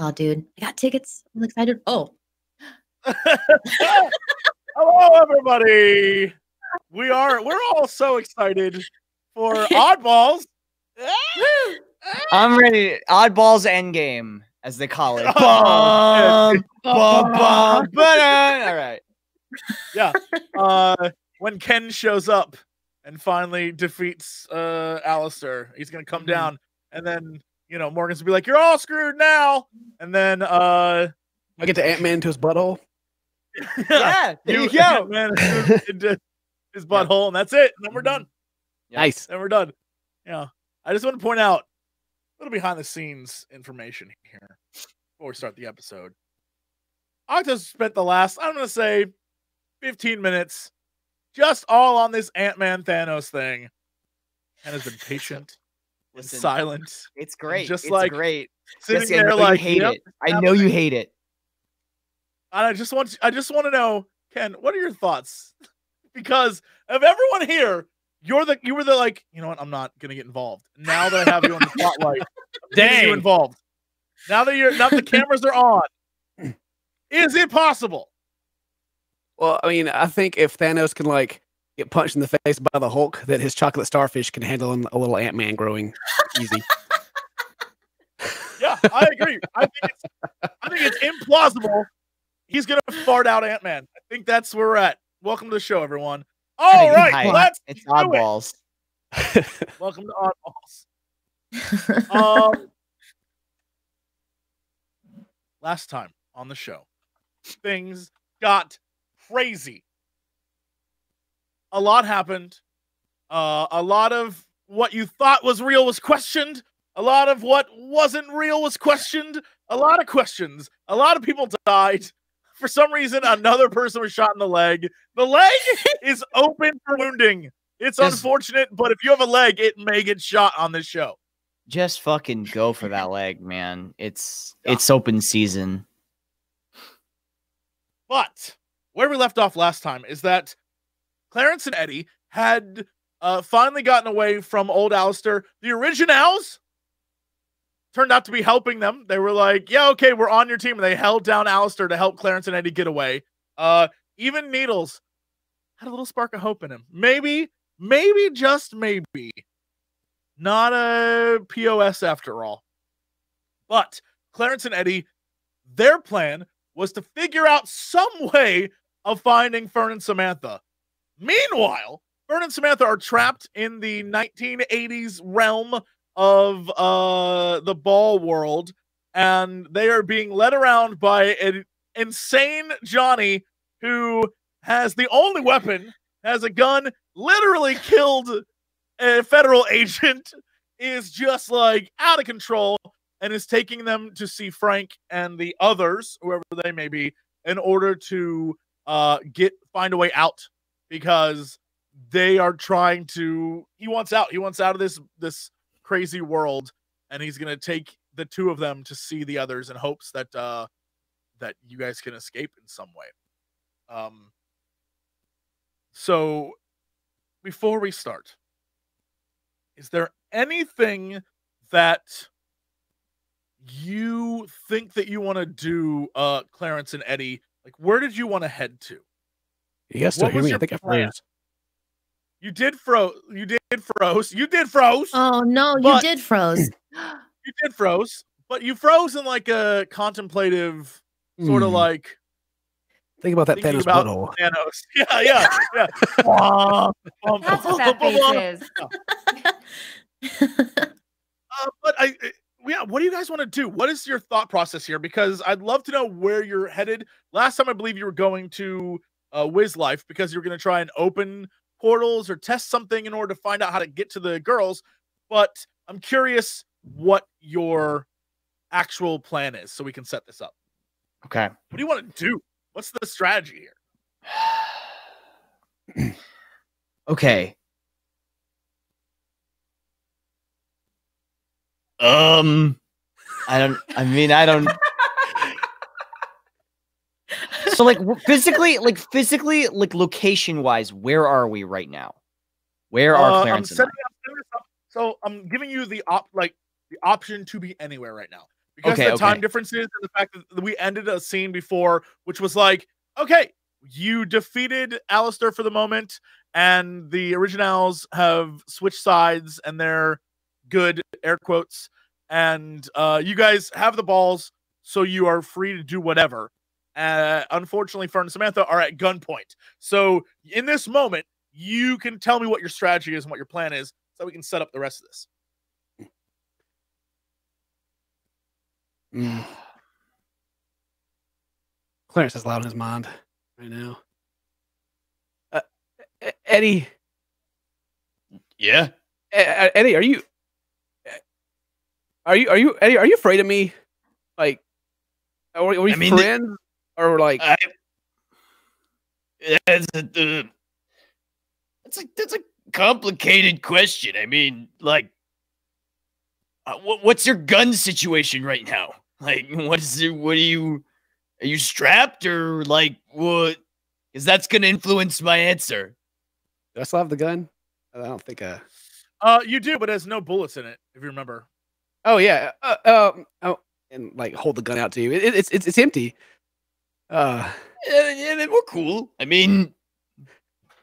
Oh, dude, I got tickets. I'm excited. Oh. Hello, everybody. We're all so excited for Oddballs. I'm ready. Oddballs Endgame, as they call it. All right. Yeah. When Ken shows up and finally defeats Alistair, he's gonna come down, and then Morgan's gonna be like, "You're all screwed now," and then I get to Ant-Man into his butthole. Yeah, there you go. Man, into his butthole, and that's it. And then we're done. Nice. Then we're done. Yeah. I just want to point out a little behind the scenes information here before we start the episode. Octos spent the last, I'm going to say, 15 minutes just all on this Ant-Man Thanos thing, and has been patient and silent. It's great. Just it's like great. Sitting Jesse, there, I know like, you hate yep, it. I know you hate it. And I just want to know, Ken, what are your thoughts? Because of everyone here, you were the like, you know what? I'm not gonna get involved. Now that I have you on the spotlight, I'm getting you involved. Now that the cameras are on, is it possible? Well, I mean, I think if Thanos can like get punched in the face by the Hulk, that his chocolate starfish can handle a little Ant-Man growing easy. Yeah, I agree. I think it's implausible. He's gonna fart out Ant-Man. I think that's where we're at. Welcome to the show, everyone. All right, it's Oddballs. Welcome to Oddballs. Last time on the show, things got crazy. A lot happened. A lot of what you thought was real was questioned. A lot of what wasn't real was questioned. A lot of questions. A lot of people died. For some reason, another person was shot in the leg. The leg is open for wounding. It's unfortunate, but if you have a leg, it may get shot on this show. Just fucking go for that leg, man. It's open season. But where we left off last time is that Clarence and Eddie had finally gotten away from old Alistair. The Originals turned out to be helping them. They were like, yeah, okay, we're on your team. And they held down Alistair to help Clarence and Eddie get away. Even Needles had a little spark of hope in him. Maybe, just maybe. Not a POS after all. But Clarence and Eddie, their plan was to figure out some way of finding Fern and Samantha. Meanwhile, Fern and Samantha are trapped in the 1980s realm of the ball world, and they are being led around by an insane Johnny who has the only weapon, has a gun, literally killed a federal agent, is just like out of control, and is taking them to see Frank and the others, whoever they may be, in order to find a way out, because they are trying to, he wants out of this crazy world, and he's gonna take the two of them to see the others in hopes that that you guys can escape in some way. So before we start, is there anything that you think that you want to do, Clarence and Eddie? Like, where did you want to head to? You guys still hear me? I think I froze. You did froze. Oh no, you did froze. You did froze, but you froze in like a contemplative sort of like. Think about that Thanos butthole. Thanos. Yeah. That's what that face is. But what do you guys want to do? What is your thought process here? Because I'd love to know where you're headed. Last time I believe you were going to Wiz Life because you were going to try and open portals or test something in order to find out how to get to the girls. But I'm curious what your actual plan is so we can set this up. Okay. What do you want to do? What's the strategy here? Okay. I don't. So, physically, location-wise, where are we right now? Where are Clarence and I? So I'm giving you the option to be anywhere right now. Because Okay, the time okay. differences and the fact that we ended a scene before, which was like, okay, you defeated Alistair for the moment, and the originals have switched sides, and they're good, air quotes, and you guys have the balls, so you are free to do whatever. Unfortunately, Fern and Samantha are at gunpoint. So in this moment, you can tell me what your strategy is and what your plan is, so we can set up the rest of this. Clarence has a lot on his mind right now. Eddie. Yeah. Eddie, are you Eddie, are you afraid of me? Like, are we friends? Or like that's a complicated question. I mean, like, what's your gun situation right now? Like, are you strapped or like what? Because that's gonna influence my answer. do I still have the gun? I don't think You do, but it has no bullets in it, if you remember. Oh yeah. And like hold the gun out to you. It's empty. Yeah, then we're cool. I mean,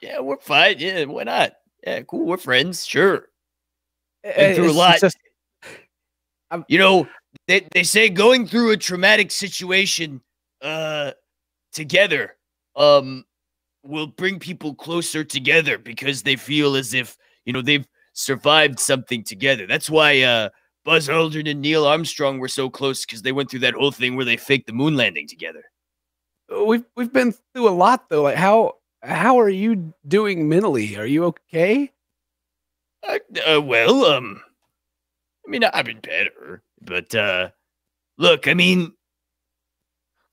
yeah, we're fine. Yeah, why not? Yeah, cool. We're friends. Sure. Been through a lot. You know, they say going through a traumatic situation together will bring people closer together because they feel as if, you know, they've survived something together. That's why Buzz Aldrin and Neil Armstrong were so close, because they went through that whole thing where they faked the moon landing together. We've been through a lot though. Like how are you doing mentally? Are you okay? Well, I mean, I've been better, but look, I mean,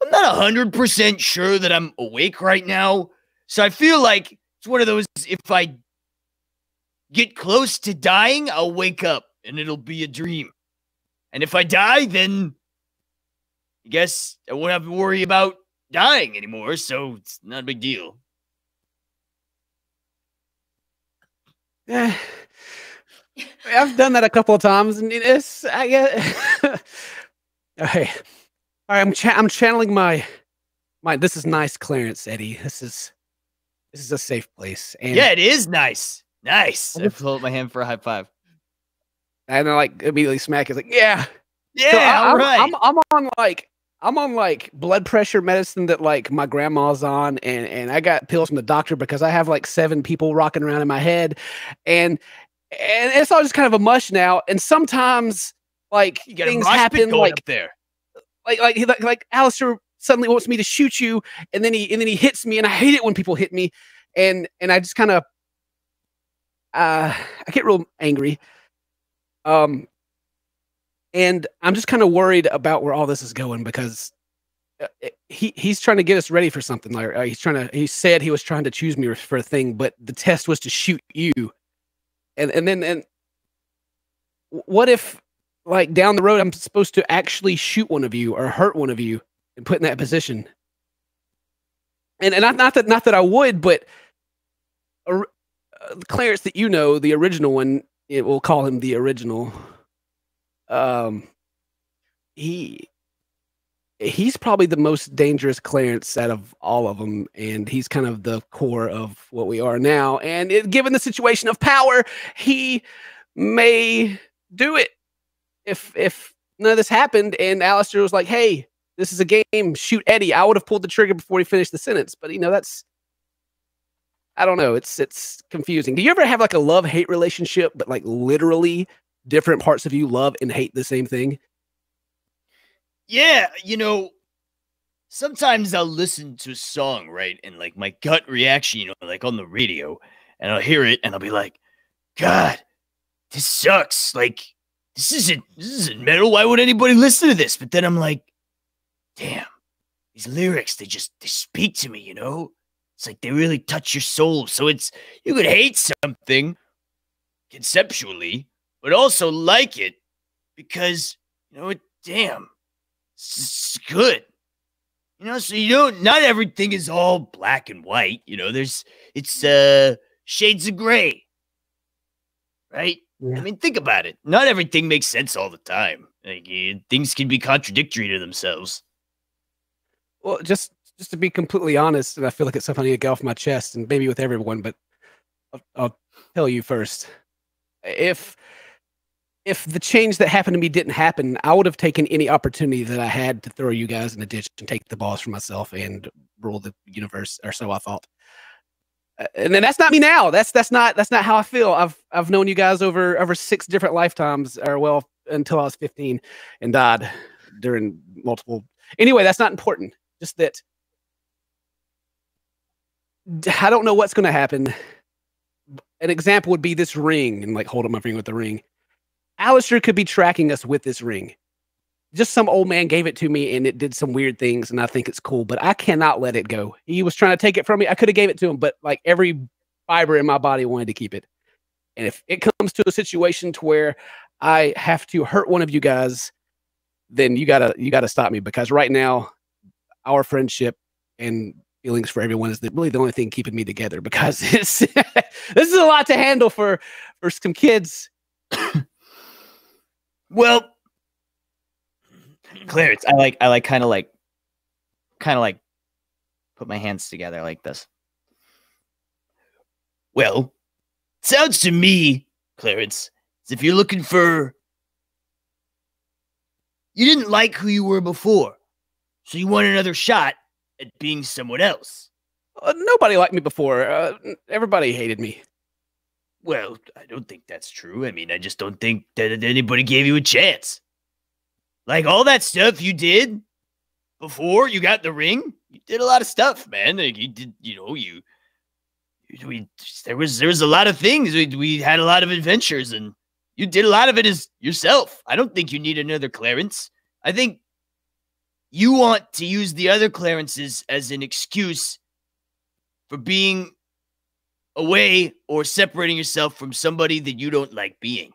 I'm not 100% sure that I'm awake right now, so I feel like it's one of those, if I get close to dying, I'll wake up and it'll be a dream. And if I die, then I guess I won't have to worry about dying anymore, so it's not a big deal. Yeah. I've done that a couple of times, and it's I guess. Okay, all right. I'm channeling my. This is nice, Clarence, Eddie. This is a safe place. And yeah, it is nice. Nice. I pull up my hand for a high five. And I like immediately smack. It's like, yeah, yeah. So all right. I'm on like blood pressure medicine that like my grandma's on, and I got pills from the doctor because I have like 7 people rocking around in my head, and it's all just kind of a mush now. And sometimes like things happen like up there. Like Alistair suddenly wants me to shoot you, and then he hits me, and I hate it when people hit me, and I just kind of I get real angry. And I'm just kind of worried about where all this is going, because he's trying to get us ready for something. Like he said he was trying to choose me for a thing, but the test was to shoot you. And then what if like down the road I'm supposed to actually shoot one of you or hurt one of you and put in that position? And not that I would, but Clarence that you know, the original one, we'll call him the original. He's probably the most dangerous Clarence out of all of them, and he's kind of the core of what we are now. And given the situation of power, he may do it. If none of this happened and Alistair was like, hey, this is a game, shoot Eddie, I would have pulled the trigger before he finished the sentence. But that's, I don't know, it's confusing. Do you ever have like a love-hate relationship, but like literally different parts of you love and hate the same thing? Yeah, sometimes I'll listen to a song, right? And like my gut reaction, like on the radio, and I'll hear it and I'll be like, God, this sucks. Like, this isn't metal. Why would anybody listen to this? But then I'm like, damn, these lyrics, they speak to me, It's like they really touch your soul. So you could hate something conceptually, but also like it because, damn, it's good. So not everything is all black and white. It's shades of gray, right? Yeah. I mean, think about it. Not everything makes sense all the time. Like, things can be contradictory to themselves. Well, just to be completely honest, and I feel like it's something I need to get off my chest, and maybe with everyone, but I'll tell you first. If the change that happened to me didn't happen, I would have taken any opportunity that I had to throw you guys in the ditch and take the balls for myself and rule the universe, or so I thought. And then that's not me now. That's not how I feel. I've known you guys over 6 different lifetimes, or well, until I was 15 and died during multiple. Anyway, that's not important. Just that I don't know what's going to happen. An example would be this ring, and like hold up my finger with the ring. Alistair could be tracking us with this ring. Just some old man gave it to me and it did some weird things, and I think it's cool, but I cannot let it go. He was trying to take it from me. I could have gave it to him, but like every fiber in my body wanted to keep it. And if it comes to a situation to where I have to hurt one of you guys, then you gotta stop me, because right now our friendship and feelings for everyone is really the only thing keeping me together, because it's this is a lot to handle for some kids. Well, Clarence, I kind of like put my hands together like this. Well, sounds to me, Clarence, as if you're looking for. You didn't like who you were before, so you want another shot at being someone else. Nobody liked me before. Everybody hated me. Well, I don't think that's true. I mean, I just don't think that anybody gave you a chance. Like, all that stuff you did before you got the ring, you did a lot of stuff, man. Like, you did, there was a lot of things. We had a lot of adventures, and you did a lot of it as yourself. I don't think you need another Clarence. I think you want to use the other Clarences as an excuse for being away or separating yourself from somebody that you don't like being.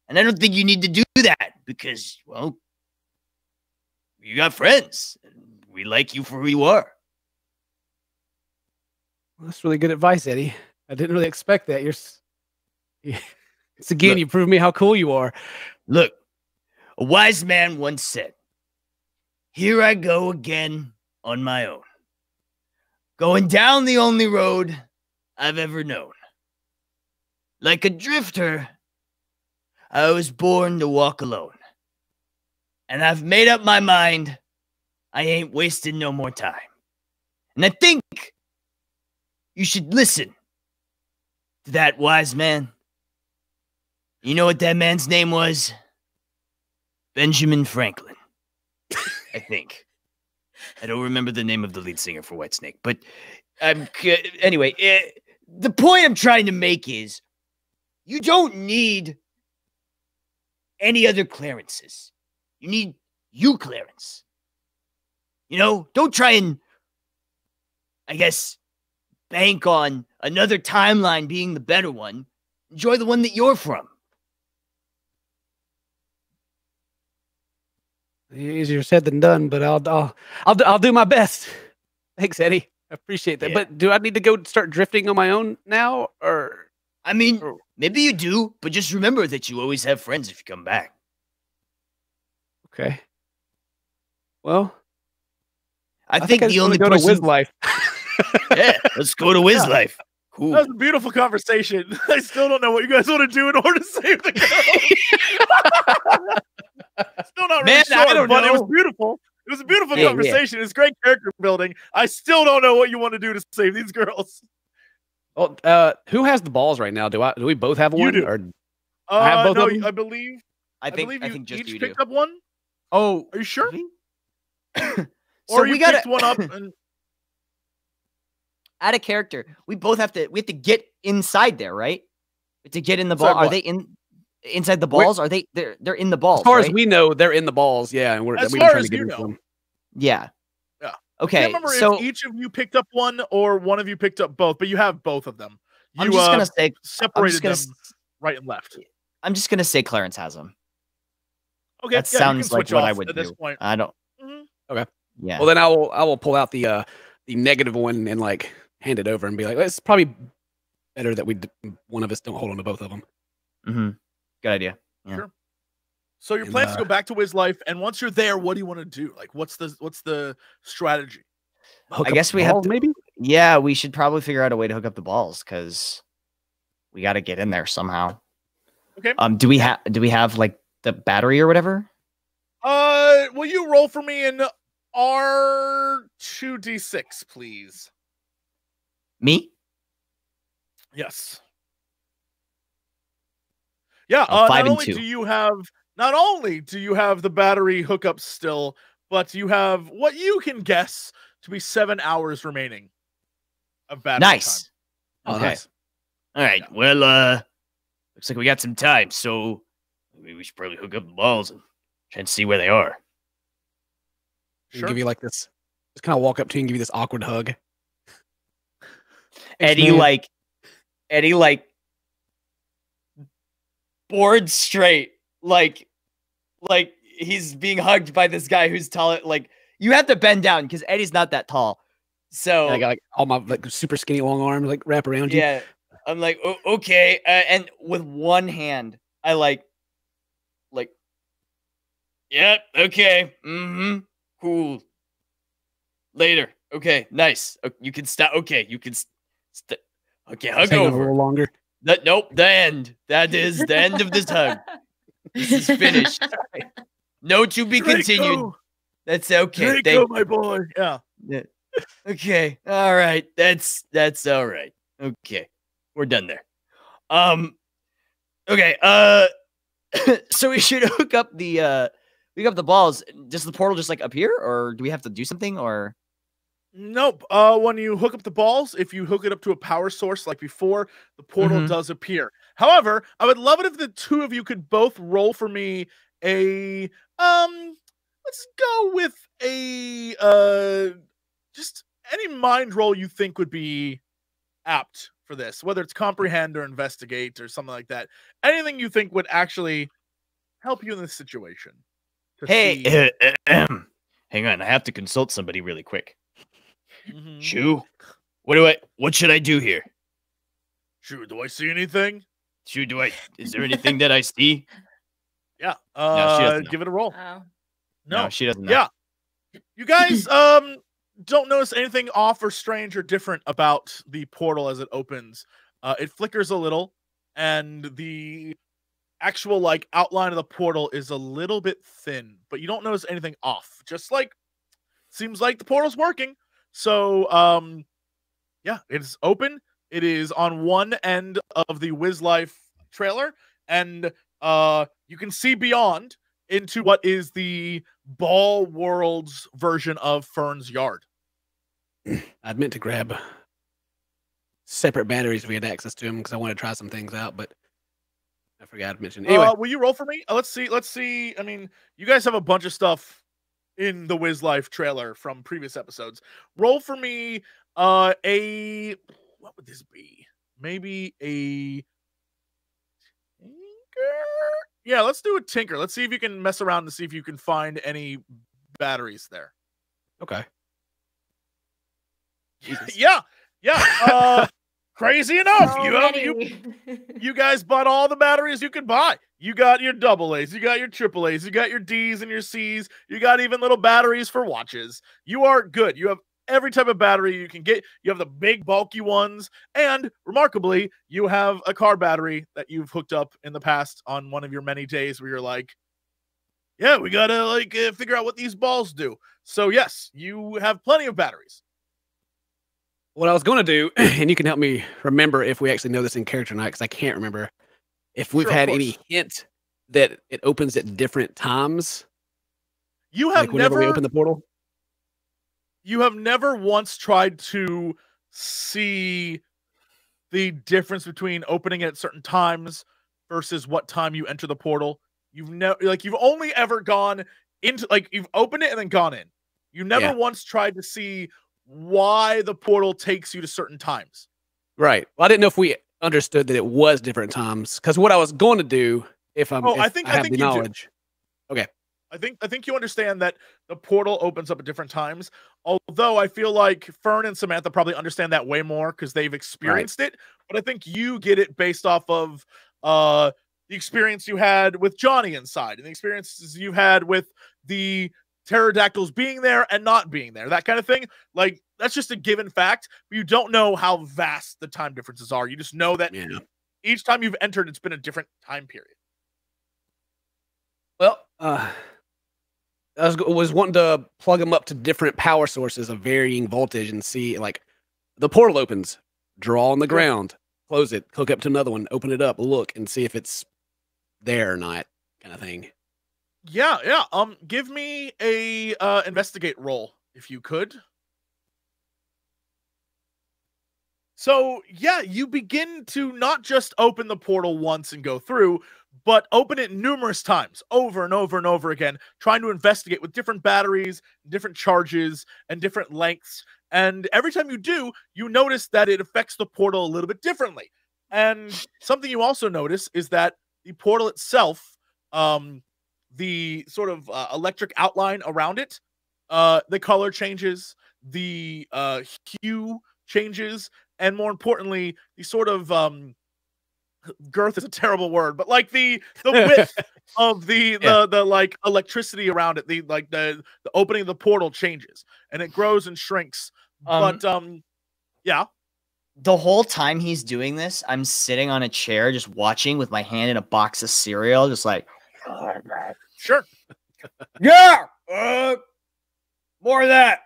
And I don't think you need to do that, because, well, you got friends. We like you for who you are. Well, that's really good advice, Eddie. I didn't really expect that. It's again, you proved me how cool you are. Look, a wise man once said, "Here I go again on my own, going down the only road I've ever known. Like a drifter, I was born to walk alone. And I've made up my mind, I ain't wasting no more time. And I think you should listen to that wise man. You know what that man's name was? Benjamin Franklin, I think. I don't remember the name of the lead singer for Whitesnake, but anyway, the point I'm trying to make is you don't need any other Clarences. You need you, Clarence. Don't try and, I guess, bank on another timeline being the better one. Enjoy the one that you're from. Easier said than done, but I'll do my best. Thanks, Eddie. I appreciate that. Yeah. But do I need to go start drifting on my own now, or? I mean, maybe you do, but just remember that you always have friends if you come back. Okay. Well, I think I the just only wanna go to person. Wiz Life. Yeah, let's go to Wiz Life. Cool. That was a beautiful conversation. I still don't know what you guys want to do in order to save the girl. Still not really sure, I don't but it know. was beautiful. It was a beautiful Yeah, conversation. It's great character building. I still don't know what you want to do to save these girls. Well, who has the balls right now? Do we both have one? do. Or I have both No, of them? I believe I think you just each you picked do. up one. Oh, Are you sure? so Or we you got picked one up and out of character. We have to get inside there, right? To get in the Inside ball. Are what? they inside the balls? Are they? They're in the balls. as far right? as we know, they're in the balls. Yeah, and we've As been far trying as to get you into know. them. Yeah. Yeah. I Okay. can't remember So if each of you picked up one or one of you picked up both, but you have both of them. You I'm just gonna say. separated gonna them right and left. I'm just gonna say Clarence has them. Okay, That yeah, you can sounds like switch what I off would at this do. point. I don't. Mhm. Yeah. Well, then I will pull out the negative one and like hand it over and be like, it's probably better that one of us don't hold on to both of them. Mm-hmm. Good idea. Yeah. Sure. So your And, plan is to go back to Wiz Life, and once you're there, what do you want to do? Like, what's the strategy? hook I up guess the we have balls, to, maybe. Yeah, we should probably figure out a way to hook up the balls because we got to get in there somehow. Okay. Do we have like the battery or whatever? Will you roll for me in R2d6, please? Me? Yes. Yeah. 5 not and only 2. do you have the battery hookup still, but you have what you can guess to be 7 hours remaining of battery Nice. time. Oh, Okay. nice. All right. Yeah. Well, looks like we got some time, so maybe we should probably hook up the balls and try and see where they are. Sure. Give you like this. Just kind of walk up to you and give you this awkward hug. Eddie man. like bored straight, like he's being hugged by this guy who's tall. Like you have to bend down because Eddie's not that tall. So And I got like all my like super skinny long arms like wrap around you. yeah, I'm like okay, and with one hand, I like, Yep. Okay. Mm-hmm. Cool. Later. Okay. Nice. You can stop. Okay. You can. Okay. Just Hug hang on a over. little longer. Nope. The end. That is the end of this hug. This is finished. No to be continued. Draco! That's okay. Draco, my boy. Yeah. Okay. All right. That's all right. Okay. We're done there. okay, so we should hook up the balls. Does the portal just like appear, or do we have to do something, or? Nope. When you hook up the balls, if you hook it up to a power source like before, the portal does appear. However, I would love it if the two of you could both roll for me a let's go with a just any mind roll you think would be apt for this, whether it's comprehend or investigate or something like that. Anything you think would actually help you in this situation. Hey, hang on. I have to consult somebody really quick. Shoo, what should I do here? Shoo, do I see anything? Shoo, is there anything that I see? Yeah. No, she doesn't know. Give it a roll. Oh. No, she doesn't know. Yeah. You guys don't notice anything off or strange or different about the portal as it opens. It flickers a little, and the actual like outline of the portal is a little bit thin, but you don't notice anything off. Just like seems like the portal's working. So yeah, it's open. It is on one end of the Wiz Life trailer, and you can see beyond into what is the Ball World's version of Fern's Yard. I'd meant to grab separate batteries if we had access to them because I want to try some things out, but I forgot to mention. Anyway, Will you roll for me? Let's see. I mean, you guys have a bunch of stuff in the Wiz Life trailer from previous episodes. Roll for me what would this be? Maybe a tinker? Yeah, let's do a tinker. Let's see if you can mess around to see if you can find any batteries there. okay. Yeah. Crazy enough. So You guys bought all the batteries you could buy. You got your double A's, you got your triple A's, you got your D's and your C's, you got even little batteries for watches. You are good. You have every type of battery you can get. You have the big bulky ones, and remarkably, you have a car battery that you've hooked up in the past on one of your many days where you're like, yeah, we gotta figure out what these balls do. So yes, you have plenty of batteries. What I was going to do, and you can help me remember if we actually know this in character or not, because I can't remember if we've Sure, of had course. any hint that it opens at different times. You have Like whenever we never open the portal. you have never once tried to see the difference between opening at certain times versus what time you enter the portal. You've only ever gone into, like, you've opened it and then gone in. You never Yeah. once tried to see why the portal takes you to certain times. Right. Well, I didn't know if we understood that it was different times. Because what I was going to do, if I think have you the do. knowledge. I think you understand that the portal opens up at different times. Although I feel like Fern and Samantha probably understand that way more because they've experienced it. But I think you get it based off of the experience you had with Johnny inside, and the experiences you had with the pterodactyls being there and not being there, that kind of thing. Like, that's just a given fact, but you don't know how vast the time differences are. You just know that each time you've entered, it's been a different time period. Well, I was wanting to plug them up to different power sources of varying voltage and see, like, the portal opens, draw on the ground, close it, hook up to another one, open it up, look, and see if it's there or not, kind of thing. Yeah. Give me a investigate roll, if you could. So, yeah, you begin to not just open the portal once and go through, but open it numerous times, over and over and over again, trying to investigate with different batteries, different charges, and different lengths. And every time you do, you notice that it affects the portal a little bit differently. And something you also notice is that the portal itself, the sort of electric outline around it, the color changes, the hue changes, and more importantly, the sort of girth is a terrible word, but like the width of the like electricity around it, the opening of the portal changes, and it grows and shrinks. Yeah. The whole time he's doing this, I'm sitting on a chair just watching with my hand in a box of cereal, just like, sure. Yeah, more of that.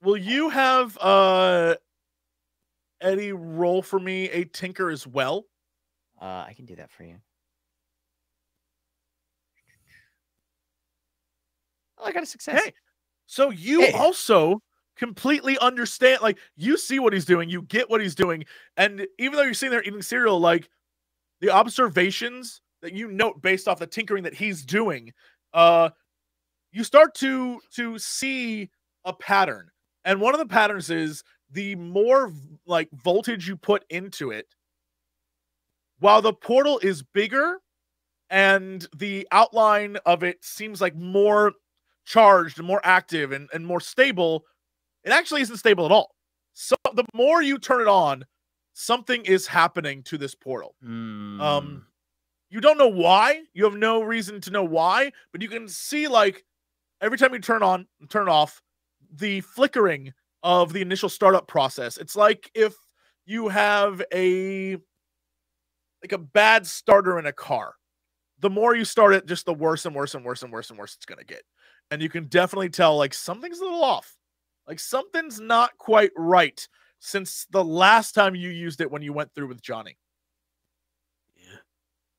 Will you have Eddie roll for me a tinker as well? I can do that for you. Oh, I got a success. Hey, so you also completely understand, like, you see what he's doing, you get what he's doing, and even though you're sitting there eating cereal, like, the observations that you note based off the tinkering that he's doing, you start to see a pattern. And one of the patterns is the more like voltage you put into it, while the portal is bigger and the outline of it seems like more charged and more active and more stable, it actually isn't stable at all. So the more you turn it on, something is happening to this portal. You don't know why. You have no reason to know why, but you can see, like, every time you turn on and turn off, the flickering of the initial startup process. It's like if you have a bad starter in a car. The more you start it, just the worse and worse and worse and worse and worse it's going to get. And you can definitely tell, like, something's a little off. Like, something's not quite right since the last time you used it when you went through with Johnny. Yeah.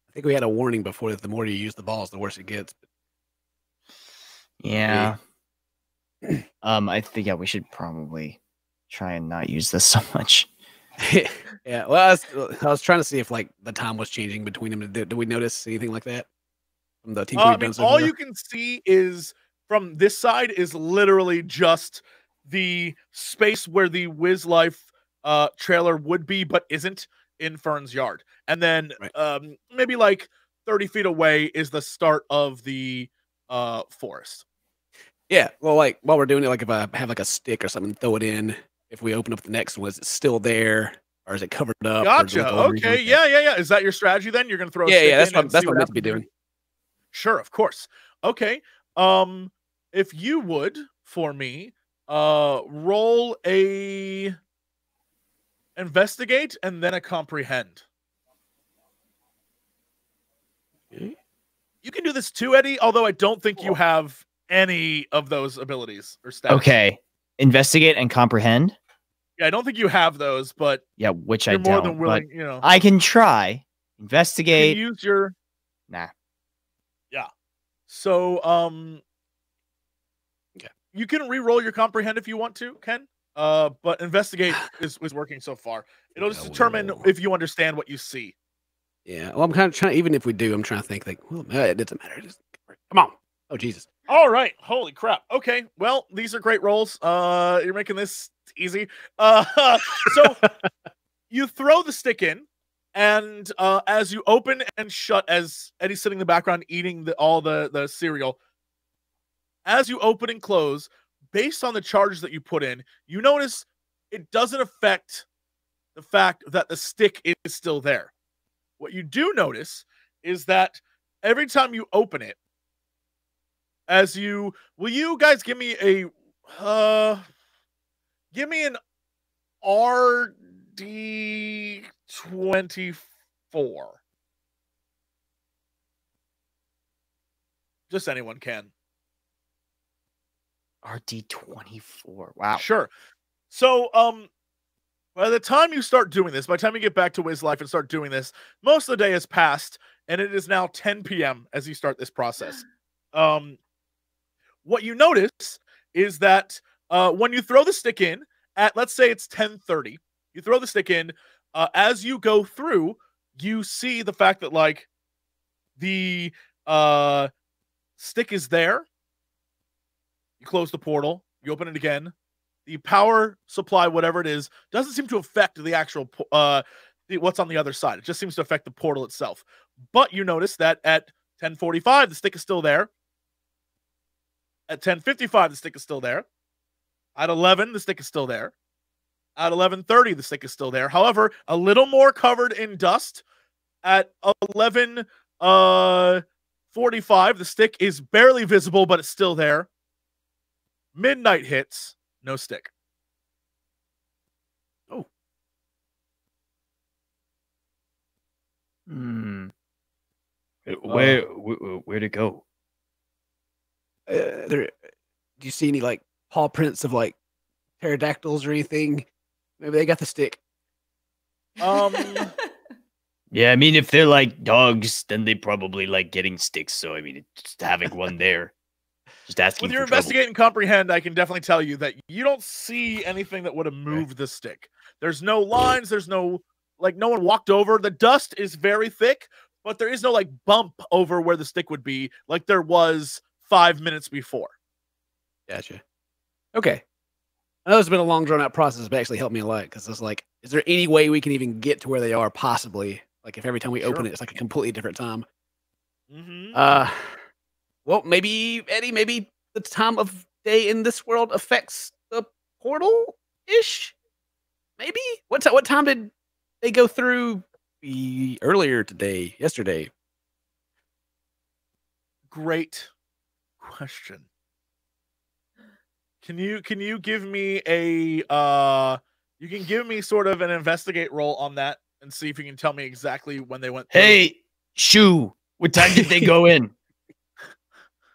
I think we had a warning before that the more you use the balls, the worse it gets. Yeah. I think, we should probably try and not use this so much. Yeah, well, I was trying to see if, like, the time was changing between them. Did we notice anything like that from the team? All you can see is from this side is literally just the space where the Wiz Life trailer would be, but isn't, in Fern's yard. And then maybe like 30 feet away is the start of the forest. Yeah, well, like, while we're doing it, like, if I have like a stick or something, throw it in. If we open up the next one, is it still there, or is it covered up? Gotcha. Okay. Yeah. Is that your strategy then? You're gonna throw a stick that's in what I'm meant to be doing. Sure, of course. Okay. If you would, for me, roll a investigate and then a comprehend. Okay. You can do this too, Eddie, although I don't think you have any of those abilities or stats. Okay. Investigate and comprehend. Yeah, I don't think you have those, but yeah, which you're I don't. More than willing, you know. I can try. Investigate. You can use your. Nah. Yeah. So, okay. You can re-roll your comprehend if you want to, Ken. But investigate is working so far. It'll just determine if you understand what you see. Yeah. Well, I'm kind of trying. Even if we do, I'm trying to think, like, well, it doesn't matter. Just, come on. Oh, Jesus. All right. Holy crap. Okay. Well, these are great rolls. You're making this easy. So you throw the stick in, and as you open and shut, as Eddie's sitting in the background eating all the cereal, as you open and close, based on the charges that you put in, you notice it doesn't affect the fact that the stick is still there. What you do notice is that every time you open it, will you guys give me an RD24. Just anyone can. RD24. Wow. Sure. So, by the time you start doing this, by the time you get back to Wiz Life and start doing this, most of the day has passed, and it is now 10 p.m. as you start this process. What you notice is that when you throw the stick in at, let's say it's 10:30, you throw the stick in, as you go through, you see the fact that, like, the stick is there. You close the portal, you open it again. The power supply, whatever it is, doesn't seem to affect the actual what's on the other side. It just seems to affect the portal itself. But you notice that at 10:45, the stick is still there. At 10:55, the stick is still there. At 11, the stick is still there. At 11:30, the stick is still there. However, a little more covered in dust. At 11:45, the stick is barely visible, but it's still there. Midnight hits, no stick. Oh. Where'd it go? Do you see any like paw prints of like pterodactyls or anything? Maybe they got the stick. Yeah, I mean, if they're like dogs, then they probably like getting sticks. So I mean, just having one there, just asking. With your for trouble. investigate and comprehend, I can definitely tell you that you don't see anything that would have moved the stick. There's no lines. There's no, like, no one walked over. The dust is very thick, but there is no like bump over where the stick would be, like there was 5 minutes before. Gotcha. Okay. I know it's been a long drawn out process, but actually helped me a lot because it's like, is there any way we can even get to where they are possibly? Like if every time we open it, it's like a completely different time. Well, maybe Eddie, maybe the time of day in this world affects the portal-ish? Maybe? What time did they go through earlier today, yesterday? Great question. Can you give me a you can give me sort of an investigate roll on that and see if you can tell me exactly when they went through. Hey, Shu, what time did they go in?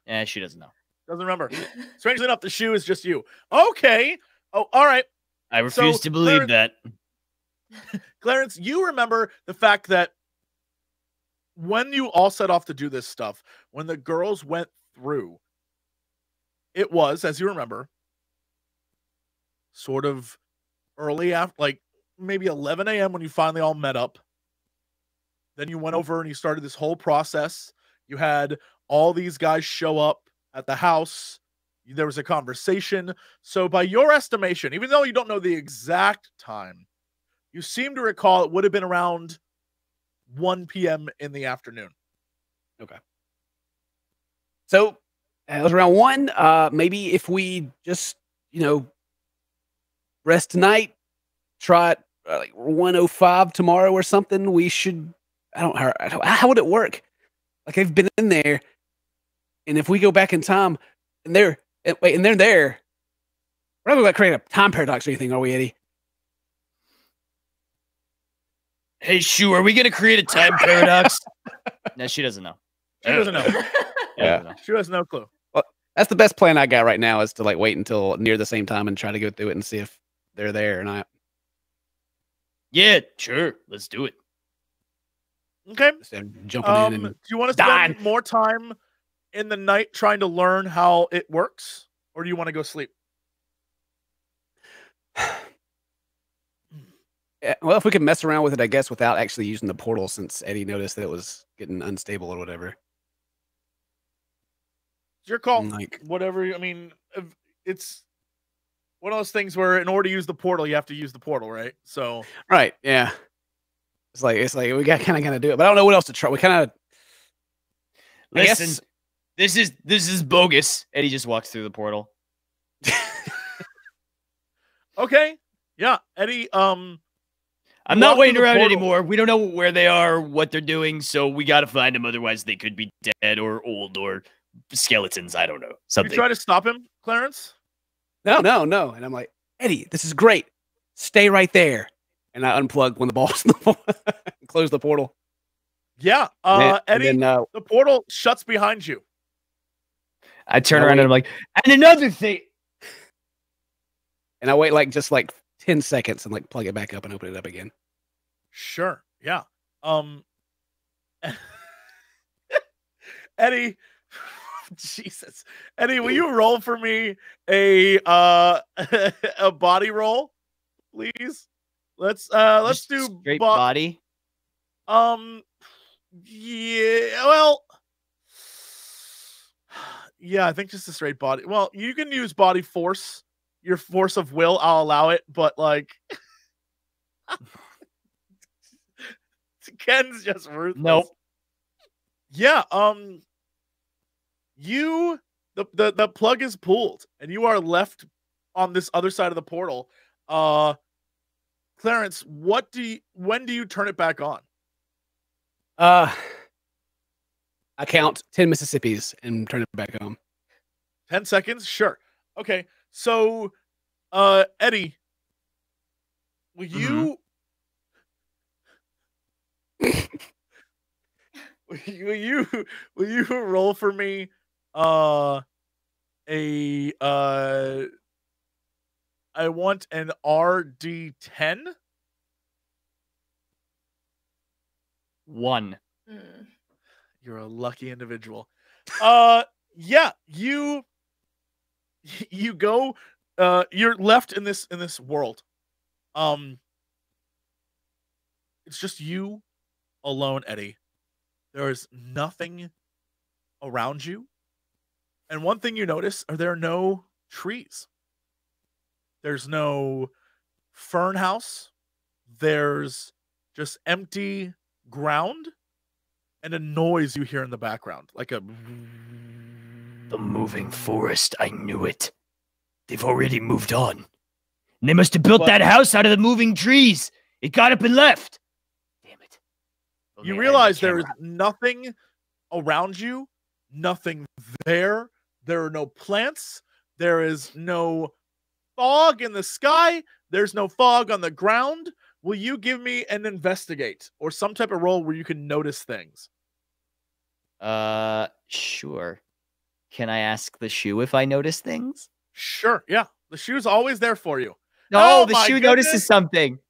Yeah, she doesn't know. Doesn't remember. Strangely enough, the shoe is just you. Okay. Oh, all right. I refuse to believe that. Clarence, you remember the fact that when you all set off to do this stuff, when the girls went through, it was, as you remember, sort of early after, like maybe 11 a.m. when you finally all met up. Then you went over and you started this whole process. You had all these guys show up at the house. There was a conversation. So by your estimation, even though you don't know the exact time, you seem to recall it would have been around 1 p.m. in the afternoon. Okay. So it was around 1. Maybe if we just, rest tonight, try it like 1:05 tomorrow or something, we should, how would it work? Like they've been in there, and if we go back in time and they're there, we're not going to create a time paradox or anything, are we, Eddie? Hey, Shu, are we going to create a time paradox? No, she doesn't know. She doesn't know. Yeah. She has no clue. Well, that's the best plan I got right now is to like wait until near the same time and try to go through it and see if they're there or not. Yeah, sure. Let's do it. Okay. Instead of jumping in and do you want to spend more time in the night trying to learn how it works, or do you want to go sleep? Yeah, well, if we could mess around with it, I guess, without actually using the portal, since Eddie noticed that it was getting unstable or whatever. It's your call. Like, whatever. I mean, it's one of those things where in order to use the portal, you have to use the portal, right? So, right, yeah. It's like we got kind of gotta do it, but I don't know what else to try. We kind of listen. This is bogus. Eddie just walks through the portal. Okay, yeah, Eddie. I'm not waiting around anymore. We don't know where they are, what they're doing, so we got to find them. Otherwise, they could be dead or old or skeletons. I don't know. Something. You try to stop him, Clarence? No. And I'm like, Eddie, this is great. Stay right there. And I unplugged when the ball's in the ball. Close the portal. Yeah. Eddie, the portal shuts behind you. I turn around and I'm like, and another thing. And I wait just 10 seconds and plug it back up and open it up again. Sure. Yeah. Eddie, Jesus. Eddie, will you roll for me a body roll, please? Let's do straight body. Yeah, well, yeah, I think just a straight body. Well, you can use body force, your force of will. I'll allow it, but Ken's just ruthless. Nope. Yeah. The plug is pulled, and you are left on this other side of the portal. Clarence, when do you turn it back on? I count 10 Mississippis and turn it back on. 10 seconds? Sure. Okay. So, Eddie, will you will you roll for me I want an RD10? 1. You're a lucky individual. Yeah, you go, you're left in this world. It's just you alone, Eddie. There is nothing around you. And one thing you notice are there are no trees. There's no fern house. There's just empty ground and a noise you hear in the background, like a... The moving forest, I knew it. They've already moved on. And they must have built that house out of the moving trees. It got up and left. Damn it. You realize there is nothing around you, nothing there. There are no plants. There is no fog in the sky. There's no fog on the ground. Will you give me an investigate or some type of role where you can notice things? Sure. Can I ask the shoe if I notice things? Sure. Yeah. The shoe's always there for you. No, the shoe notices something.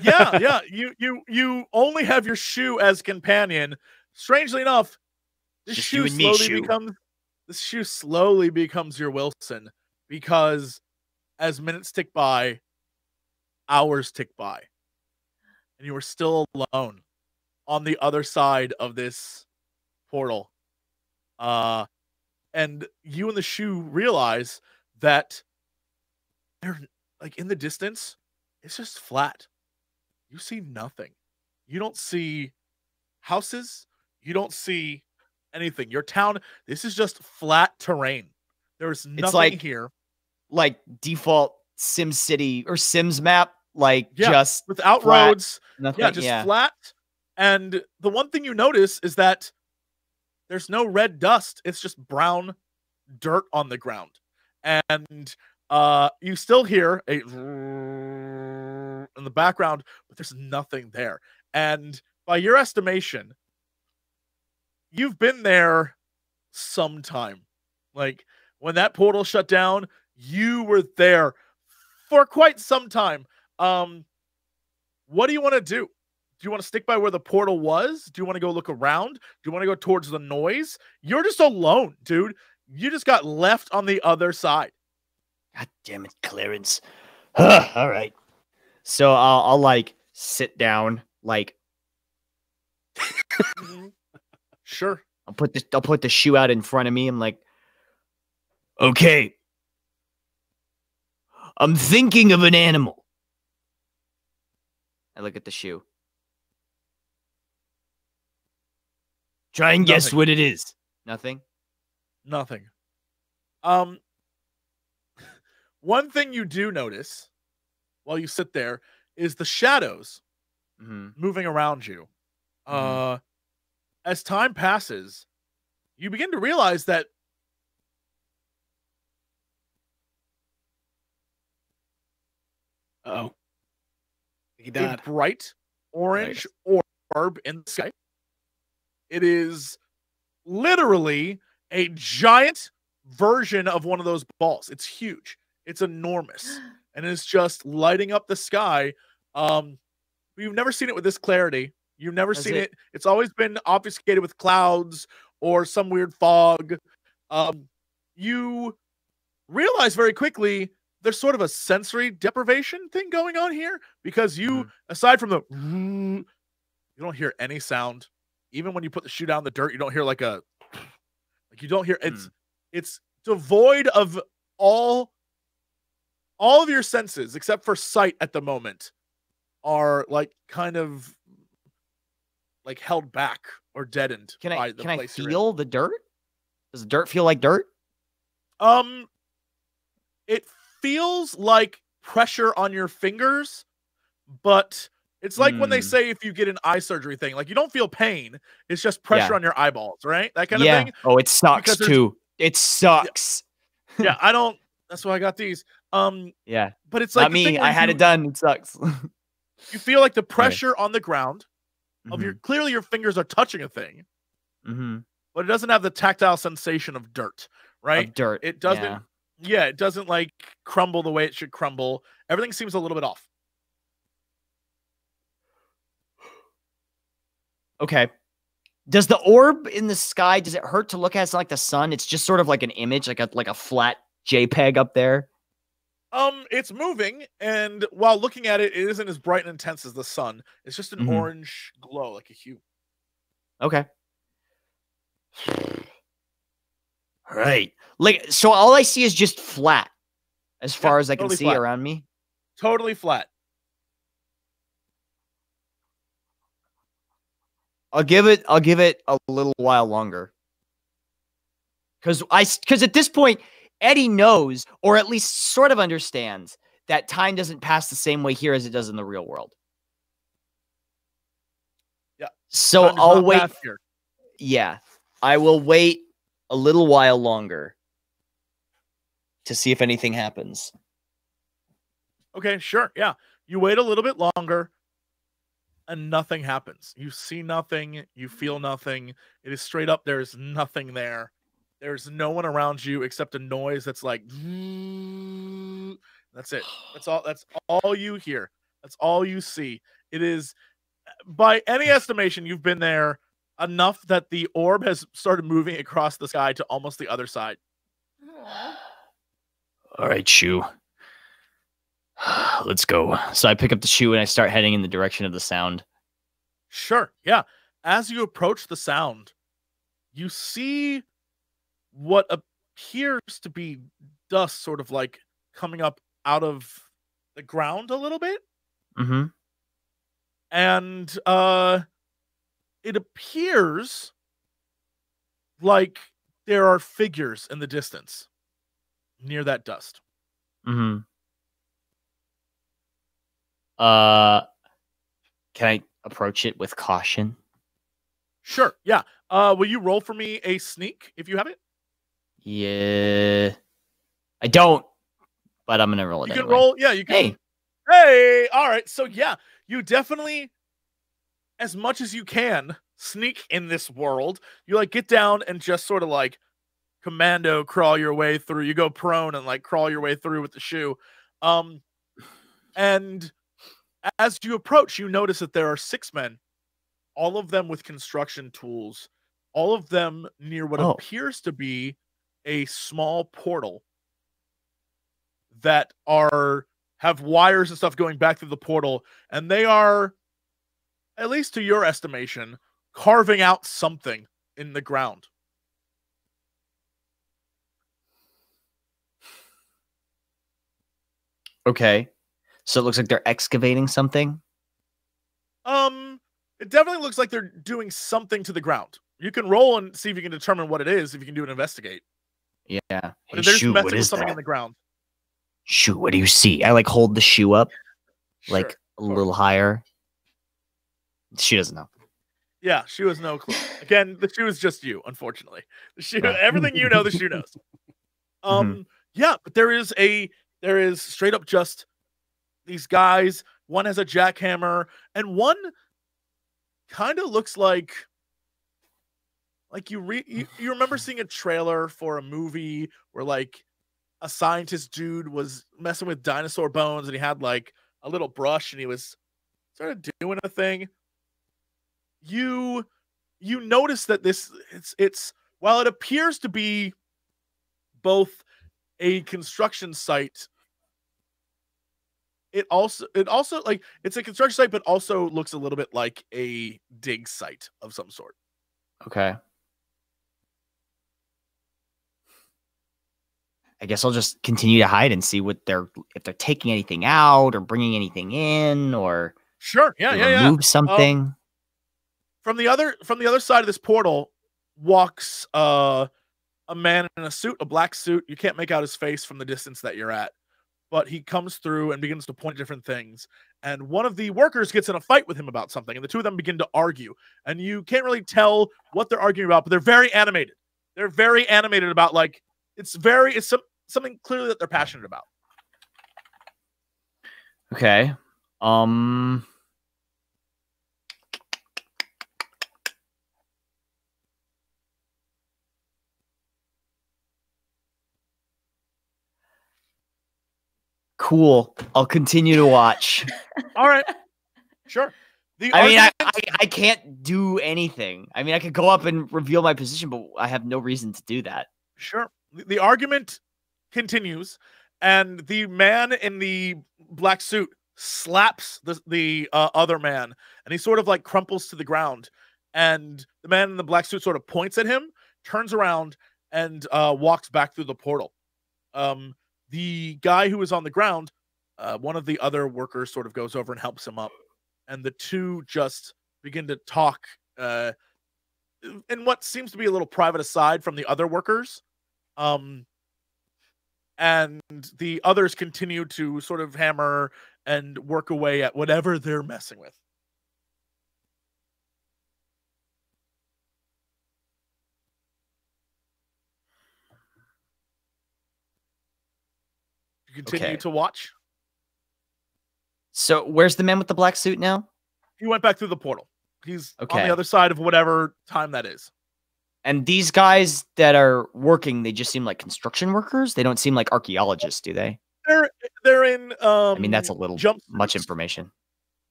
Yeah. You only have your shoe as companion. Strangely enough, this shoe slowly becomes your Wilson, because as minutes tick by, hours tick by, and you are still alone on the other side of this portal. And you and the shoe realize that they're in the distance, it's just flat. You see nothing. You don't see houses. You don't see anything. Your town, this is just flat terrain. There's nothing here. Like default Sim City or Sims map, just without flat, roads. Nothing, flat. And the one thing you notice is that there's no red dust. It's just brown dirt on the ground. And you still hear a in the background, but there's nothing there. And by your estimation, you've been there sometime. When that portal shut down, you were there for quite some time. What do you want to do? Do you want to stick by where the portal was? Do you want to go look around? Do you want to go towards the noise? You're just alone, dude. You just got left on the other side. God damn it, Clarence. All right. So I'll sit down, Sure. I'll put the shoe out in front of me. I'm like, okay. I'm thinking of an animal. I look at the shoe. Try and guess what it is. Nothing. One thing you do notice while you sit there is the shadows moving around you. As time passes, you begin to realize that he died. A bright orange orb in the sky. It is literally a giant version of one of those balls. It's huge. It's enormous. And it's just lighting up the sky. You've never seen it with this clarity. You've never seen it. It's always been obfuscated with clouds or some weird fog. You realize very quickly there's sort of a sensory deprivation thing going on here, because you, aside from the, you don't hear any sound. Even when you put the shoe down in the dirt, you don't hear like you don't hear, it's devoid of all of your senses except for sight at the moment are like kind of like held back or deadened. Can by the I place feel the dirt? Does the dirt feel like dirt? It feels like pressure on your fingers, but it's like when they say if you get an eye surgery thing, like you don't feel pain, it's just pressure on your eyeballs, right? That kind of thing. Oh, it sucks too. It sucks. Yeah, I don't. That's why I got these. Yeah, but it's like not me. I had it done. It sucks. You feel like the pressure on the ground of your, clearly your fingers are touching a thing, but it doesn't have the tactile sensation of dirt, right? Of dirt. It doesn't. Yeah, it doesn't like crumble the way it should crumble. Everything seems a little bit off. Okay. Does the orb in the sky, does it hurt to look at? It's not like the sun. It's just sort of like an image, like a flat JPEG up there. It's moving, and while looking at it, it isn't as bright and intense as the sun. It's just an orange glow, like a hue. Okay. Right. Like, so all I see is just flat as far as I can see around me. Totally flat. I'll give it a little while longer. Because at this point, Eddie knows, or at least sort of understands, that time doesn't pass the same way here as it does in the real world. Yeah. So I'll wait. Yeah. I will wait a little while longer to see if anything happens. Okay, sure. Yeah. You wait a little bit longer and nothing happens. You see nothing. You feel nothing. It is straight up. There's nothing there. There's no one around you except a noise that's like, that's it. That's all you hear. That's all you see. It is, by any estimation, you've been there enough that the orb has started moving across the sky to almost the other side. All right, shoe. Let's go. So I pick up the shoe and I start heading in the direction of the sound. Sure. Yeah. As you approach the sound, you see what appears to be dust sort of like coming up out of the ground a little bit. And it appears like there are figures in the distance near that dust. Can I approach it with caution? Sure. Yeah. Will you roll for me a sneak if you have it? Yeah. I don't, but I'm going to roll it. You can anyway. roll. Yeah, you can. Hey. All right. So yeah, you definitely, as much as you can, sneak in this world. You like get down and just sort of like commando crawl your way through. You go prone and like crawl your way through with the shoe. And as you approach, you notice that there are 6 men, all of them with construction tools, all of them near what appears to be a small portal that have wires and stuff going back through the portal, and they are, at least to your estimation, carving out something in the ground. Okay. So it looks like they're excavating something? It definitely looks like they're doing something to the ground. You can roll and see if you can determine what it is, if you can do an investigate. Yeah. Hey, they're just shoe, messing what with is something that? in the ground. Shoe, what do you see? I like hold the shoe up, like a little higher. She doesn't know. Yeah, she was no clue. Again, the shoe is just you, unfortunately. The shoe, Right. everything you know, the shoe knows. Yeah, but there is straight up just these guys. One has a jackhammer, and one kind of looks like you remember seeing a trailer for a movie where like a scientist dude was messing with dinosaur bones, and he had like a little brush, and he was sort of doing a thing. You notice that it's while it appears to be both a construction site, it also like it's a construction site, but also looks a little bit like a dig site of some sort. Okay. I guess I'll just continue to hide and see if they're taking anything out or bringing anything in or sure, yeah. Remove something. From the other side of this portal walks a man in a suit, a black suit. You can't make out his face from the distance that you're at, but he comes through and begins to point at different things. And one of the workers gets in a fight with him about something, and the two of them begin to argue. And you can't really tell what they're arguing about, but they're very animated. They're very animated about like it's something clearly that they're passionate about. Okay. Cool. I'll continue to watch. All right. Sure. I can't do anything. I mean, I could go up and reveal my position, but I have no reason to do that. Sure. The argument continues, and the man in the black suit slaps the other man, and he sort of like crumples to the ground. And the man in the black suit sort of points at him, turns around, and walks back through the portal. The guy who is on the ground, one of the other workers sort of goes over and helps him up. And the two just begin to talk in what seems to be a little private aside from the other workers. And the others continue to sort of hammer and work away at whatever they're messing with. You continue to watch. So where's the man with the black suit now? He went back through the portal. He's on the other side of whatever time that is. And these guys that are working, they just seem like construction workers? They don't seem like archaeologists, do they? They're in I mean, that's a little much information.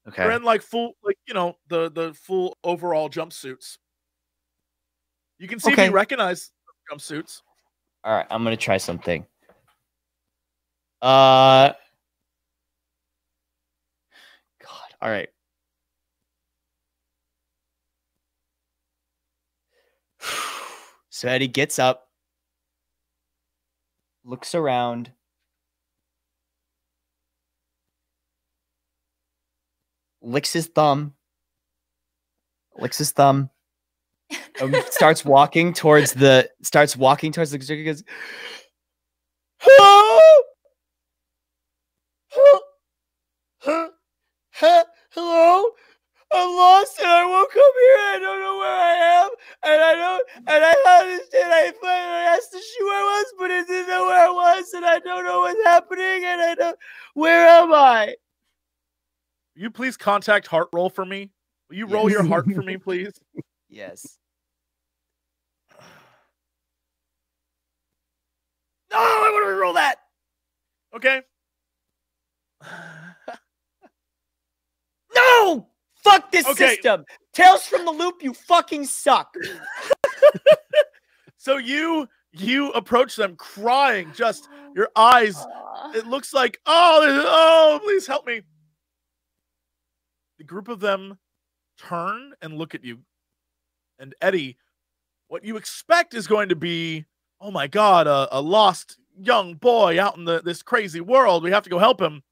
Okay. They're in like full, like, you know, the full overall jumpsuits. You can see if you recognize jumpsuits. All right, I'm gonna try something. God. All right. So Eddie gets up, looks around, licks his thumb, starts walking towards the construction. Goes, hello, I'm lost and I woke up here. I don't know where I am, and I understand. I asked the shoe I was, but it didn't know where I was, and I don't know what's happening, and I don't. Where am I? Will you please contact heart roll for me? Will you roll your heart for me, please? Yes. No, I want to re-roll that. Okay. No! Fuck this system. Tales from the Loop, you fucking suck. So you approach them crying, just your eyes. It looks like, oh, please help me. The group of them turn and look at you. And Eddie, what you expect is going to be, oh my God, a lost young boy out in this crazy world. We have to go help him.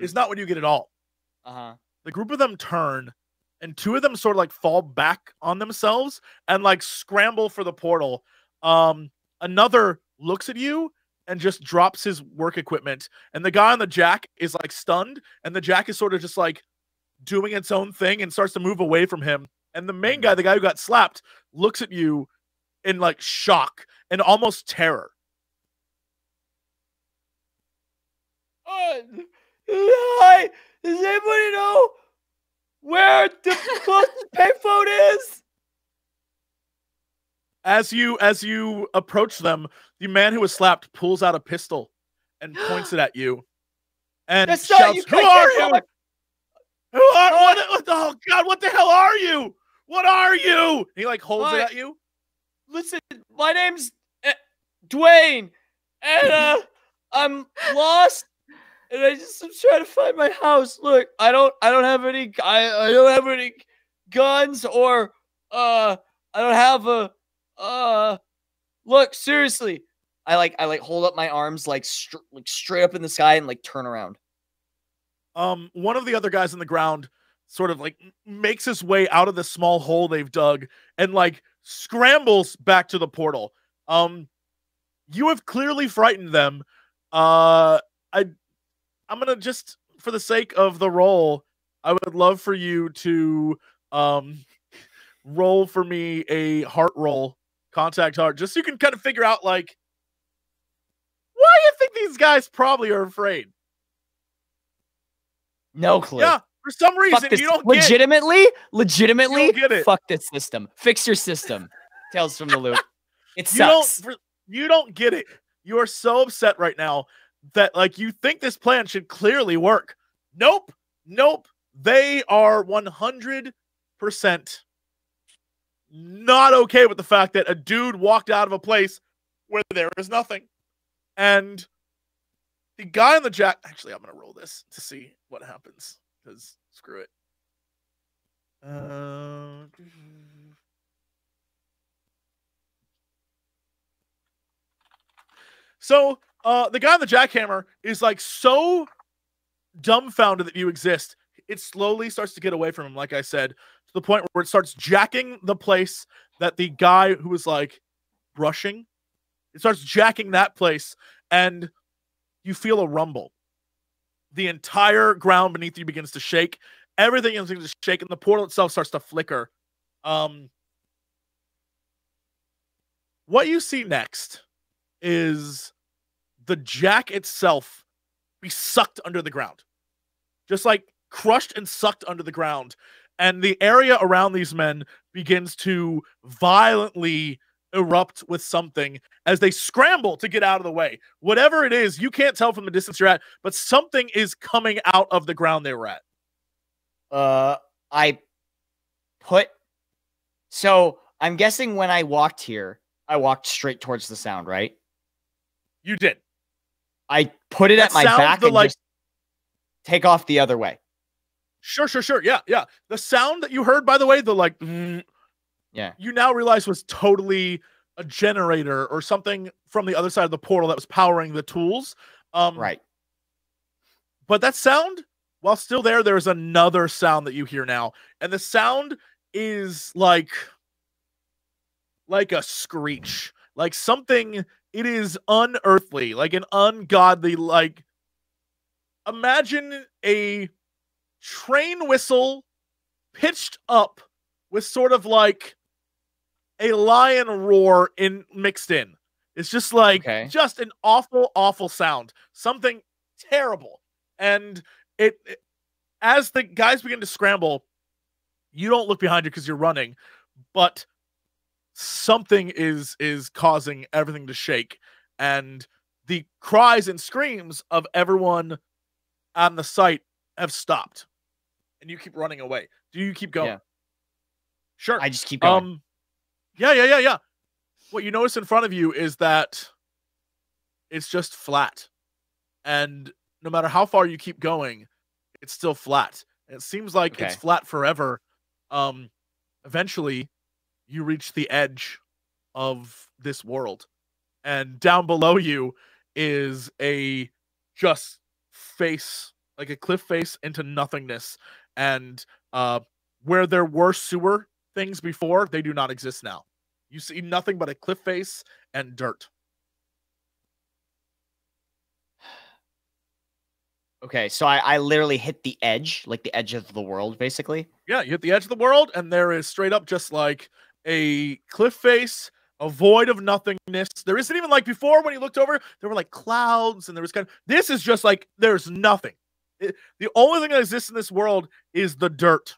Is not what you get at all. The group of them turn, and two of them sort of like fall back on themselves and like scramble for the portal. Another looks at you and just drops his work equipment. And the guy on the jack is like stunned, and the jack is sort of just like doing its own thing and starts to move away from him. And the main guy, the guy who got slapped, looks at you in like shock and almost terror. Hi, does anybody know where the closest payphone is? As you approach them, the man who was slapped pulls out a pistol and points it at you, and That's shouts, not you. "Who are you? Who are what? Oh God! What the hell are you? What are you?" And he like holds it at you. Listen, my name's Dwayne, and I'm lost, and I'm trying to find my house. Look, I don't have any guns, or I don't have a look, seriously. I hold up my arms like straight up in the sky and like turn around. One of the other guys on the ground sort of like makes his way out of the small hole they've dug and like scrambles back to the portal. You have clearly frightened them. I'm gonna just, for the sake of the roll, I would love for you to roll for me a heart roll, contact heart, just so you can kind of figure out like why you think these guys probably are afraid. No clue. Yeah, for some reason you don't get legitimately. You don't get it. Fuck this system. Fix your system. Tales from the Loop. It you sucks. you don't get it. You are so upset right now that like you think this plan should clearly work. Nope. They are 100% not okay with the fact that a dude walked out of a place where there is nothing. And the guy on the jack... Actually, I'm going to roll this to see what happens. Because screw it. So, the guy on the jackhammer is like so dumbfounded that you exist. It slowly starts to get away from him, like I said, to the point where it starts jacking the place that the guy who was like brushing. It starts jacking that place, and you feel a rumble. The entire ground beneath you begins to shake. Everything is begins to shake, and the portal itself starts to flicker. What you see next is the jack itself be sucked under the ground. Just like crushed and sucked under the ground. And the area around these men begins to violently erupt with something as they scramble to get out of the way. Whatever it is, you can't tell from the distance you're at, but something is coming out of the ground they were at. So I'm guessing when I walked here, I walked straight towards the sound, right? You did. I put it at my back and just take off the other way. Sure. Yeah. The sound that you heard, by the way, the like, yeah, you now realize was totally a generator or something from the other side of the portal that was powering the tools. Right. But that sound, while still there is another sound that you hear now. And the sound is like a screech. Like something, it is unearthly, like an ungodly, like, imagine a train whistle pitched up with sort of like a lion roar mixed in. It's just like just an awful sound. Something terrible. And it as the guys begin to scramble, you don't look behind you because you're running, but something is causing everything to shake. And the cries and screams of everyone on the site have stopped. And you keep running away. Do you keep going? Yeah. Sure. I just keep going. Yeah. What you notice in front of you is that it's just flat. And no matter how far you keep going, it's still flat. And it seems like it's flat forever. Eventually, you reach the edge of this world. And down below you is a just face, like a cliff face into nothingness. And where there were sewer things before, they do not exist now. You see nothing but a cliff face and dirt. Okay, so I literally hit the edge, like the edge of the world, basically. Yeah, you hit the edge of the world, and there is straight up just like a cliff face, a void of nothingness. There isn't even like before when you looked over, there were like clouds, and there was kind of. This is just like there's nothing. The only thing that exists in this world is the dirt.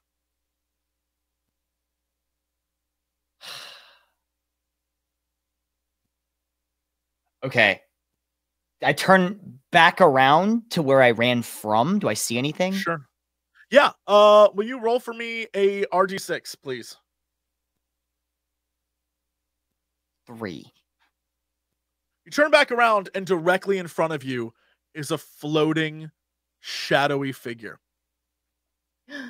Okay. I turn back around to where I ran from. Do I see anything? Sure. Yeah. Will you roll for me a RG6, please? 3. You turn back around, and directly in front of you is a floating, shadowy figure. It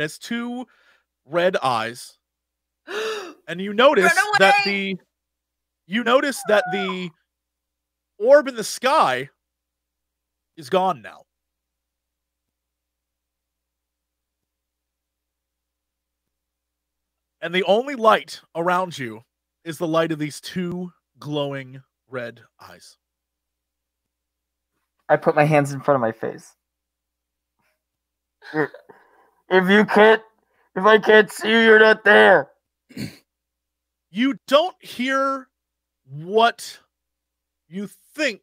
has 2 red eyes, and you notice that the orb in the sky is gone now. And the only light around you is the light of these 2 glowing red eyes. I put my hands in front of my face. If I can't see you, you're not there. You don't hear what you think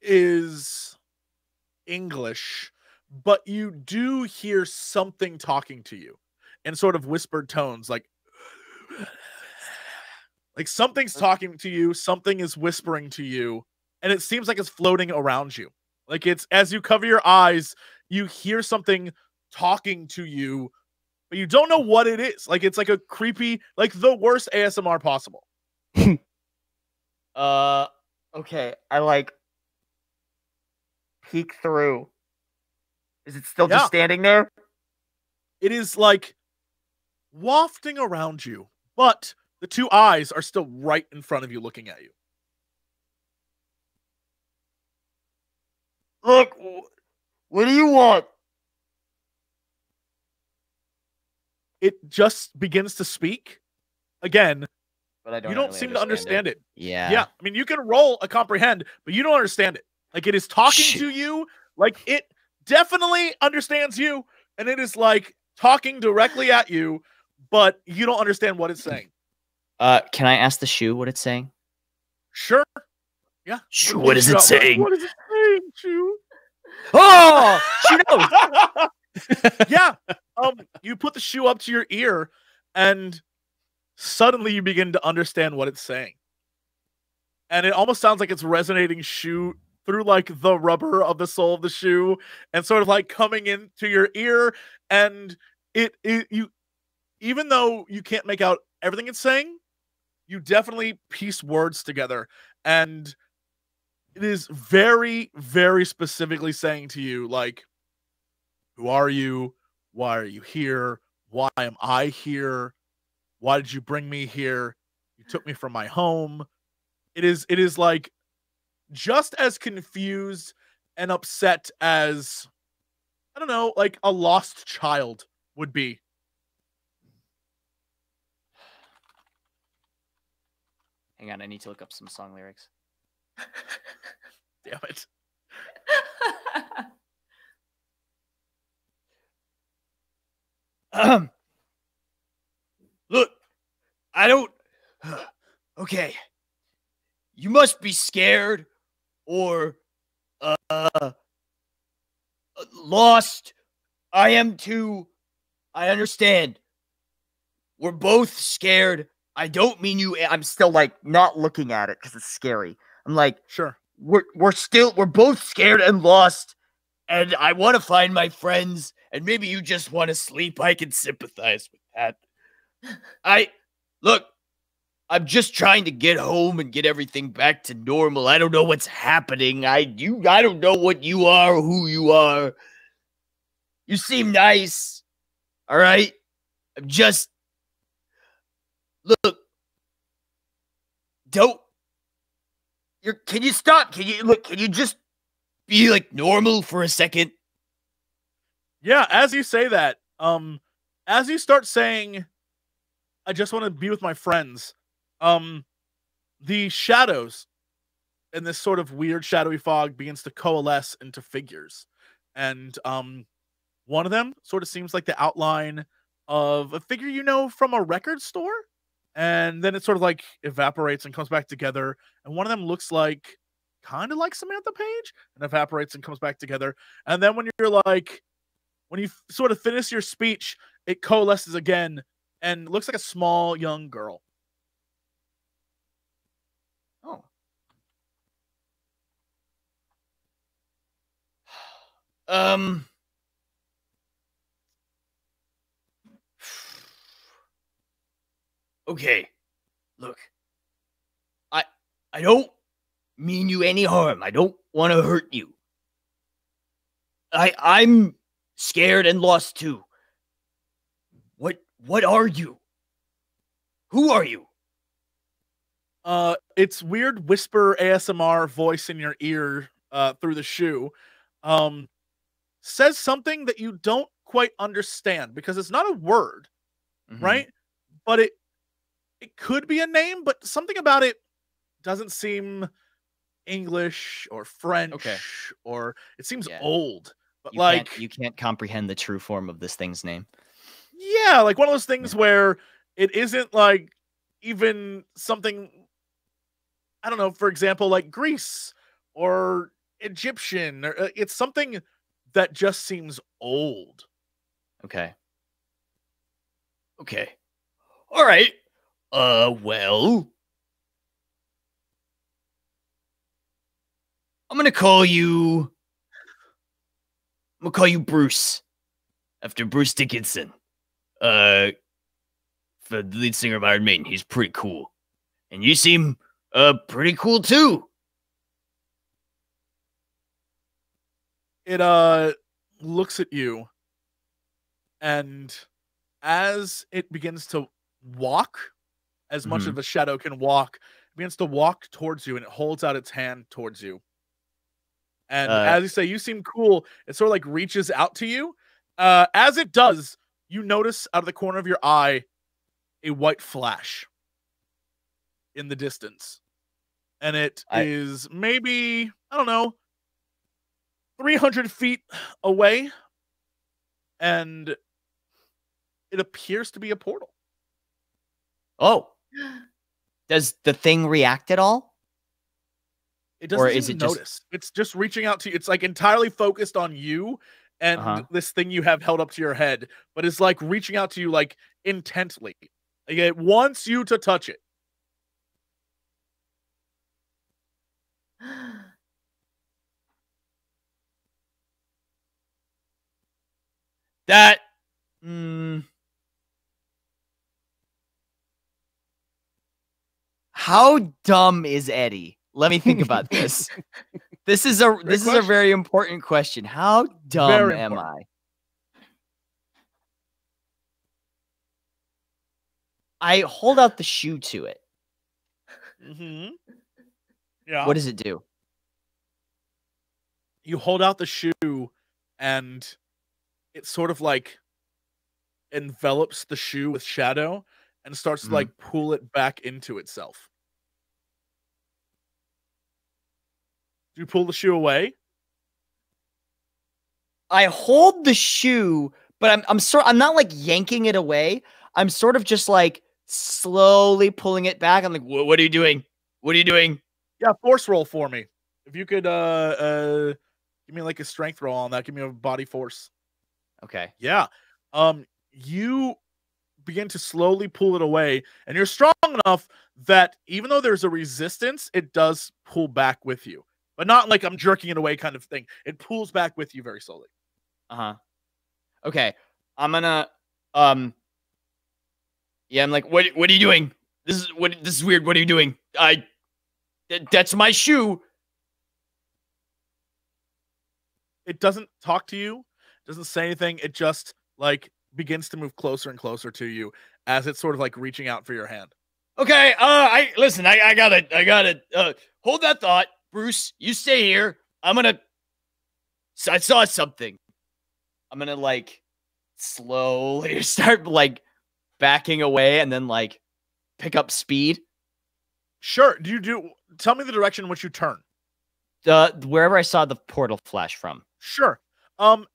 is English, but you do hear something talking to you in sort of whispered tones, like something's talking to you, something is whispering to you, and it seems like it's floating around you. Like it's as you cover your eyes, you hear something talking to you, but you don't know what it is. Like it's like a creepy, like the worst ASMR possible. Okay. I like peek through. Is it still just standing there? It is like wafting around you, but the 2 eyes are still right in front of you looking at you. Look, what do you want? It just begins to speak again, But I don't. You don't really seem to understand it. Yeah. Yeah. I mean, you can roll a comprehend, but you don't understand it. Like it is talking Shit. to you. Like it definitely understands you. And it is like talking directly at you, but you don't understand what it's saying. Can I ask the shoe what it's saying? Sure. Yeah. Shoo, what is it saying? What is it saying, Chew? Oh, she knows. Yeah. You put the shoe up to your ear, and suddenly you begin to understand what it's saying. And it almost sounds like it's resonating shoe through like the rubber of the sole of the shoe and sort of like coming into your ear. And you, even though you can't make out everything it's saying, you definitely piece words together. And it is very, very specifically saying to you, like, who are you? Why are you here? Why am I here? Why did you bring me here? You took me from my home. It is like just as confused and upset as, I don't know, like a lost child would be. Hang on, I need to look up some song lyrics. Damn it. Look, I don't. Okay. You must be scared or lost. I am too. I understand. We're both scared. I don't mean you. I'm still like not looking at it because it's scary. I'm like, Sure. we're both scared and lost. And I want to find my friends, and maybe you just want to sleep. I can sympathize with that. Look, I'm just trying to get home and get everything back to normal. I don't know what's happening. I don't know what you are or who you are. You seem nice. All right? I'm just look. Can you stop? Can you just be like normal for a second? Yeah, as you say that, as you start saying, I just want to be with my friends, the shadows in this sort of weird shadowy fog begins to coalesce into figures. And one of them sort of seems like the outline of a figure you know from a record store. And then it sort of like evaporates and comes back together. And one of them looks like kind of like Samantha Page and evaporates and comes back together. And then when you're like, when you sort of finish your speech, it coalesces again and looks like a small young girl. Oh. Okay. Look. I don't mean you any harm. I don't want to hurt you. I'm scared and lost too. What are you? Who are you? It's weird whisper ASMR voice in your ear through the shoe. Says something that you don't quite understand because it's not a word, right? But it could be a name, but something about it doesn't seem English or French, or it seems old. But you can't comprehend the true form of this thing's name. Yeah, like one of those things where it isn't like even something, I don't know, for example, like Greece or Egyptian, or it's something that just seems old. Okay. All right. Well, I'm gonna call you Bruce, after Bruce Dickinson. For the lead singer of Iron Maiden. He's pretty cool. And you seem pretty cool too. It looks at you, and as it begins to walk, as much of a shadow can walk, it begins to walk towards you, and it holds out its hand towards you. And as you say, you seem cool, it sort of like reaches out to you. As it does, you notice out of the corner of your eye a white flash in the distance. And it is maybe, I don't know, 300 feet away. And it appears to be a portal. Oh. Does the thing react at all? It doesn't seem to notice. It's just reaching out to you. It's like entirely focused on you and this thing you have held up to your head, but it's like reaching out to you like intently. Like it wants you to touch it. That How dumb is Eddie? Let me think about this. This is a very important question. How dumb am I? I hold out the shoe to it. Yeah. What does it do? You hold out the shoe and it sort of like envelops the shoe with shadow and starts to like pull it back into itself. Do you pull the shoe away? I hold the shoe, but I'm not like yanking it away. I'm sort of just like slowly pulling it back. I'm like, what are you doing? What are you doing? Yeah, force roll for me. If you could give me like a strength roll on that, give me a body force. Okay. Yeah. You begin to slowly pull it away, and you're strong enough that even though there's a resistance, it does pull back with you. But not like I'm jerking it away kind of thing. It pulls back with you very slowly. Okay. I'm gonna yeah, I'm like, what are you doing? This is weird. What are you doing? That's my shoe. It doesn't talk to you, doesn't say anything. It just like begins to move closer and closer to you as it's sort of like reaching out for your hand. Okay, I gotta hold that thought. Bruce, you stay here. I saw something. I'm gonna like slowly start like backing away and then like pick up speed. Sure. Tell me the direction in which you turn. Wherever I saw the portal flash from. Sure.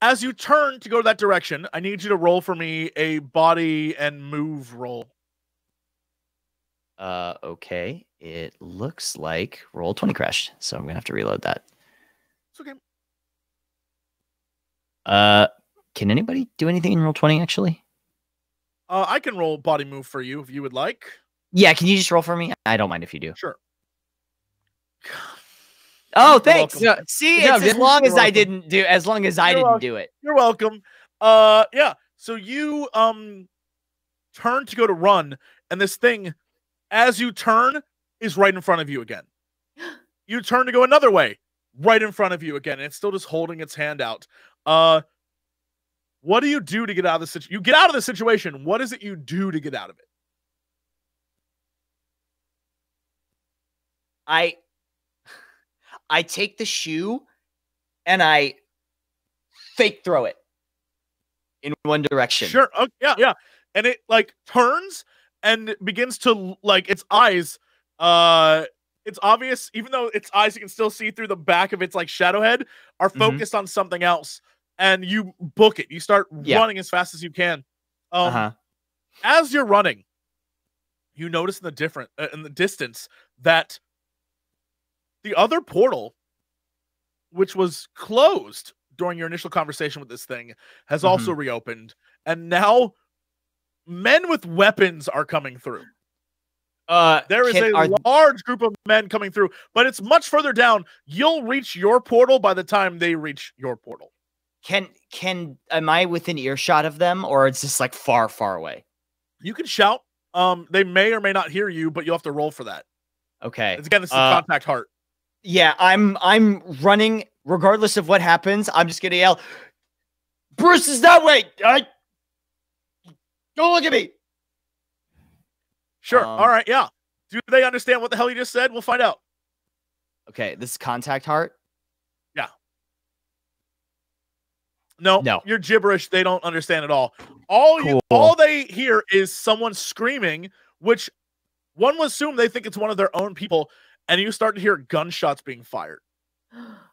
As you turn to go to that direction, I need you to roll for me a body and move roll. Okay. It looks like roll 20 crashed, so I'm gonna have to reload that. It's okay. Can anybody do anything in roll 20 actually? I can roll body move for you if you would like. Yeah, can you just roll for me? I don't mind if you do. Sure. Oh, thanks. welcome. See, Yeah, it's as long as I didn't do it. You're welcome. Yeah. So you turn to go to run, and this thing, as you turn, is right in front of you again. You turn to go another way, right in front of you again, and it's still just holding its hand out. What do you do to get out of the situation? You get out of the situation. What is it you do to get out of it? I take the shoe and I fake throw it in one direction. Sure. Oh, yeah. And it like turns and begins to like its eyes. It's obvious, even though its eyes you can still see through the back of its like shadow head, are focused on something else. And you book it. You start running as fast as you can. As you're running, you notice in the distance that the other portal, which was closed during your initial conversation with this thing, has also reopened. And now men with weapons are coming through. There is a large group of men coming through, but it's much further down. You'll reach your portal by the time they reach your portal. Am I within earshot of them, or it's just like far, far away? You can shout. They may or may not hear you, but you'll have to roll for that. Okay. Again, this is contact heart. Yeah, I'm running regardless of what happens. I'm just gonna yell, "Bruce is that way! Don't look at me!" Sure. All right. Yeah. Do they understand what the hell you just said? We'll find out. Okay, this is contact heart. Yeah. No. No. You're gibberish. They don't understand at all. All they hear is someone screaming, which one would assume they think it's one of their own people. And you start to hear gunshots being fired.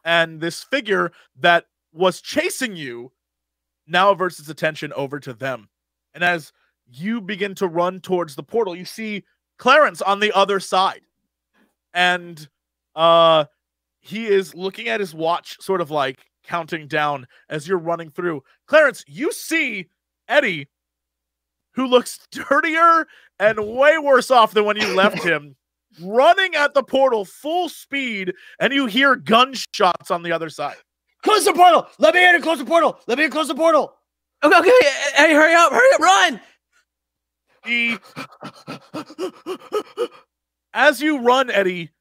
And this figure that was chasing you now averts its attention over to them. And as you begin to run towards the portal, you see Clarence on the other side. And he is looking at his watch, sort of like counting down as you're running through. Clarence, you see Eddie, who looks dirtier and way worse off than when you left him, running at the portal full speed, and you hear gunshots on the other side. Close the portal! Let me in and close the portal! Let me in and close the portal! Okay. Hey, hurry up, run! As you run, Eddie,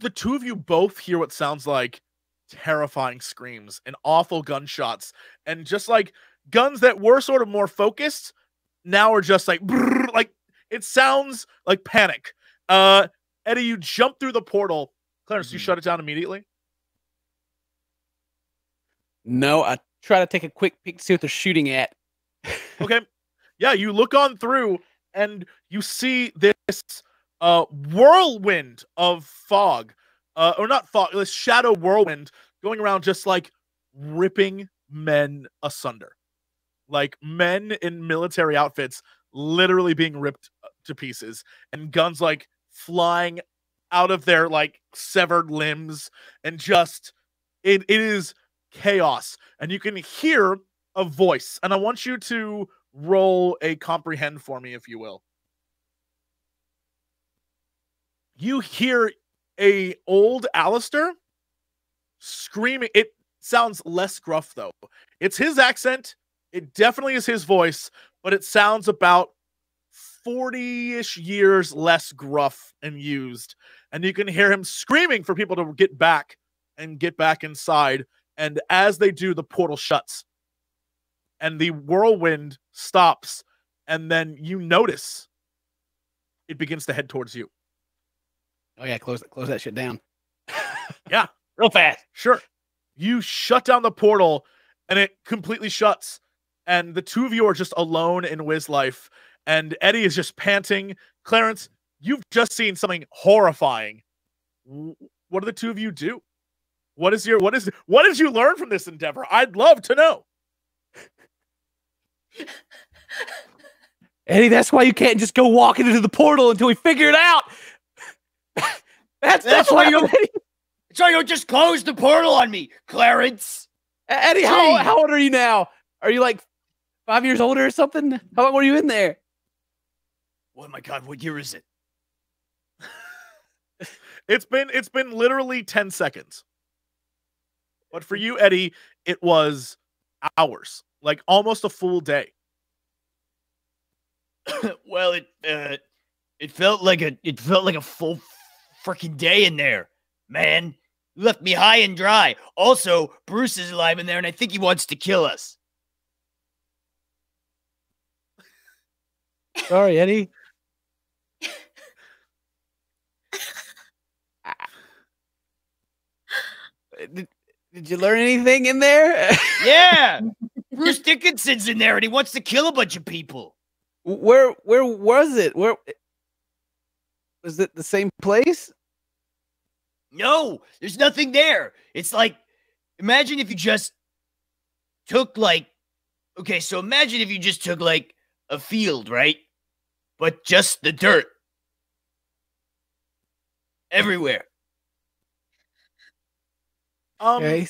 the two of you both hear what sounds like terrifying screams and awful gunshots, and just like guns that were sort of more focused now are just like brrr, like it sounds like panic. Eddie, you jump through the portal. Clarence, you shut it down immediately? No, I try to take a quick peek to see what they're shooting at. Okay. Yeah, you look on through and you see this whirlwind of fog. Or not fog, this shadow whirlwind going around just like ripping men asunder. Like men in military outfits literally being ripped to pieces, and guns like flying out of their like severed limbs, and just it is chaos. And you can hear a voice, and I want you to roll a comprehend for me, if you will. You hear a old Alistair screaming. It sounds less gruff though. It's his accent. It definitely is his voice, but it sounds about 40-ish years less gruff and used. And you can hear him screaming for people to get back and get back inside. And as they do, the portal shuts and the whirlwind stops. And then you notice it begins to head towards you. Oh yeah, close that shit down. Yeah. Real fast. Sure. You shut down the portal and it completely shuts. And the two of you are just alone in Wiz Life. And Eddie is just panting. Clarence, you've just seen something horrifying. What do the two of you do? What did you learn from this endeavor? I'd love to know. Eddie, that's why you can't just go walking into the portal until we figure it out. That's why you don't just close the portal on me, Clarence. Eddie, how old are you now? Are you like 5 years older or something? How long were you in there? Oh my God, what year is it? It's been literally 10 seconds. But for you, Eddie, it was hours, like almost a full day. Well, it felt like a full freaking day in there, man. You left me high and dry. Also, Bruce is alive in there, and I think he wants to kill us. Sorry, Eddie. Did you learn anything in there? Yeah, Bruce Dickinson's in there, and he wants to kill a bunch of people. Where was it? Where was it? The same place? No, there's nothing there. It's like, imagine if you just took imagine if you just took like a field, right? But just the dirt everywhere. Okay.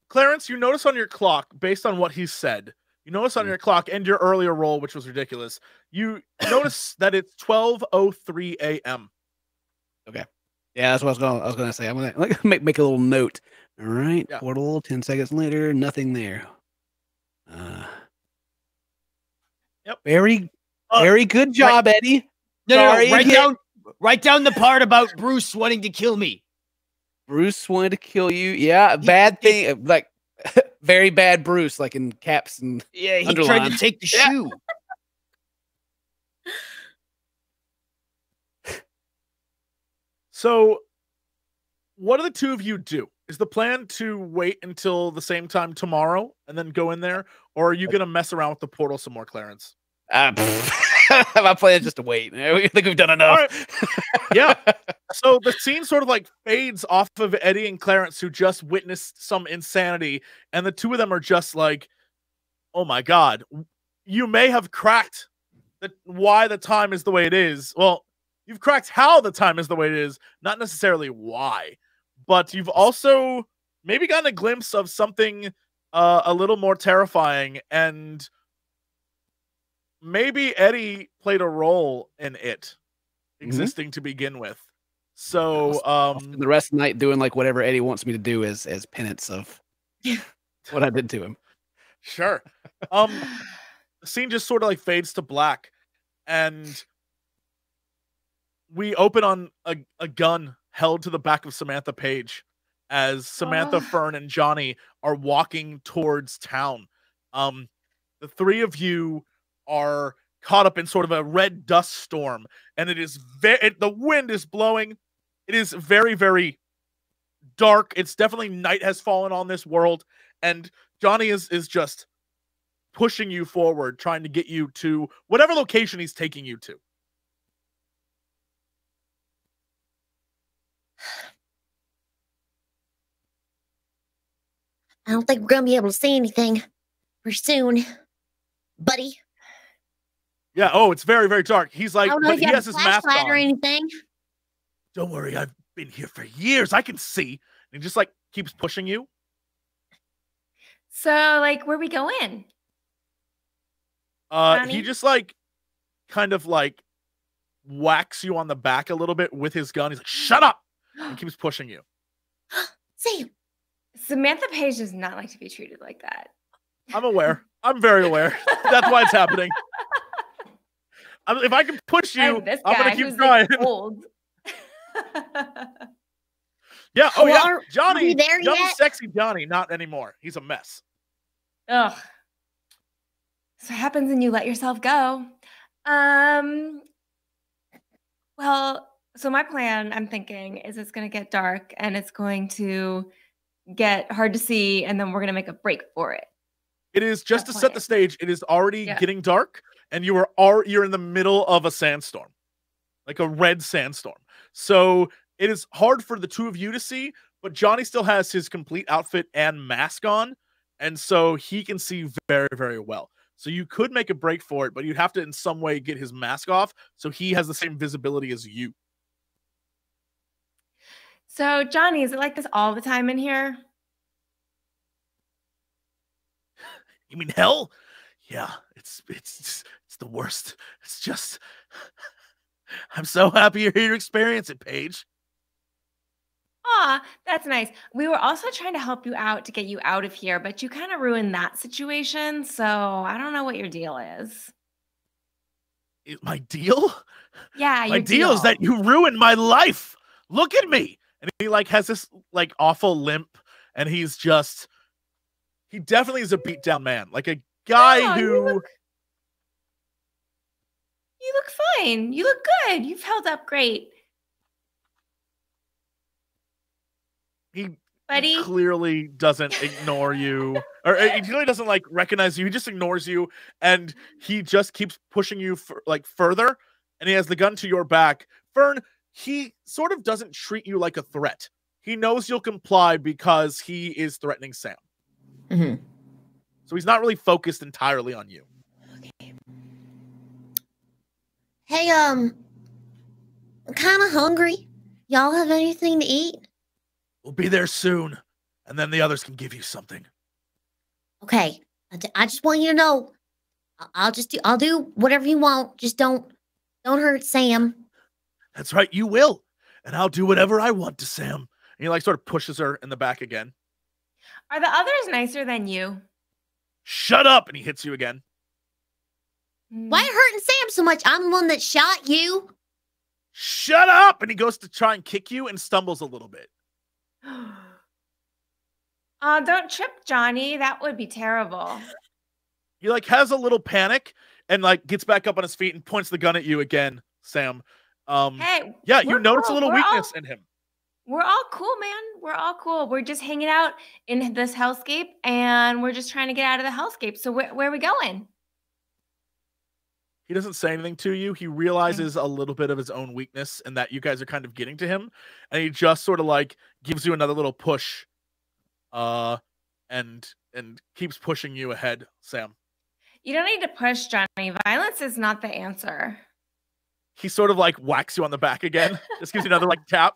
Clarence, you notice on your clock, based on what he said, you notice on your clock and your earlier roll, which was ridiculous, you notice that it's 12:03 a.m. Okay. Yeah, that's what I was gonna say. I'm gonna make a little note. All right. Yeah. Portal, 10 seconds later, nothing there. Yep. Very good job, Eddie. No, write down the part about Bruce wanting to kill me. Bruce wanted to kill you. Yeah, bad thing. Like, very bad Bruce, like in caps and yeah, he underline. tried to take the shoe. So, what do the two of you do? Is the plan to wait until the same time tomorrow and then go in there? Or are you going to mess around with the portal some more, Clarence? My plan is just to wait. I think we've done enough. Right. Yeah. So the scene sort of like fades off of Eddie and Clarence, who just witnessed some insanity. And the two of them are just like, oh my God, you may have cracked why the time is the way it is. Well, you've cracked how the time is the way it is, not necessarily why. But you've also maybe gotten a glimpse of something a little more terrifying, and maybe Eddie played a role in it existing to begin with. So I'll spend the rest of the night doing like whatever Eddie wants me to do as penance of what I did to him. Sure. The scene just sort of like fades to black, and we open on a gun held to the back of Samantha Page as Samantha, Fern, and Johnny are walking towards town. The three of you are caught up in sort of a red dust storm, and it is the wind is blowing. It is very, very dark. It's definitely night has fallen on this world, and Johnny is just pushing you forward, trying to get you to whatever location he's taking you to. I don't think we're gonna be able to see anything for soon, buddy. Yeah. Oh, it's very, very dark. He's like, I don't know but if he you has have his a mask flashlight on. or anything. Don't worry, I've been here for years. I can see. And he just like keeps pushing you. So, like, where we going? He just like kind of like whacks you on the back a little bit with his gun. He's like, shut up! And keeps pushing you. See, Samantha Page does not like to be treated like that. I'm aware. I'm very aware. That's why it's happening. If I can push you, And this I'm guy gonna keep who's, trying. like, old. Yeah. Oh Well, yeah. are Johnny, we there young, yet? sexy Johnny. Not anymore. He's a mess. Ugh. So what happens when you let yourself go? Well, so my plan, I'm thinking, is it's going to get dark and it's going to get hard to see, and then we're going to make a break for it. It is just to That's set why. the stage. It is already Yeah. getting dark, and you're in the middle of a sandstorm. like a red sandstorm. So it is hard for the two of you to see, but Johnny still has his complete outfit and mask on, and so he can see very, very well. So you could make a break for it, but you'd have to in some way get his mask off so he has the same visibility as you. So, Johnny, is it like this all the time in here? You mean hell? Yeah, it's the worst. It's just I'm so happy you're here to experience it, Paige. Aw, that's nice. We were also trying to help you out to get you out of here, but you kind of ruined that situation, so I don't know what your deal is. My deal? Yeah, My your deal is that you ruined my life. Look at me. And he like has this like awful limp, and he definitely is a beat down man. Like a guy who You look fine. You look good. You've held up great. he Buddy. clearly doesn't ignore you, or he clearly doesn't like recognize you. He just ignores you, and he just keeps pushing you further. And he has the gun to your back. Fern, he sort of doesn't treat you like a threat. He knows you'll comply because he is threatening Sam. Mm-hmm. So he's not really focused entirely on you. Okay. Hey, I'm kind of hungry. Y'all have anything to eat? We'll be there soon, and then the others can give you something. Okay. I just want you to know. I'll do whatever you want. Just don't hurt Sam. That's right, you will. And I'll do whatever I want to Sam. And he like sort of pushes her in the back again. Are the others nicer than you? Shut up! And he hits you again. Why are you hurting Sam so much? I'm the one that shot you. Shut up! And he goes to try and kick you and stumbles a little bit. Don't trip, Johnny. That would be terrible. He like has a little panic and like gets back up on his feet and points the gun at you again, Sam. Hey, yeah, you notice cool. a little weakness in him. We're all cool, man. We're all cool. We're just hanging out in this hellscape, and we're just trying to get out of the hellscape. So where are we going? He doesn't say anything to you. He realizes a little bit of his own weakness and that you guys are kind of getting to him. And he just sort of like gives you another little push. And keeps pushing you ahead, Sam. You don't need to push, Johnny. Violence is not the answer. He sort of like whacks you on the back again. Just gives you another like tap.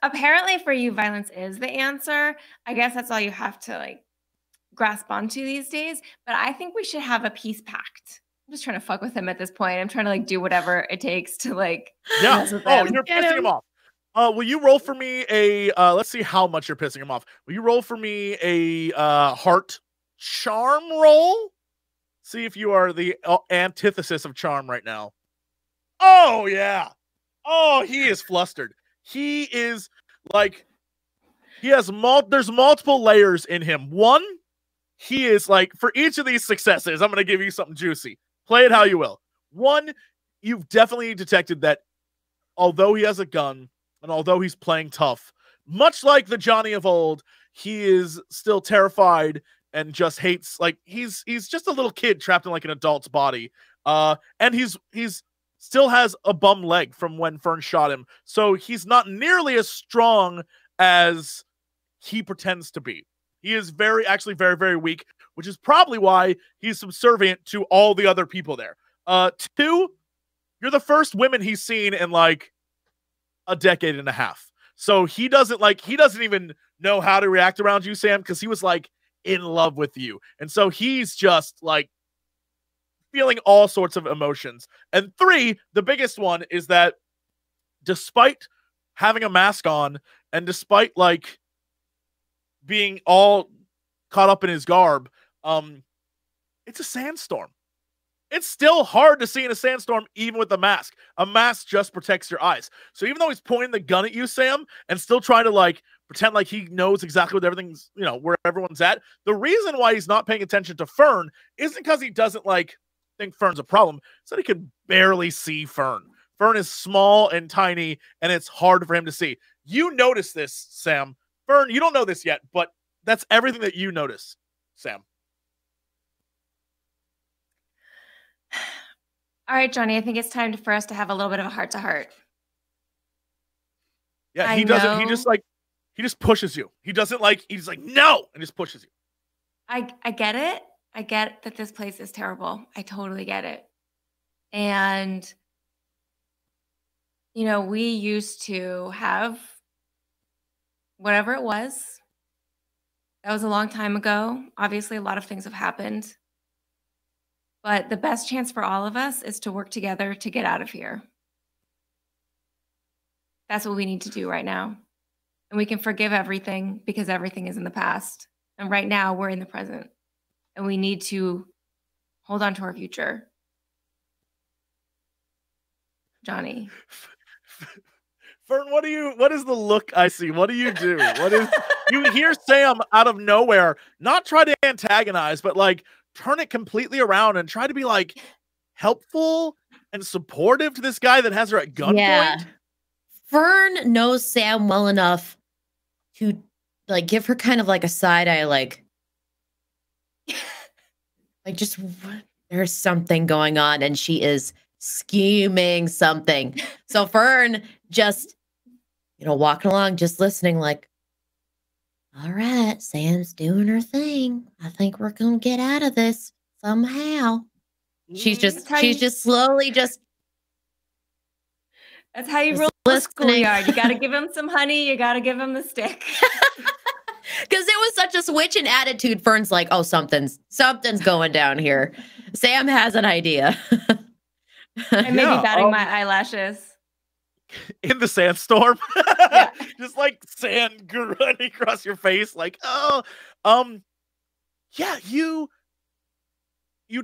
Apparently for you, violence is the answer. I guess that's all you have to like grasp onto these days. But I think we should have a peace pact. I'm just trying to fuck with him at this point. I'm trying to like do whatever it takes to like mess with him. You're pissing him off. Will you roll for me a let's see how much you're pissing him off. Will you roll for me a heart charm roll? See if you are the antithesis of charm right now. Oh yeah. Oh, he is flustered. He is like there's multiple layers in him. One, he is like, for each of these successes, I'm going to give you something juicy. Play it how you will. One, you've definitely detected that although he has a gun and although he's playing tough, much like the Johnny of old, he is still terrified and just hates, like he's just a little kid trapped in like an adult's body. And he's still has a bum leg from when Fern shot him. So he's not nearly as strong as he pretends to be. He is actually very, very weak, which is probably why he's subservient to all the other people there. Two, you're the first women he's seen in like a decade and a half. So he doesn't even know how to react around you, Sam, because he was like in love with you. And so he's just like feeling all sorts of emotions. And three, the biggest one is that despite having a mask on and despite like being all caught up in his garb, it's a sandstorm. It's still hard to see in a sandstorm, even with the mask. A mask just protects your eyes. So even though he's pointing the gun at you, Sam, and still trying to like pretend like he knows exactly what everything's, where everyone's at, the reason why he's not paying attention to Fern isn't because he doesn't like think Fern's a problem. It's that he can barely see Fern. Fern is small and tiny, and it's hard for him to see. You notice this, Sam. Fern, you don't know this yet, but that's everything that you notice, Sam. All right, Johnny, I think it's time for us to have a little bit of a heart-to-heart. Yeah, he doesn't. He just pushes you. He doesn't like. He's like no, and just pushes you. I get it. I get that this place is terrible. I totally get it. And we used to have whatever it was. That was a long time ago. Obviously, a lot of things have happened. But the best chance for all of us is to work together to get out of here. That's what we need to do right now. And we can forgive everything because everything is in the past. And right now, we're in the present. And we need to hold on to our future. Johnny. Fern, what is the look I see? What do? You hear Sam out of nowhere, not try to antagonize, but like turn it completely around and try to be like helpful and supportive to this guy that has her at gunpoint. Yeah. Fern knows Sam well enough to like give her kind of like a side eye, like just there's something going on and she is scheming something. So Fern just, walking along, just listening like, all right, Sam's doing her thing. I think we're going to get out of this somehow. She's just slowly just. That's how you roll the schoolyard. You got to give him some honey. You got to give him the stick. Because it was such a switch in attitude. Fern's like, oh, something's going down here. Sam has an idea. I may be batting my eyelashes. In the sandstorm. Yeah. Just like sand running across your face. Like, yeah, you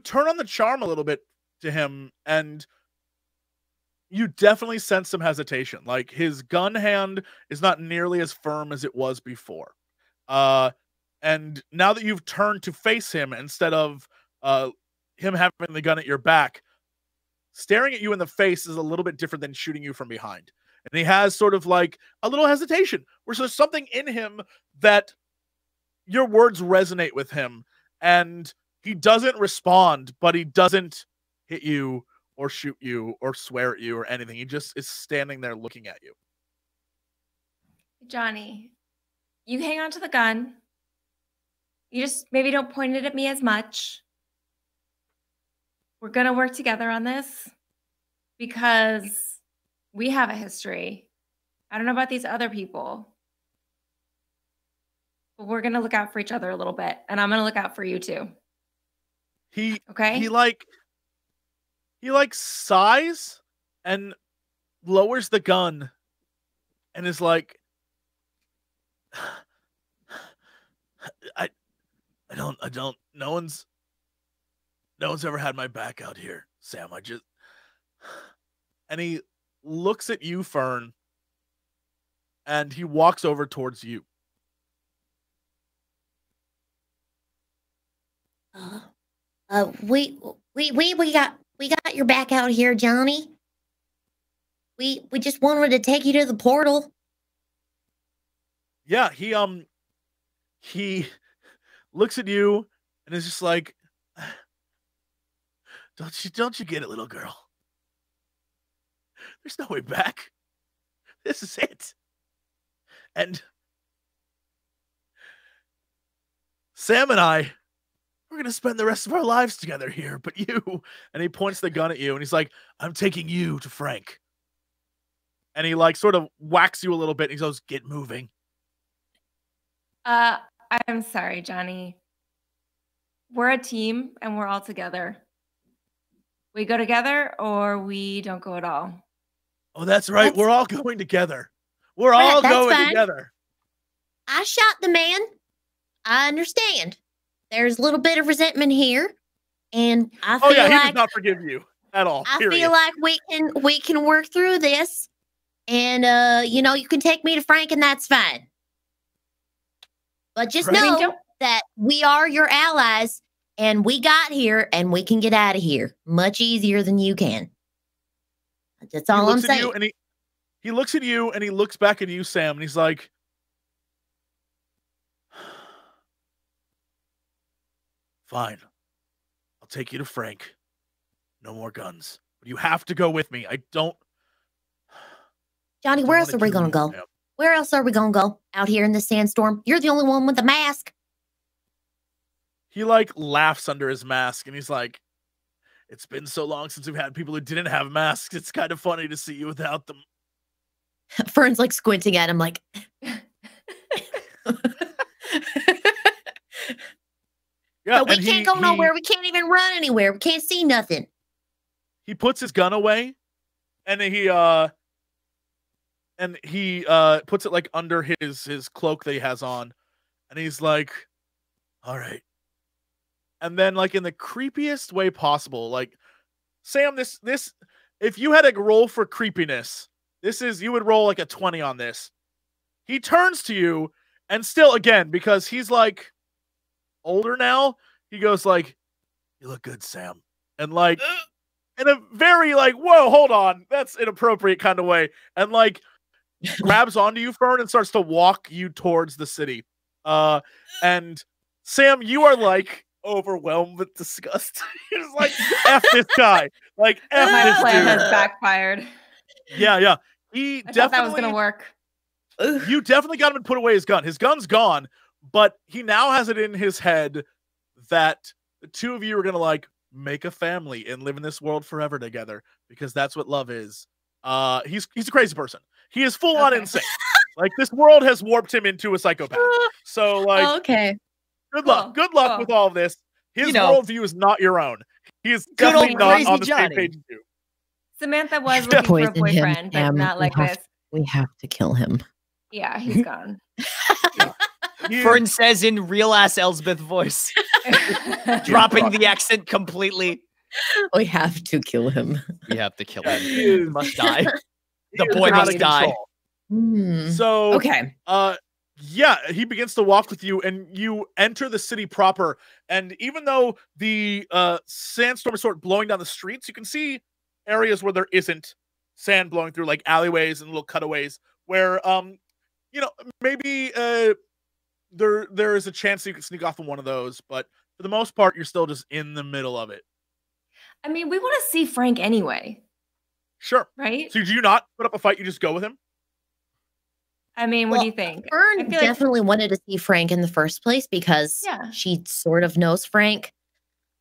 turn on the charm a little bit to him and you definitely sense some hesitation. Like his gun hand is not nearly as firm as it was before. And now that you've turned to face him instead of him having the gun at your back, staring at you in the face is a little bit different than shooting you from behind. And he has sort of like a little hesitation where there's something in him that your words resonate with him and he doesn't respond, but he doesn't hit you or shoot you or swear at you or anything. He just is standing there looking at you. Johnny, you hang on to the gun. You just maybe don't point it at me as much. We're going to work together on this because we have a history. I don't know about these other people, but we're going to look out for each other a little bit. And I'm going to look out for you too. He sighs and lowers the gun and is like, I don't, no one's ever had my back out here, Sam. And he looks at you, Fern, and he walks over towards you. We got your back out here, Johnny. We just wanted to take you to the portal. Yeah, he looks at you and is just like, don't you get it, little girl? There's no way back. This is it. And Sam and I, we're going to spend the rest of our lives together here, but you, and he points the gun at you and he's like, I'm taking you to Frank. And he like sort of whacks you a little bit and he goes, get moving. I'm sorry, Johnny. We're a team and we're all together. We go together or we don't go at all. Oh, that's right. We're all going together. We're all going together. I shot the man. I understand. There's a little bit of resentment here. And I feel he like does not forgive you at all. I feel like we can work through this. And you can take me to Frank and that's fine. But just know that we are your allies and we got here and we can get out of here much easier than you can. That's all I'm saying. He looks at you and he looks back at you, Sam, and he's like, fine. I'll take you to Frank. No more guns. but you have to go with me. I don't. Johnny, don't where wanna else are we kill gonna you, go? Sam. Where else are we gonna go? Out here in the sandstorm? You're the only one with the mask. He like laughs under his mask and he's like, it's been so long since we've had people who didn't have masks. It's kind of funny to see you without them. Fern's like squinting at him like. Yeah, But we and can't go nowhere. We can't even run anywhere. We can't see nothing. He puts his gun away and he puts it like under his cloak that he has on. And he's like, all right. And then like in the creepiest way possible, like Sam, this if you had a roll for creepiness, you would roll like a 20 on this. He turns to you and still again, because he's like older now, he goes like, you look good, Sam. And like in a very like, whoa, hold on, that's inappropriate kind of way. And like grabs onto you, Fern, and starts to walk you towards the city. And Sam, you are like overwhelmed with disgust. He's like, F this guy. Like, F My this plan dude. has backfired. Yeah. I thought that was gonna work. You definitely got him to put away his gun. His gun's gone, but he now has it in his head that the two of you are gonna like make a family and live in this world forever together because that's what love is. He's a crazy person. He is full on insane. Like this world has warped him into a psychopath. So like, okay. Good luck with all of this. His worldview is not your own. He is definitely not on the same page as you. Samantha was looking for a boyfriend, but not like this. We have to kill him. Yeah, he's gone. Fern says in real ass Elspeth voice, dropping the accent completely. We have to kill him. We have to kill him. He must die. The boy must die. So okay. Yeah, he begins to walk with you, and you enter the city proper. And even though the sandstorm is sort of blowing down the streets, you can see areas where there isn't sand blowing through, like alleyways and little cutaways, where maybe there is a chance you can sneak off in one of those. But for the most part, you're still just in the middle of it. I mean, we want to see Frank anyway. Sure. Right? So do you not put up a fight? You just go with him? I mean, what do you think? Fern definitely wanted to see Frank in the first place because she sort of knows Frank.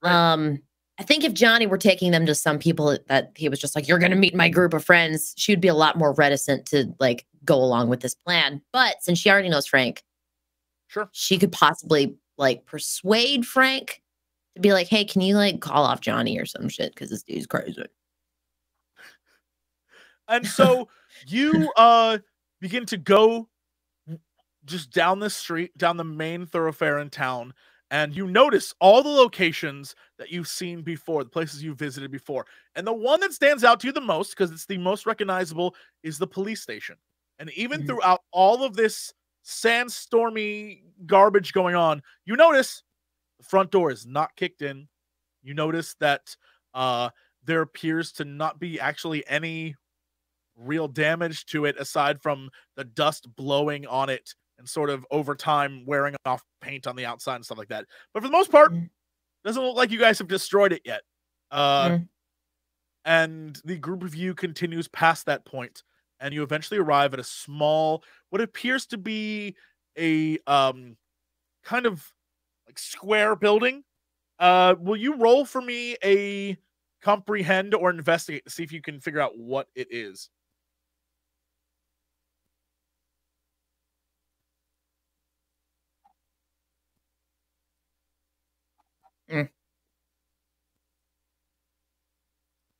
Right. I think if Johnny were taking them to some people that he was just like, you're going to meet my group of friends, she would be a lot more reticent to like go along with this plan. But since she already knows Frank, sure, she could possibly like persuade Frank to be like, hey, can you like call off Johnny or some shit? Because this dude's crazy. And so you begin to go just down the street, down the main thoroughfare in town, and you notice all the locations that you've seen before, the places you've visited before. And the one that stands out to you the most, because it's the most recognizable, is the police station. And even throughout all of this sandstormy garbage going on, you notice the front door is not kicked in. You notice that there appears to not be actually any real damage to it aside from the dust blowing on it and sort of over time wearing off paint on the outside and stuff like that. But for the most part, doesn't look like you guys have destroyed it yet. And the group of you continues past that point, and you eventually arrive at a small, what appears to be a kind of like square building. Will you roll for me a comprehend or investigate to see if you can figure out what it is?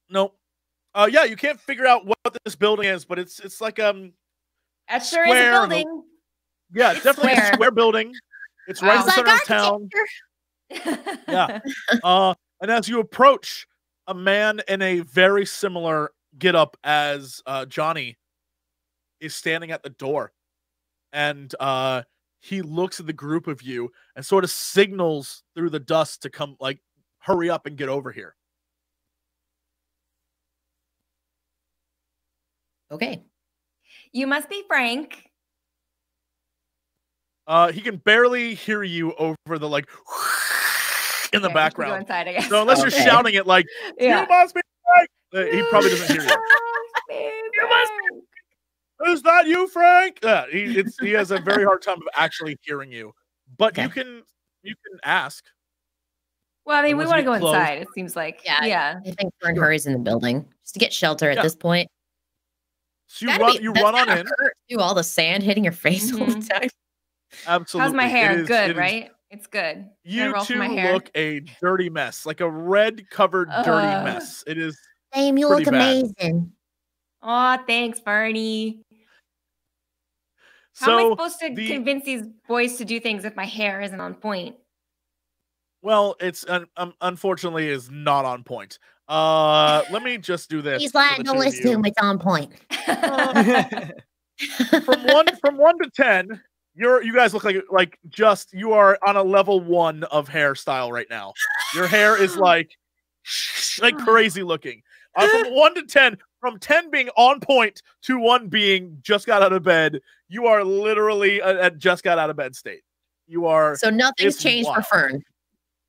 Nope. Yeah, you can't figure out what this building is, but it's like that sure is a building. Yeah, it's definitely a square building. It's right in the center of town. Yeah. And as you approach, a man in a very similar getup as Johnny is standing at the door, and he looks at the group of you and sort of signals through the dust to come, like, hurry up and get over here. Okay. You must be Frank. He can barely hear you over the like in the background. Go inside, I guess. So unless you're shouting it like, you must be Frank, He probably doesn't hear you. Baby. Is that you, Frank? He has a very hard time of actually hearing you. But Okay. you can ask. Well, I mean, we Once want to you go get close- inside. It seems like. Yeah, Yeah. I think Fern Sure. hurries in the building just to get shelter at Yeah. this point. So you run on in. Do all the sand hitting your face all the time. Absolutely. How's my hair? It is- Good, it is- right? It's good. Can I You roll for two my hair? look a dirty mess, like a red covered dirty Ugh. mess. It is. Dame, you Pretty look bad. amazing. Oh, thanks, Bernie. How So am I supposed to the- convince these boys to do things if my hair isn't on point? Well, it's unfortunately is not on point. Let me just do this. He's for like, the don't two of listen to you. him. It's on point. From 1 to 10, you guys look like just you are on a level 1 of hairstyle right now. Your hair is like crazy looking. From 1 to 10, from 10 being on point to 1 being just got out of bed, you are literally at just got out of bed state. You are. So nothing's It's changed for wild. Fern.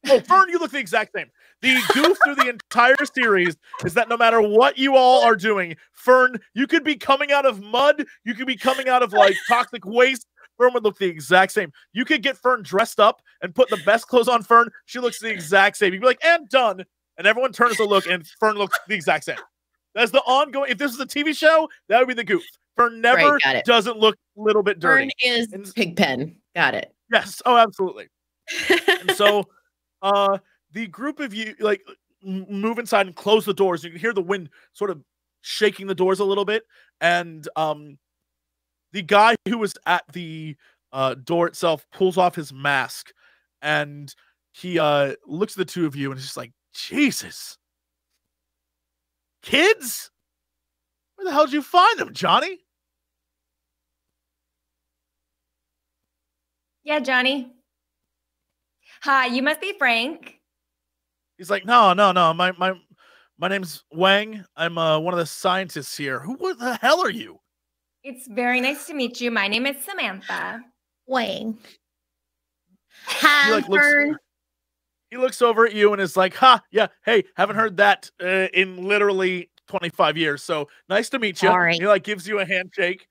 Oh, Fern, you look the exact same. The goof through the entire series is that no matter what you all are doing, Fern, you could be coming out of mud, you could be coming out of like toxic waste. Fern would look the exact same. You could get Fern dressed up and put the best clothes on Fern. She looks the exact same. You'd be like, and done. And everyone turns to look, and Fern looks the exact same. That's the ongoing. If this was a TV show, that would be the goof. Fern never Right, got it. doesn't look a little bit dirty. Fern is Pigpen. Got it. Yes. Oh, absolutely. And so the group of you like move inside and close the doors. You can hear the wind sort of shaking the doors a little bit. And the guy who was at the door itself pulls off his mask and he looks at the two of you and is just like, Jesus. Kids? Where the hell did you find them, Johnny? Yeah, Johnny. Hi, you must be Frank. He's like, no. My name's Wang. I'm one of the scientists here. What the hell are you? It's very nice to meet you. My name is Samantha. Wayne. He Hi, like looks. Fern. He looks over at you and is like, "Ha, yeah, hey, haven't heard that in literally 25 years. So nice to meet you." Sorry. He like gives you a handshake,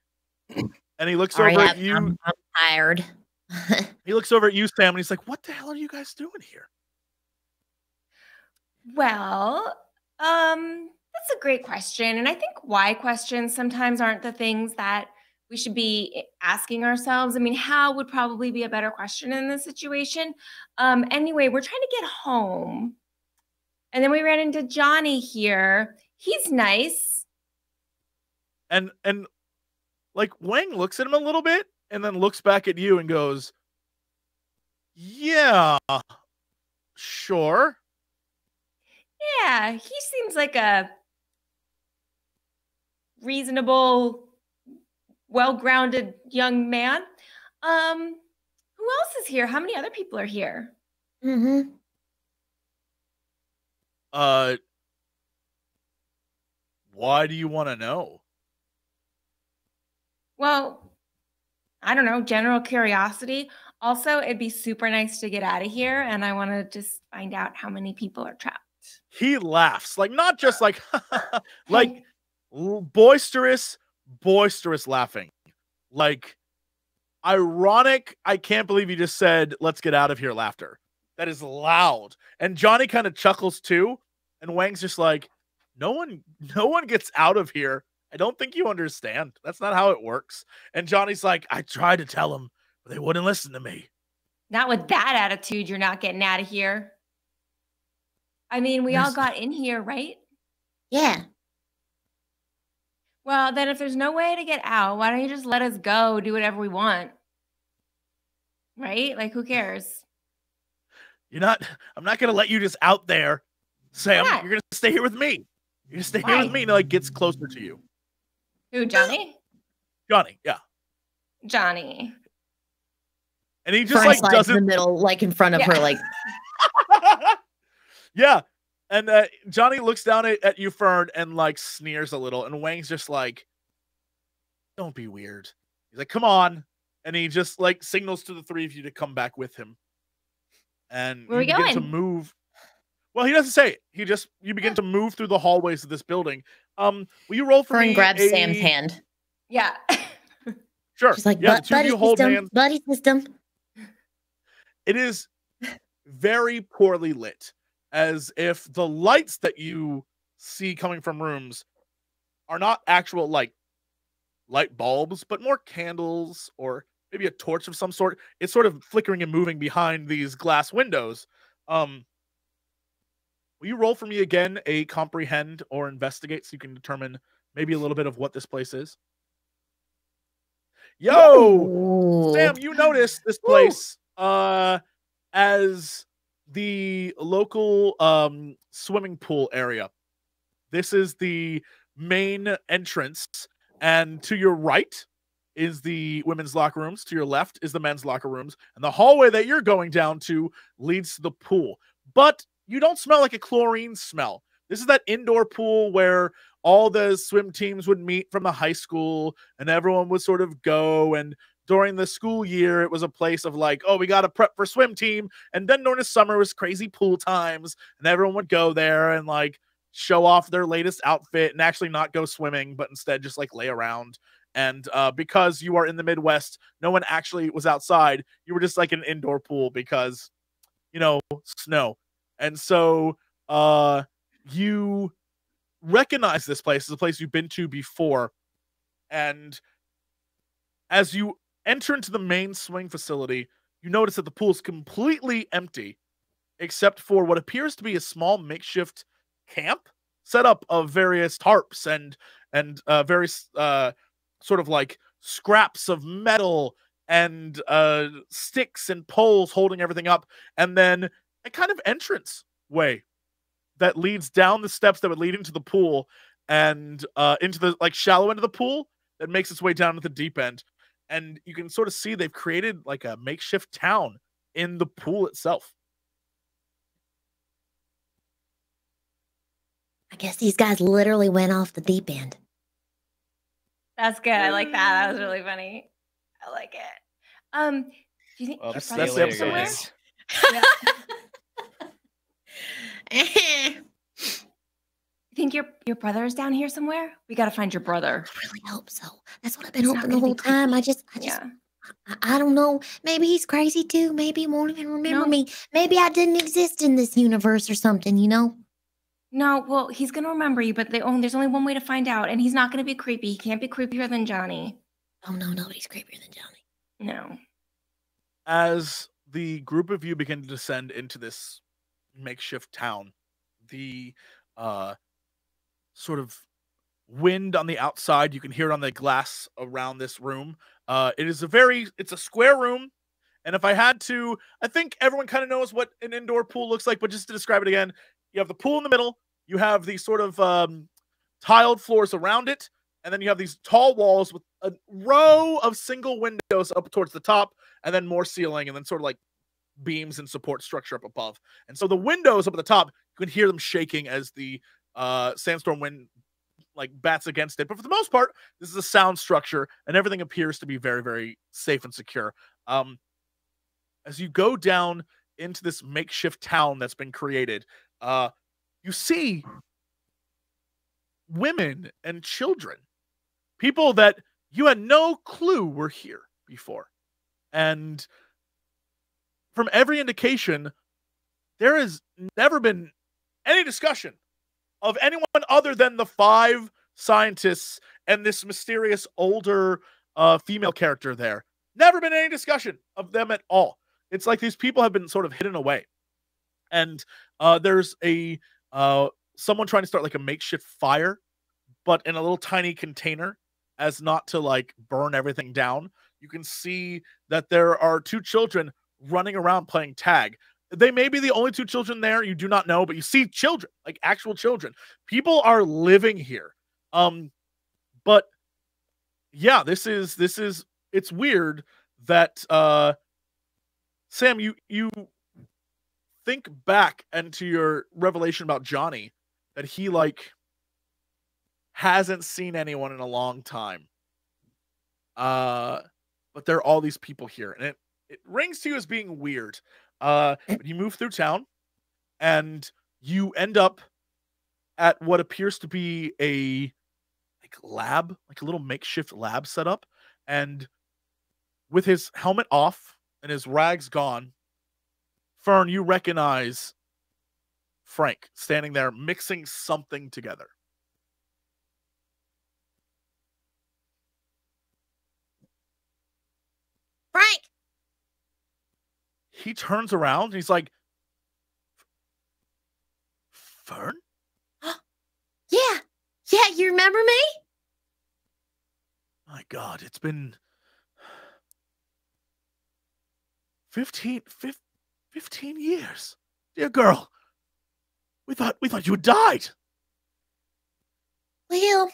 and he looks Sorry, over at you. I'm tired. He looks over at you, Sam, and he's like, "What the hell are you guys doing here?" Well, that's a great question. And I think why questions sometimes aren't the things that we should be asking ourselves. I mean, how would probably be a better question in this situation. Anyway, we're trying to get home. And then we ran into Johnny here. He's nice. And like Wang looks at him a little bit and then looks back at you and goes, "Yeah, sure." Yeah, he seems like a reasonable, well-grounded young man. Who else is here? How many other people are here? Mm-hmm. Why do you want to know? Well, I don't know, general curiosity. Also, it'd be super nice to get out of here, and I want to just find out how many people are trapped. He laughs, like not just like like boisterous laughing, like ironic. I can't believe you just said "let's get out of here" laughter. That is loud, and Johnny kind of chuckles too. And Wang's just like, no one gets out of here. I don't think you understand. That's not how it works. And Johnny's like, I tried to tell them, but they wouldn't listen to me. Not with that attitude, you're not getting out of here. I mean, we all got in here, right? Yeah. Well, then if there's no way to get out, why don't you just let us go, do whatever we want? Right? Like, who cares? I'm not going to let you just out there, Sam. Why? You're going to stay here with me. You're going to stay here with Why? me. And like gets closer to you. Who, Johnny? Johnny, yeah. Johnny. And he just Fern like slides doesn't. in the middle, like in front of her, like Yeah. And Johnny looks down at you, Fern, and like sneers a little. And Wang's just like, don't be weird. He's like, come on. And he just like signals to the three of you to come back with him. And Where you we begin to going? move. Well, he doesn't say it. You begin to move through the hallways of this building. Will you roll for Fern me? grabs Sam's hand. Yeah. Sure. She's like, yeah, the two of buddy you hold system, hands. buddy system. It is very poorly lit, as if the lights that you see coming from rooms are not actual light bulbs, but more candles or maybe a torch of some sort. It's sort of flickering and moving behind these glass windows. Will you roll for me again a comprehend or investigate so you can determine maybe a little bit of what this place is? Yo! Ooh. Sam, you notice this place as the local swimming pool area. This is the main entrance, and to your right is the women's locker rooms. To your left is the men's locker rooms, and the hallway that you're going down to leads to the pool. But you don't smell like a chlorine smell. This is that indoor pool where all the swim teams would meet from the high school and everyone would sort of go. And during the school year, it was a place of like, oh, we got to prep for swim team. And then during the summer was crazy pool times and everyone would go there and like show off their latest outfit and actually not go swimming, but instead just like lay around. And because you are in the Midwest, no one actually was outside. You were just like an indoor pool because, you know, snow. And so you recognize this place as a place you've been to before. And as you enter into the main swing facility, you notice that the pool is completely empty, except for what appears to be a small makeshift camp set up of various tarps and various sort of like scraps of metal and sticks and poles holding everything up, and then a kind of entrance way that leads down the steps that would lead into the pool and into the like shallow end of the pool that makes its way down to the deep end. And you can sort of see they've created like a makeshift town in the pool itself. I guess these guys literally went off the deep end. That's good. I like that. That was really funny. I like it. Do you think your That's brother's the episode. somewhere? Yeah. You think your brother is down here somewhere? We got to find your brother. I really hope so. That's what I've been He's not hoping the gonna be whole time. I just, Yeah. I don't know. Maybe he's crazy too. Maybe he won't even remember No. me. Maybe I didn't exist in this universe or something, you know? No, well, he's gonna remember you, but there's only one way to find out, and he's not gonna be creepy. He can't be creepier than Johnny. Oh no, nobody's creepier than Johnny. No. As the group of you begin to descend into this makeshift town, the sort of wind on the outside, you can hear it on the glass around this room. It's a square room. And if I had to, I think everyone kind of knows what an indoor pool looks like, but just to describe it again, you have the pool in the middle, you have these sort of tiled floors around it, and then you have these tall walls with a row of single windows up towards the top, and then more ceiling, and then sort of like beams and support structure up above. And so the windows up at the top, you can hear them shaking as the sandstorm wind like bats against it. But for the most part, this is a sound structure, and everything appears to be very, very safe and secure. As you go down into this makeshift town that's been created, you see women and children, people that you had no clue were here before. And from every indication, there has never been any discussion of anyone other than the 5 scientists and this mysterious older female character there. Never been any discussion of them at all. It's like these people have been sort of hidden away. And there's a someone trying to start like a makeshift fire, but in a little tiny container as not to like burn everything down. You can see that there are 2 children running around playing tag. They may be the only 2 children there. You do not know, but you see children, like actual children. People are living here. But yeah, this is it's weird that Sam, you think back into your revelation about Johnny, that he like hasn't seen anyone in a long time. But there are all these people here, and it rings to you as being weird. But you move through town, and you end up at what appears to be a lab, like a little makeshift lab setup, and with his helmet off and his rags gone, Fern, you recognize Frank standing there mixing something together. Frank! He turns around and he's like, Fern? Yeah. Yeah, you remember me? My God, it's been 15 years. Dear girl, we thought you had died. Well,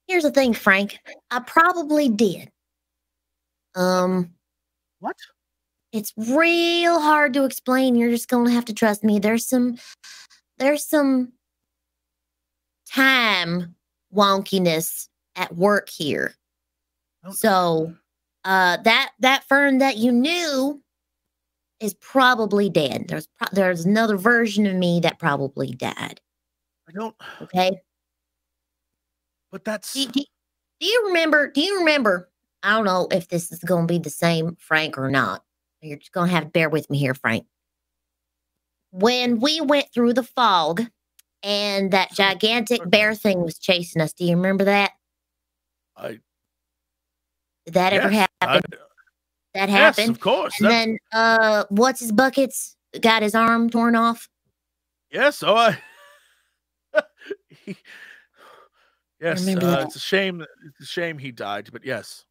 here's the thing, Frank. I probably did. What? It's real hard to explain. You're just gonna have to trust me. There's some time wonkiness at work here. Okay. So, that Fern that you knew is probably dead. There's another version of me that probably died. I don't. Okay. But that's. Do you remember? I don't know if this is going to be the same Frank or not. You're just going to have to bear with me here, Frank. When we went through the fog and that gigantic bear thing was chasing us, do you remember that? Did that ever happen? That happened? Yes, of course. And then, what's his buckets? Got his arm torn off? Yes, so I. Yes, that. it's a shame. It's a shame he died, but yes.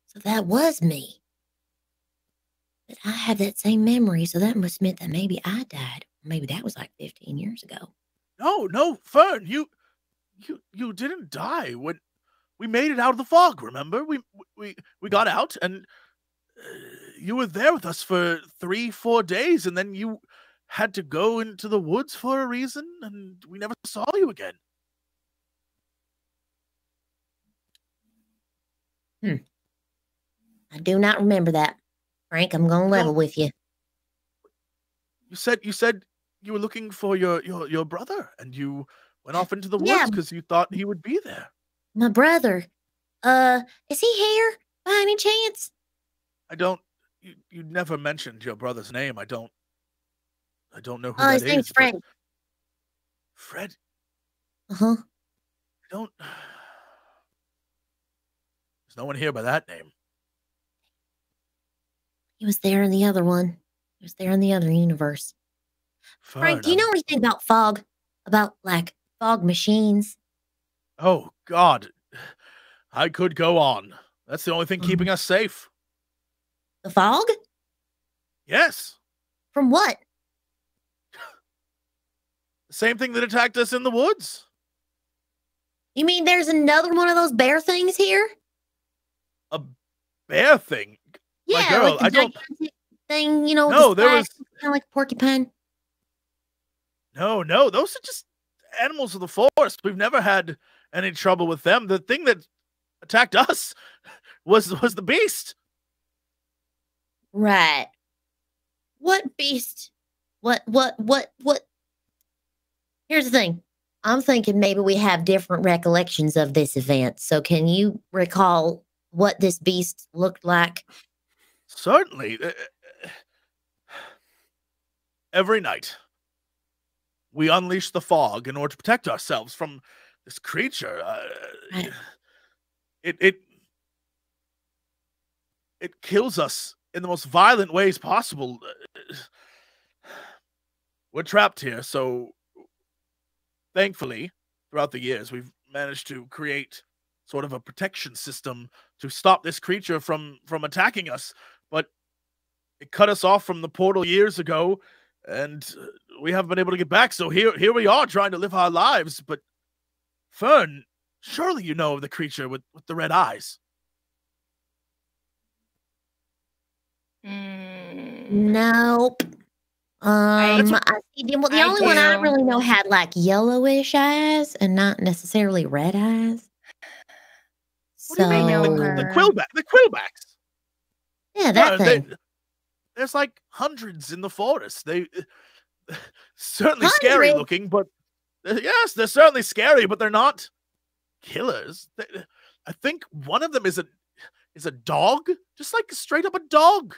So that was me. But I have that same memory, so that must mean that maybe I died. Maybe that was like 15 years ago. No, Fern, you didn't die when we made it out of the fog. Remember, we got out, and you were there with us for 3-4 days, and then you had to go into the woods for a reason, and we never saw you again. I do not remember that. Frank, I'm going to level with you. You said you were looking for your brother, and you went off into the woods because you thought he would be there. My brother. Is he here by any chance? I don't. You never mentioned your brother's name. I don't know who that is. His name's Fred. Fred? Uh-huh. There's no one here by that name. He was there in the other one. He was there in the other universe. Fern, Frank, do you know anything about fog? About, like, fog machines? Oh, God. I could go on. That's the only thing keeping us safe. The fog? Yes. From what? The same thing that attacked us in the woods. You mean there's another one of those bear things here? A bear thing? Yeah, my girl, like the I don't. Thing, you know. No, there was kind of like a porcupine. No, those are just animals of the forest. We've never had any trouble with them. The thing that attacked us was the beast. Right. What beast? What? Here's the thing. I'm thinking maybe we have different recollections of this event. So can you recall what this beast looked like? Certainly. Every night, we unleash the fog in order to protect ourselves from this creature. Right. It kills us in the most violent ways possible. We're trapped here, so thankfully, throughout the years, we've managed to create sort of a protection system to stop this creature from attacking us. But it cut us off from the portal years ago, and we haven't been able to get back. So here we are trying to live our lives. But Fern, surely you know of the creature with the red eyes. Nope. I see the only one I really know had like yellowish eyes and not necessarily red eyes. What do you mean? The quillbacks. Yeah, that thing. There's like hundreds in the forest. certainly scary Hungry? looking, but yes, they're certainly scary, but they're not killers. I think one of them is a dog, just like straight up a dog.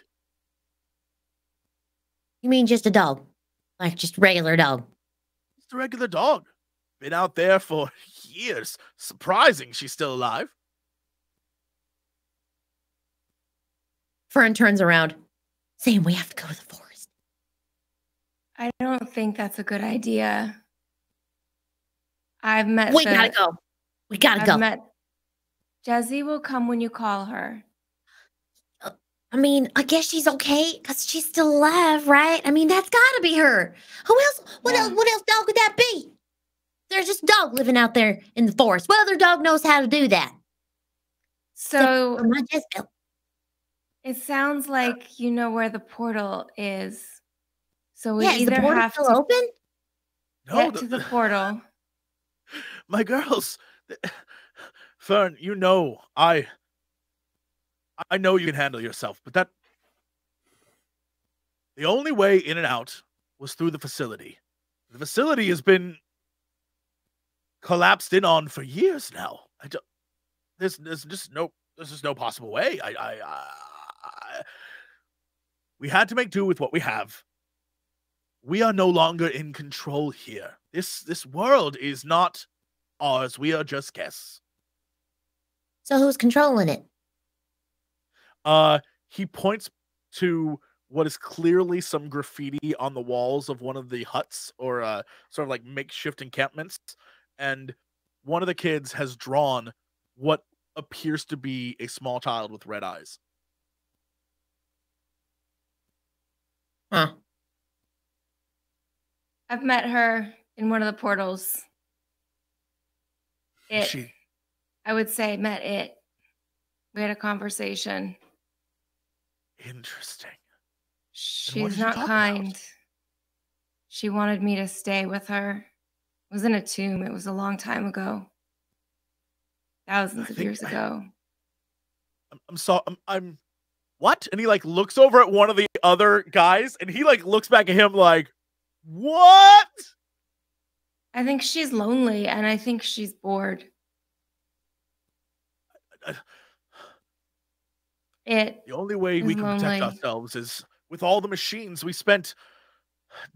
You mean just a dog? Like just regular dog? Just a regular dog. Been out there for years. Surprising she's still alive. Fern turns around. Sam, we have to go to the forest. I don't think that's a good idea. I've met. We gotta go. We gotta go. Jesse will come when you call her. I mean, I guess she's okay because she's still alive, right? I mean, that's gotta be her. Who else? What else dog could that be? There's just a dog living out there in the forest. What other dog knows how to do that? So Jessica. it sounds like you know where the portal is. So we Is the either portal have still to open? get to the portal. My girls, Fern, you know I know you can handle yourself, but the only way in and out was through the facility. The facility has been collapsed in on for years now. There's just no possible way. We had to make do with what we have. We are no longer in control here. This world is not ours. We are just guests. So who's controlling it? He points to what is clearly some graffiti on the walls of one of the huts or sort of like makeshift encampments. And one of the kids has drawn what appears to be a small child with red eyes. Huh. I've met her in one of the portals. I would say met it. We had a conversation. Interesting. She's not kind. She wanted me to stay with her. It was in a tomb. It was a long time ago. Thousands of years ago. I'm sorry. I'm what? And he like looks over at one of the other guys and he like looks back at him like, what? I think she's lonely and I think she's bored. The only way we can protect ourselves is with all the machines. We spent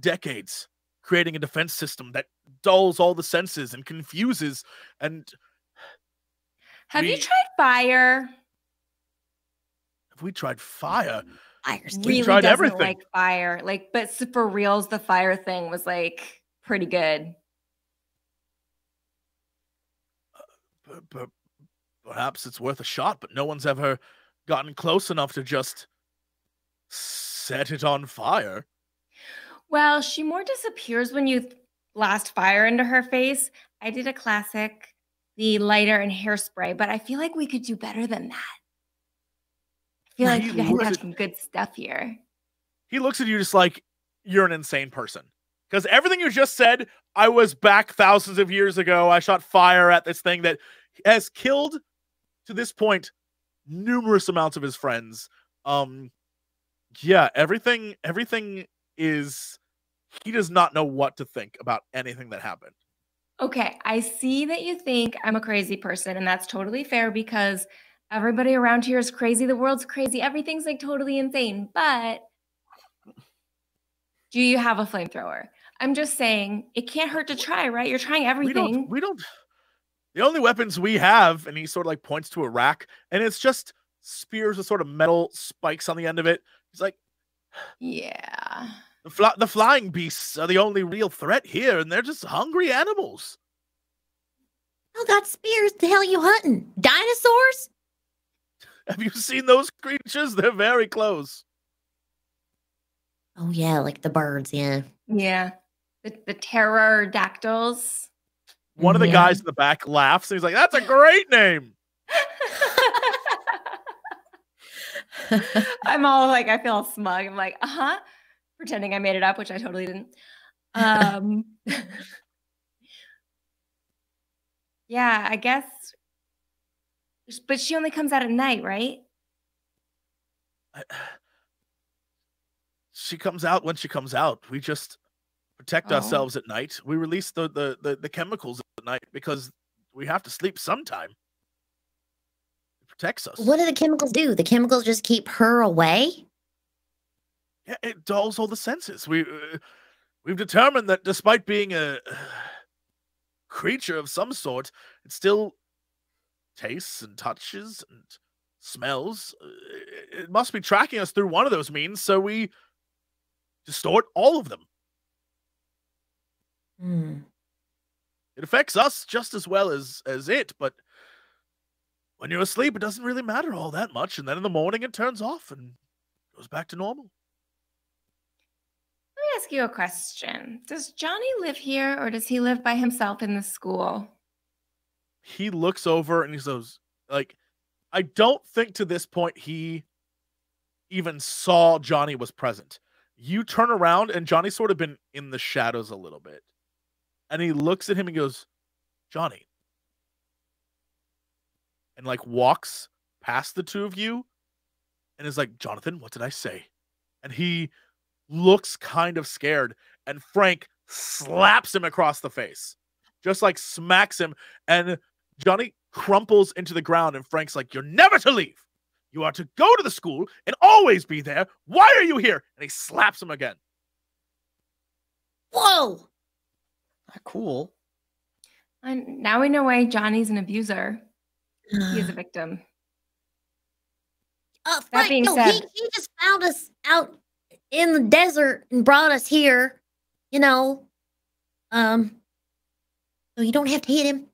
decades creating a defense system that dulls all the senses and confuses. And have you tried fire? Have we tried fire? Really tried doesn't everything. like fire. Like, but for reals, the fire thing was like pretty good. But perhaps it's worth a shot, but no one's ever gotten close enough to just set it on fire. Well, she more disappears when you blast fire into her face. I did a classic, the lighter and hairspray, but I feel like we could do better than that. I feel like you guys have some good stuff here. He looks at you just like you're an insane person. Because everything you just said, I was back thousands of years ago. I shot fire at this thing that has killed, to this point, numerous amounts of his friends. Yeah, everything is, he does not know what to think about anything that happened. Okay, I see that you think I'm a crazy person, and that's totally fair because everybody around here is crazy. The world's crazy. Everything's like totally insane. But do you have a flamethrower? I'm just saying it can't hurt to try, right? You're trying everything. We don't. The only weapons we have, and he sort of like points to a rack, and it's just spears with sort of metal spikes on the end of it. He's like, yeah. The flying beasts are the only real threat here, and they're just hungry animals. Oh, got spears. The hell you hunting? Dinosaurs? Have you seen those creatures? They're very close. Oh, yeah, like the birds, yeah. Yeah. The pterodactyls. One of the guys in the back laughs, and he's like, that's a great name. I'm all like, I feel smug. I'm like, pretending I made it up, which I totally didn't. Yeah, I guess. But she only comes out at night, right? She comes out when she comes out. We just protect Oh. ourselves at night. We release the chemicals at night because we have to sleep sometime. It protects us. What do the chemicals do? The chemicals just keep her away? Yeah, it dulls all the senses. We've determined that despite being a creature of some sort, it still tastes and touches and smells. It must be tracking us through one of those means, so we distort all of them. It affects us just as well as it, but when you're asleep, it doesn't really matter all that much, and then in the morning it turns off and goes back to normal. Let me ask you a question. Does Johnny live here, or does he live by himself in the school? He looks over and he goes, like, I don't think to this point he even saw Johnny was present. You turn around and Johnny's sort of been in the shadows a little bit. And he looks at him and goes, Johnny. And like walks past the two of you and is like, Jonathan, what did I say? And he looks kind of scared. And Frank slaps him across the face. Just like smacks him. And Johnny crumples into the ground. And Frank's like, you're never to leave. You are to go to the school and always be there. Why are you here? And he slaps him again. Whoa! Not cool. And now we know why Johnny's an abuser. He is a victim. Frank, being no, said- he just found us out in the desert and brought us here. You know, so you don't have to hit him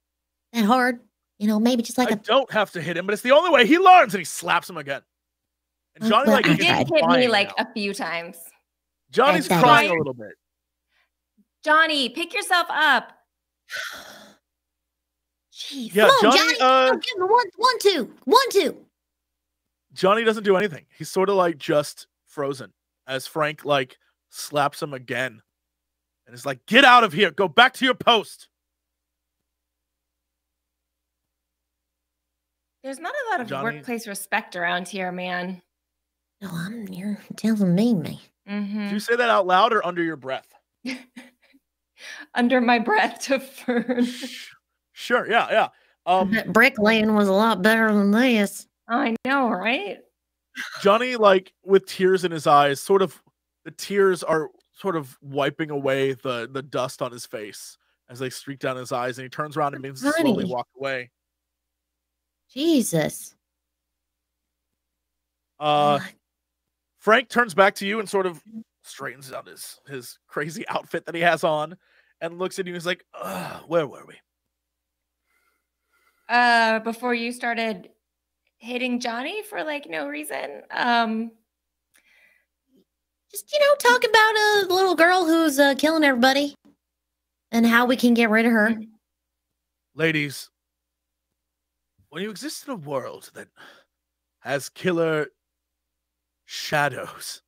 that hard. You know, maybe just like I don't have to hit him, but it's the only way he learns. And he slaps him again. And Johnny Well, like He I did is tried. hit me crying like now. a few times. Johnny's That crying is- a little bit. Johnny, pick yourself up. Jeez. Yeah, Come on, Johnny, Johnny. Give him a 1-2. Johnny doesn't do anything. He's sort of like just frozen as Frank like slaps him again. And is like, get out of here. Go back to your post. There's not a lot of Johnny- workplace respect around here, man. No, you're telling me. Mm-hmm. Do you say that out loud or under your breath? Under my breath to Fern. Sure, yeah. That bricklaying was a lot better than this. I know, right? Johnny, like with tears in his eyes, sort of the tears are sort of wiping away the dust on his face as they streak down his eyes, and he turns around and begins to slowly Johnny. walk away. Jesus. Frank turns back to you and sort of straightens out his crazy outfit that he has on and looks at you and is like, where were we? Before you started hitting Johnny for like no reason. Just, talk about a little girl who's killing everybody and how we can get rid of her. Ladies, when you exist in a world that has killer shadows,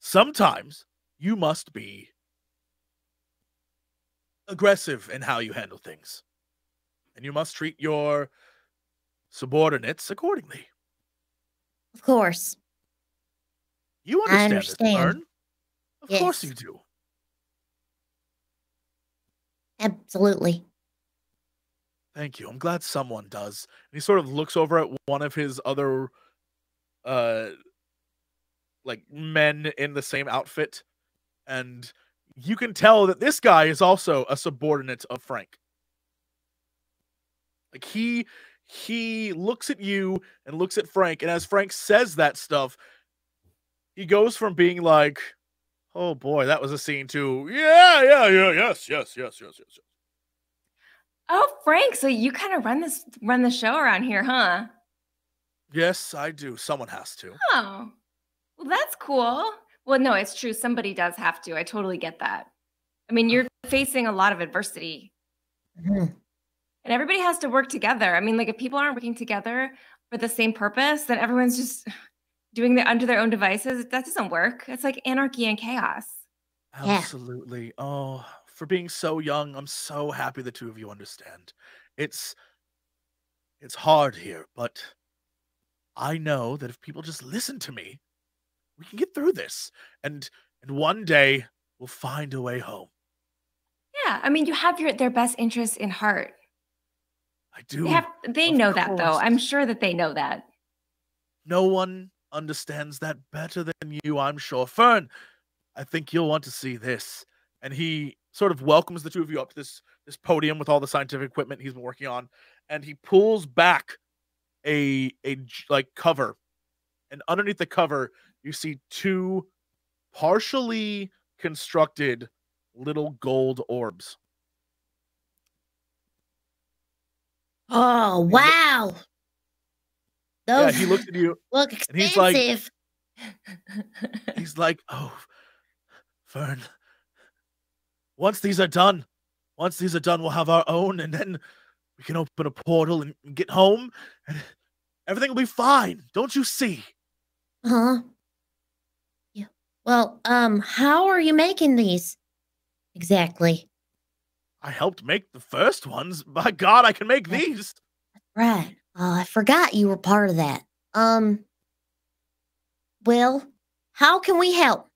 sometimes you must be aggressive in how you handle things. And you must treat your subordinates accordingly. Of course. You I understand this, understand. Fern? Of course Yes. you do. Absolutely. Thank you. I'm glad someone does. And he sort of looks over at one of his other like men in the same outfit, and you can tell that this guy is also a subordinate of Frank. Like he looks at you and looks at Frank, and as Frank says that stuff, he goes from being like, oh boy, that was a scene, to yes. Oh, Frank, so you kind of run the show around here, huh? Yes, I do. Someone has to. Oh, well, that's cool. Well, no, it's true. Somebody does have to. I totally get that. I mean, you're facing a lot of adversity. Mhm. And everybody has to work together. I mean, like if people aren't working together for the same purpose, then everyone's just doing it under their own devices. That doesn't work. It's like anarchy and chaos. Yeah. Absolutely. Oh, for being so young, I'm so happy the two of you understand. It's hard here, but I know that if people just listen to me, we can get through this. And one day will find a way home. Yeah, I mean, you have their best interests in heart. I do. They Of know that, though. course. I'm sure that they know that. No one understands that better than you, I'm sure. Fern, I think you'll want to see this. And he sort of welcomes the two of you up to this podium with all the scientific equipment he's been working on, and he pulls back a like cover, and underneath the cover you see two partially constructed little gold orbs. Oh, wow. Yeah, Those he looks at you look and he's like, expensive. oh, Fern, once these are done, we'll have our own, and then we can open a portal and get home, and everything will be fine. Don't you see? Huh? Yeah. Well, how are you making these exactly? I helped make the first ones. By God, I can make these. Right. I forgot you were part of that. Well, how can we help?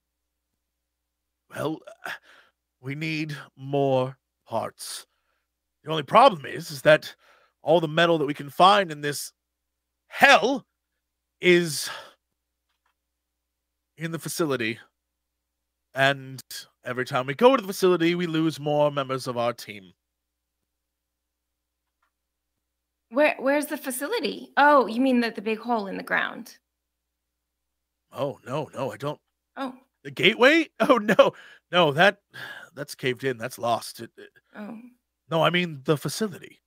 Well, we need more parts. The only problem is that all the metal that we can find in this hell is in the facility. And every time we go to the facility, we lose more members of our team. Where's the facility? Oh, you mean the big hole in the ground? Oh, no, I don't. Oh. The gateway? Oh, no, that's caved in. That's lost. Oh. No, I mean the facility.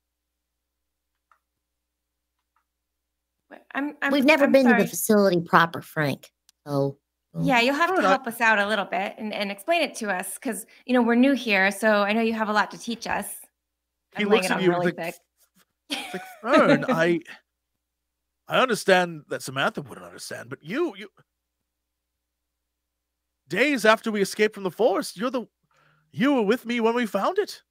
We've never been sorry. to the facility proper, Frank. So yeah, you'll have to help us out a little bit and explain it to us, because we're new here, so I know you have a lot to teach us. He looks at you really thick. Like, Fern, I understand that Samantha wouldn't understand, but you days after we escaped from the forest, you were with me when we found it.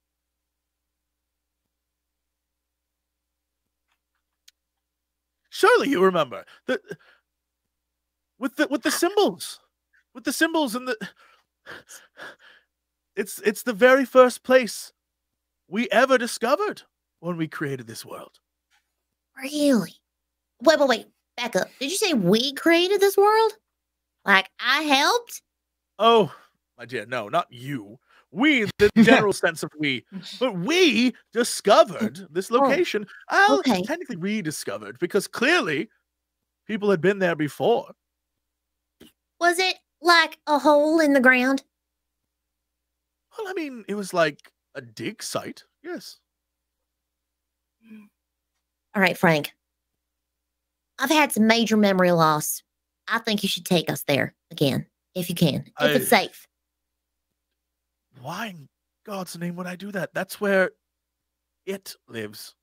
Surely you remember with the symbols, and it's the very first place we ever discovered when we created this world. Really? Wait. Back up. Did you say we created this world? Like I helped? Oh, my dear, no, not you. We, the general sense of we. But we discovered this location. Okay. Technically rediscovered, because clearly people had been there before. Was it like a hole in the ground? Well, I mean, it was like a dig site. Yes. All right, Frank. I've had some major memory loss. I think you should take us there again, if you can, if it's safe. Why in God's name would I do that? That's where it lives.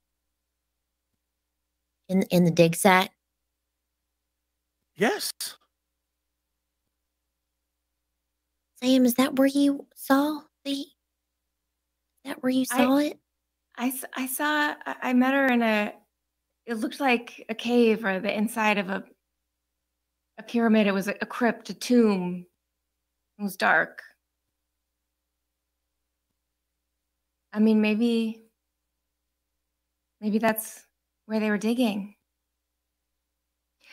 In the dig site? Yes. Sam, is that where you saw it? I met her in it looked like a cave or the inside of a pyramid. It was a crypt, a tomb. It was dark. I mean, maybe that's where they were digging.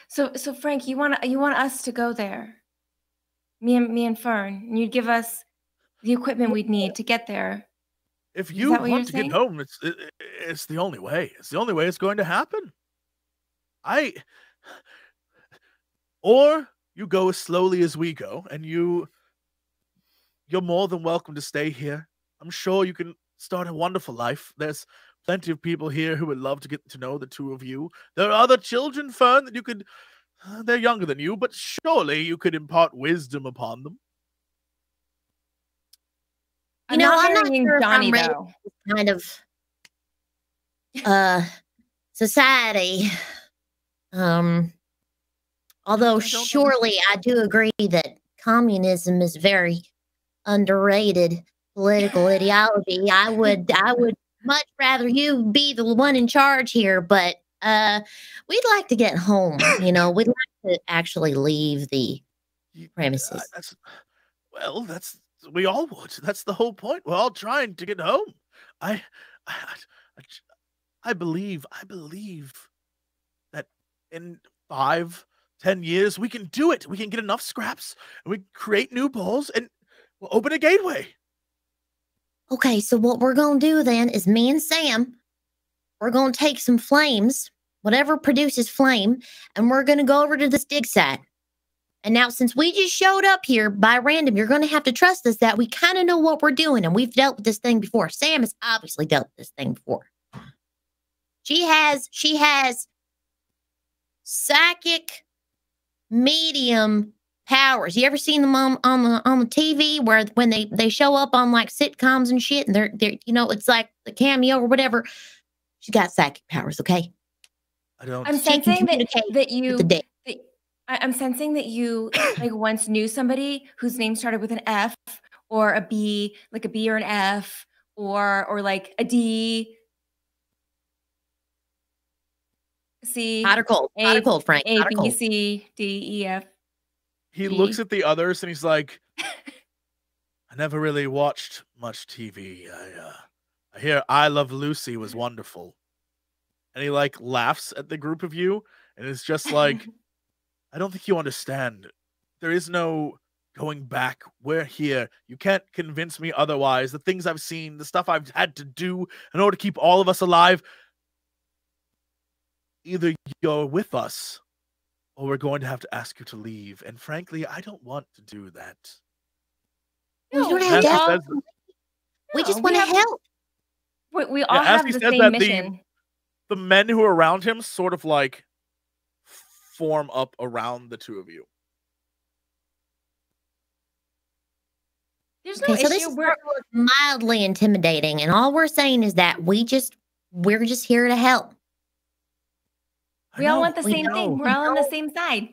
So Frank, you want us to go there? Me and Fern, and you'd give us the equipment we'd need to get there. If you want to get home, it's the only way. It's the only way it's going to happen. Or you go as slowly as we go, and you're more than welcome to stay here. I'm sure you can start a wonderful life. There's plenty of people here who would love to get to know the two of you. There are other children, Fern, that you could... they're younger than you, but surely you could impart wisdom upon them. I'm not sure if I'm ready for this kind of society. Although surely I do agree that communism is very underrated political ideology. I would much rather you be the one in charge here, but we'd like to get home. We'd like to actually leave the premises. That's We all would. That's the whole point. We're all trying to get home. I, I, I believe that in 5, 10 years we can do it. We can get enough scraps and we create new balls and we'll open a gateway. Okay, so what we're gonna do then is me and Sam, we're gonna take some flames, whatever produces flame, and we're gonna go over to this dig site. And now, since we just showed up here by random, you're going to have to trust us that we kind of know what we're doing, and we've dealt with this thing before. Sam has obviously dealt with this thing before. She has psychic medium powers. You ever seen them on the TV where when they show up on like sitcoms and shit, and they're it's like the cameo or whatever. She got psychic powers. Okay. I'm sensing that you. I'm sensing that you like once knew somebody whose name started with an F or a B, like a B or an F, or like a D. C. Hot or cold? Hot or cold, Frank? A, B, C, D, E, F. He looks at the others and he's like, I never really watched much TV. I hear I Love Lucy was wonderful. And he like laughs at the group of you and it's just like, I don't think you understand. There is no going back. We're here. You can't convince me otherwise. The things I've seen, the stuff I've had to do in order to keep all of us alive. Either you're with us or we're going to have to ask you to leave. And frankly, I don't want to do that. No, you don't have to. We just want to help. We all have the same mission. The men who are around him sort of like form up around the two of you. There's no issue. So this is mildly intimidating, and all we're saying is that we're just here to help. We all want the same thing. We're all on the same side.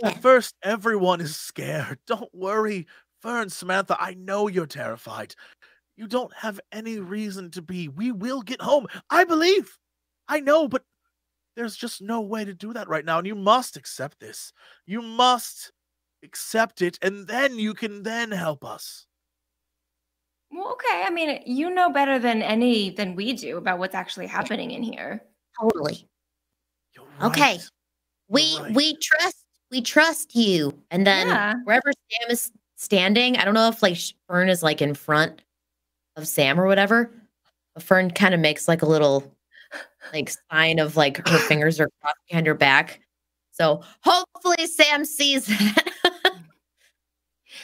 At first, everyone is scared. Don't worry, Fern, Samantha. I know you're terrified. You don't have any reason to be. We will get home. I believe. I know, but there's just no way to do that right now, and you must accept this. You must accept it, and then you can then help us. Well, okay. I mean, you know better than we do about what's actually happening in here. Totally. You're right. Okay. We trust you. And then wherever Sam is standing, I don't know if like Fern is like in front of Sam or whatever. But Fern kind of makes like a little like sign of like her fingers are crossed behind her back. So hopefully Sam sees that.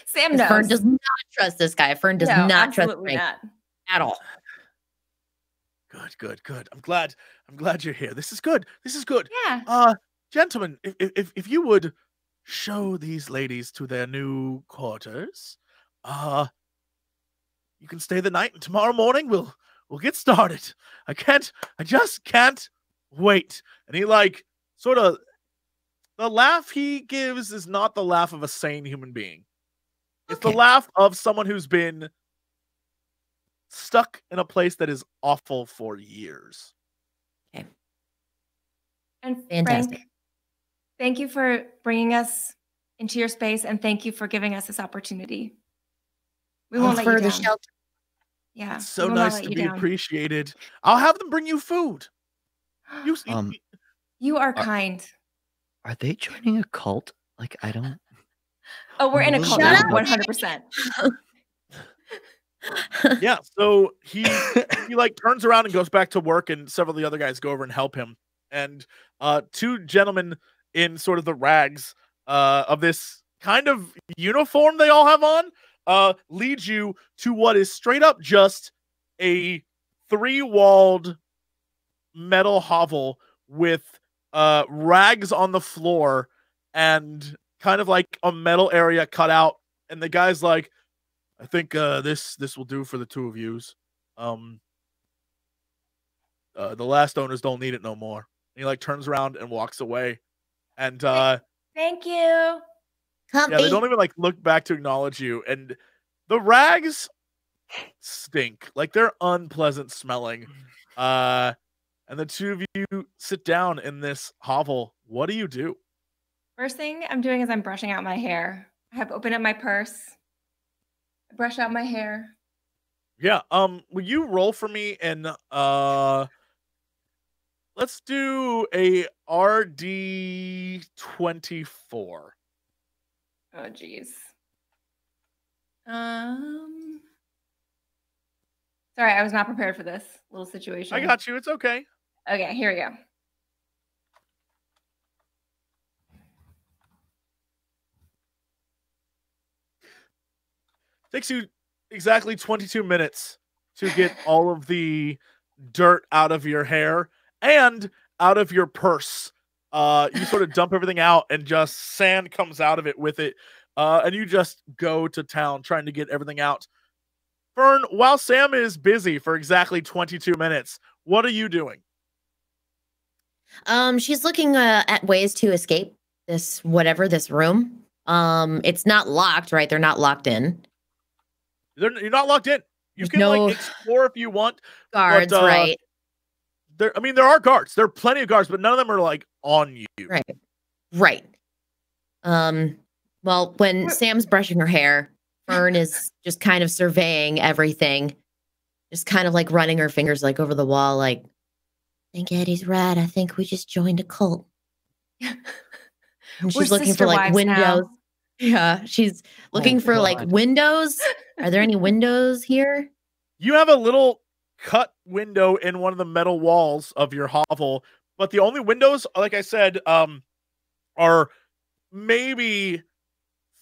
Sam knows. Fern does not trust this guy. Fern does not trust Frank at all. Good. I'm glad you're here. This is good. Yeah. Gentlemen, if you would show these ladies to their new quarters, you can stay the night, and tomorrow morning we'll get started. I just can't wait. And he like sort of, the laugh he gives is not the laugh of a sane human being. It's the laugh of someone who's been stuck in a place that is awful for years. Okay. And fantastic. Frank, thank you for bringing us into your space, and thank you for giving us this opportunity. We won't let you down. The shelter. Yeah. It's so nice to be appreciated. I'll have them bring you food. You are kind. Are they joining a cult? Like, I don't. Oh, we're in a cult now, 100%. Yeah, so he like turns around and goes back to work, and several of the other guys go over and help him. And two gentlemen in sort of the rags of this kind of uniform they all have on lead you to what is straight up just a 3-walled metal hovel with rags on the floor and kind of like a metal area cut out. And the guy's like, I think this will do for the two of yous. The last owners don't need it no more. And he like turns around and walks away. And thank you. Yeah, they don't even like look back to acknowledge you. And the rags stink. Like they're unpleasant smelling. And the two of you sit down in this hovel. What do you do? First thing I'm doing is I'm brushing out my hair. I have opened up my purse. Brush out my hair. Yeah. Will you roll for me and let's do a RD24. Oh, geez. Sorry, I was not prepared for this little situation. I got you. It's okay. Okay, here we go. Takes you exactly 22 minutes to get all of the dirt out of your hair and out of your purse. You sort of dump everything out and just sand comes out of it with it. And you just go to town trying to get everything out. Fern, while Sam is busy for exactly 22 minutes, what are you doing? She's looking at ways to escape this room. It's not locked, right? They're not locked in. You're not locked in. You There's can no like explore if you want. guards, but, right? There are guards. There are plenty of guards, but none of them are like on you. Right. Well, when Sam's brushing her hair, Fern is just kind of surveying everything, just kind of like running her fingers like over the wall, like, I think Eddie's right. I think we just joined a cult. And she's looking for like windows. Now. Yeah, she's looking for like windows. Are there any windows here? You have a little cut window in one of the metal walls of your hovel, but the only windows, like I said, are maybe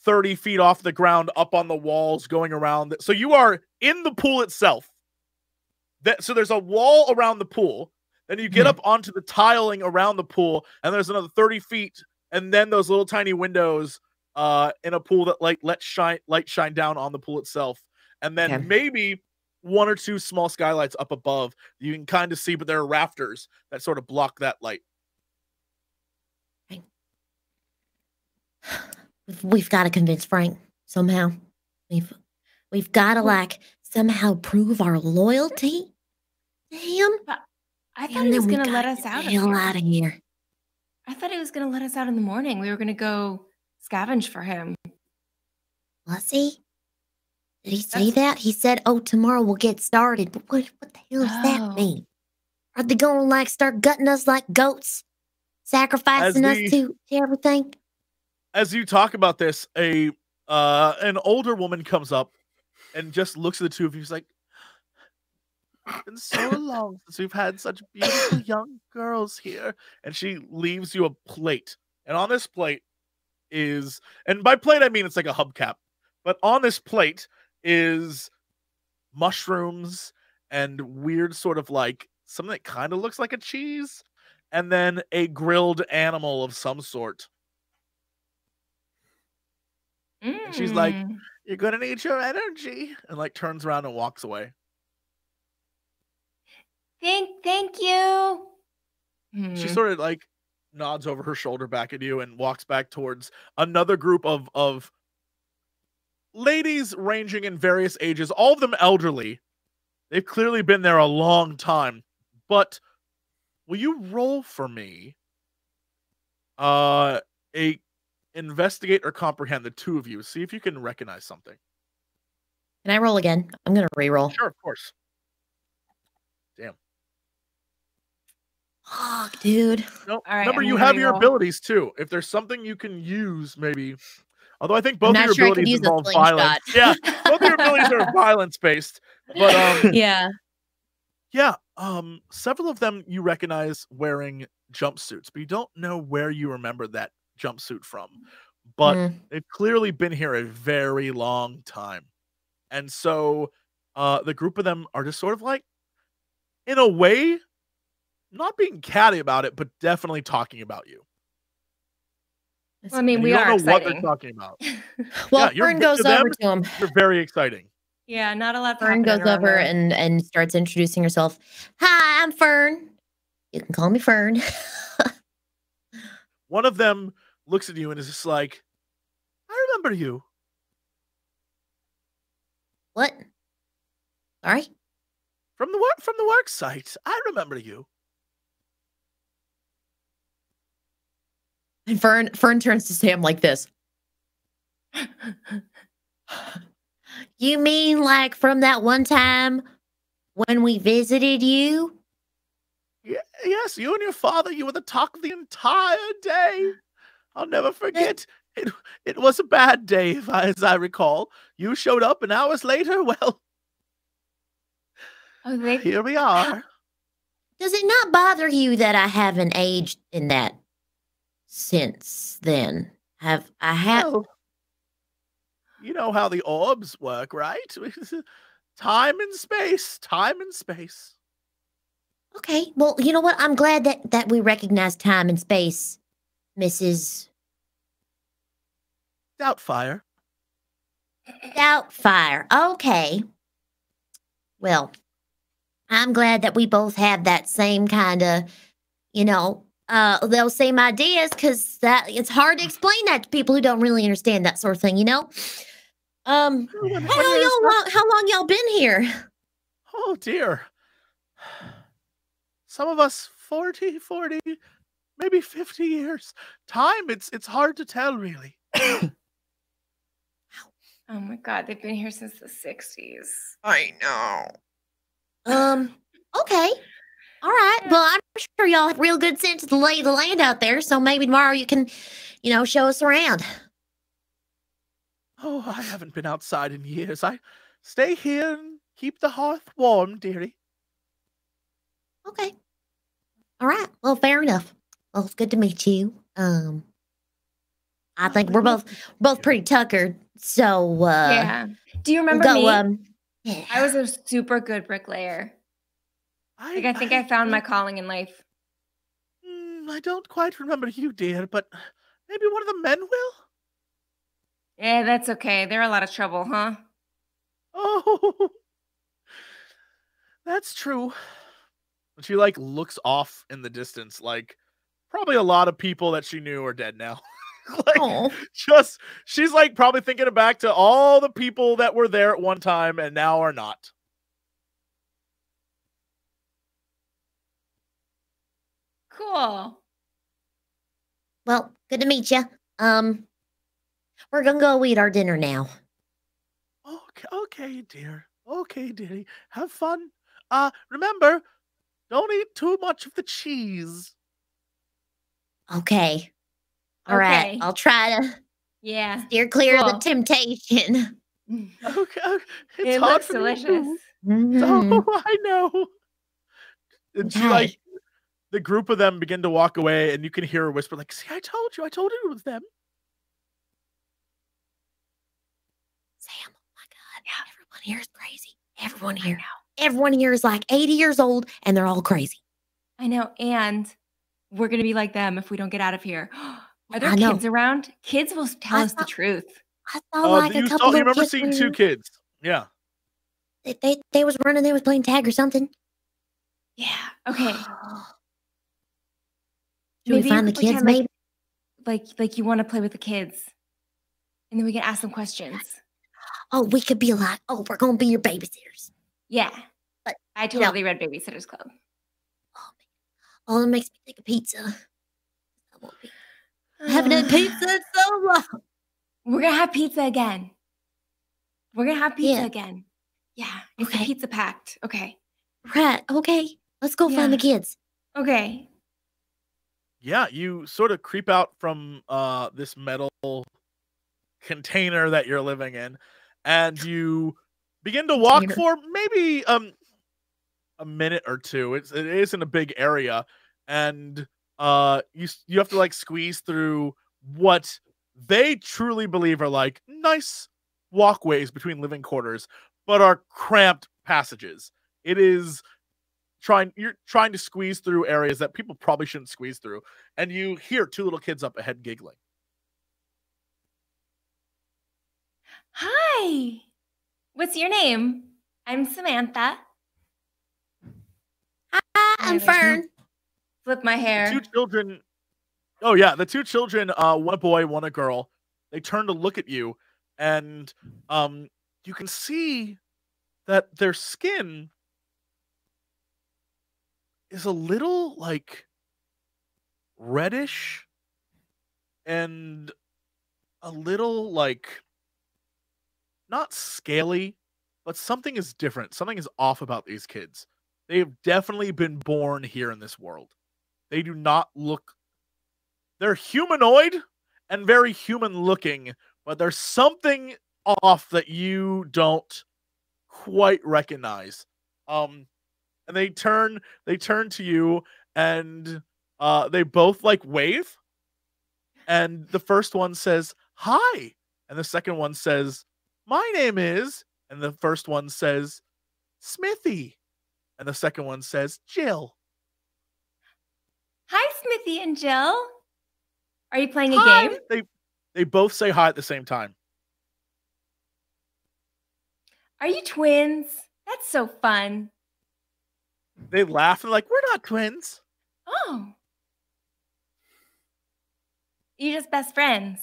30 feet off the ground up on the walls going around. So you are in the pool itself. So there's a wall around the pool. Then you get up onto the tiling around the pool, and there's another 30 feet, and then those little tiny windows in a pool that like let light shine down on the pool itself. And then maybe one or two small skylights up above you can kind of see, but there are rafters that sort of block that light. We've got to convince Frank somehow. We've got to like somehow prove our loyalty to him. I thought he was going to let us out of here. I thought he was going to let us out in the morning. We were going to go scavenge for him. Was he? Did he say that? He said, "Oh, tomorrow we'll get started." But what the hell does that mean? Are they going to like start gutting us like goats, sacrificing us to everything? As you talk about this, an older woman comes up and just looks at the two of you. She's like, "It's been so long since we've had such beautiful young girls here." And she leaves you a plate. And on this plate is, and by plate I mean it's like a hubcap, but on this plate is mushrooms and weird sort of like something that kind of looks like a cheese, and then a grilled animal of some sort. And she's like, "You're gonna need your energy," and like turns around and walks away. Thank you. She sort of like nods over her shoulder back at you and walks back towards another group of ladies ranging in various ages, all of them elderly. They've clearly been there a long time. But will you roll for me a investigate or comprehend, the two of you? See if you can recognize something. Can I roll again? I'm going to re-roll. Sure, of course. Damn. Fuck, dude. No, right, remember, you have your abilities too. If there's something you can use, maybe. Although I think both of your abilities involve violence. Yeah, both of your abilities are violence based. But yeah. Several of them you recognize wearing jumpsuits, but you don't know where you remember that jumpsuit from. But they've clearly been here a very long time. And so the group of them are just sort of like, in a way, not being catty about it, but definitely talking about you. Well, I mean, we don't know exciting. what they're talking about. Well, Fern goes over to him. You're very exciting. Yeah, not a lot. Fern goes over and starts introducing herself. "Hi, I'm Fern. You can call me Fern." One of them looks at you and is just like, "I remember you." What? Sorry? From the work site. I remember you. And Fern turns to Sam like this. You mean like from that one time when we visited you? Yes, you and your father, you were the talk of the entire day. I'll never forget. It was a bad day, as I recall. You showed up, and hours later, well, here we are. Does it not bother you that I haven't aged in that since then? Well, you know how the orbs work, right? Time and space. Time and space. Okay, well, you know what? I'm glad that we recognize time and space, Mrs. Doubtfire. Doubtfire. Okay. Well, I'm glad that we both have that same kind of, those same ideas, because that it's hard to explain that to people who don't really understand that sort of thing, How long y'all been here? Oh dear. Some of us 40, maybe 50 years. Time, it's hard to tell, really. Oh my God, they've been here since the 60s. I know. Okay. All right. Well, I'm sure y'all have real good sense of the lay of the land out there, so maybe tomorrow you can, show us around. Oh, I haven't been outside in years. I stay here and keep the hearth warm, dearie. Okay. All right. Well, fair enough. Well, it's good to meet you. I think we're both pretty tuckered. So yeah. Do you remember me? Yeah. I was a super good bricklayer. I think I found my calling in life. I don't quite remember you, dear, but maybe one of the men will? Yeah, that's okay. They're a lot of trouble, huh? Oh, that's true. And she looks off in the distance, probably a lot of people that she knew are dead now. She's probably thinking back to all the people that were there at one time and now are not. Cool. Well, good to meet you. We're gonna go eat our dinner now. Okay, dear. Okay, dearie. Have fun. Remember, don't eat too much of the cheese. Okay. All right. I'll try to steer clear of the temptation. Okay. It looks delicious. Oh, I know. And she the group of them begin to walk away, and you can hear her whisper, see, I told you it was them. Sam, oh my God. Yeah. Everyone here is crazy. Everyone here is 80 years old, and they're all crazy. I know, and we're going to be like them if we don't get out of here. Are there kids around? Kids will tell us the truth. I saw a couple of you remember seeing two kids. Yeah. They was running, they was playing tag or something. Yeah. Okay. Should we find the kids, maybe? Like you want to play with the kids. And then we can ask them questions. Oh, we could be we're going to be your babysitters. Yeah. But I totally read Babysitter's Club. Oh, it makes me think of pizza. I haven't had pizza in so long. We're going to have pizza again. Yeah. It's a pizza pact. Okay. Right. Okay. Let's go find the kids. Okay. Yeah, you sort of creep out from this metal container that you're living in, and you begin to walk for maybe a minute or two. It isn't a big area, and you have to squeeze through what they truly believe are nice walkways between living quarters, but are cramped passages. It is you're trying to squeeze through areas that people probably shouldn't squeeze through, and you hear two little kids up ahead giggling. Hi. What's your name? I'm Samantha. Hi, I'm Fern. Flip my hair. The two children. Oh yeah, the two children, one a boy, one a girl. They turn to look at you, and you can see that their skin is a little reddish and a little not scaly, but something is different. Something is off about these kids. They have definitely been born here in this world. They do not look. They're humanoid and very human looking, but there's something off that you don't quite recognize. And they turn to you, and they both like wave. And the first one says, "Hi." And the second one says, "My name is," and the first one says, "Smithy." And the second one says, "Jill." Hi, Smithy and Jill. Are you playing a Hi. game? They both say hi at the same time. Are you twins? That's so fun. They laugh and like, "We're not twins." Oh. You're just best friends.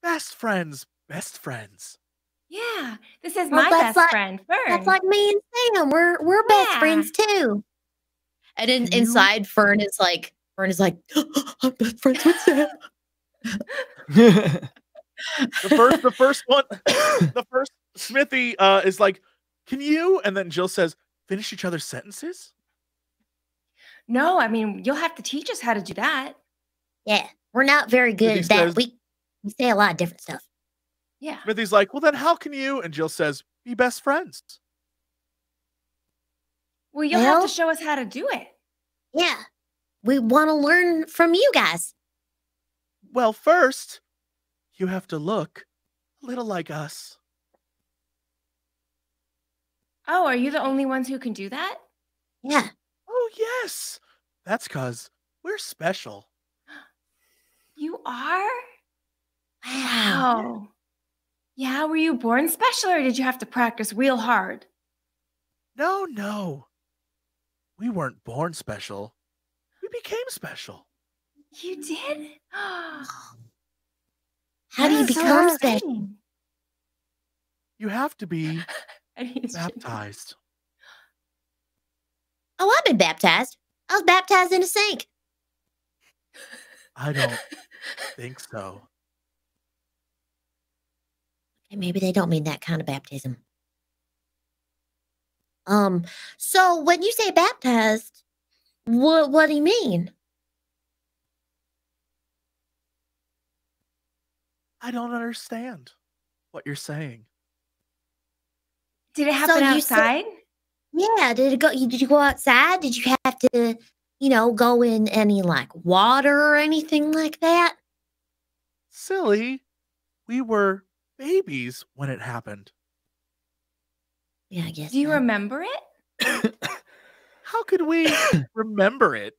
Best friends. Best friends. Yeah, this is Well, my that's best friend, Fern. That's like me and Sam. We're best Yeah. friends too. And Can you- inside, Fern is like, I'm best friends with Sam. The first one, the first Smithy is like, "Can you?" And then Jill says, "Finish each other's sentences." No, I mean, you'll have to teach us how to do that. Yeah, we're not very good Smithy at that. says- We say a lot of different stuff. Yeah. Smithy's like, "Well, then how can you?" And Jill says, "Be best friends." Well, you'll have Well- to show us how to do it. Yeah, we want to learn from you guys. Well, first, you have to look a little like us. Oh, are you the only ones who can do that? Yeah. Oh, yes. That's because we're special. You are? Wow. Wow. Yeah, were you born special or did you have to practice real hard? No. We weren't born special. We became special. You did? How do you That's so become special? exciting. You have to be I mean, it's just- baptized. Oh, I've been baptized. I was baptized in a sink. I don't think so. Okay, maybe they don't mean that kind of baptism. So when you say baptized, what do you mean? I don't understand what you're saying. Did it So happen you said- outside? Yeah, did you go outside? Did you have to, go in any like water or anything like that? Silly. We were babies when it happened. Yeah, I guess. Do you not. remember it? How could we remember it?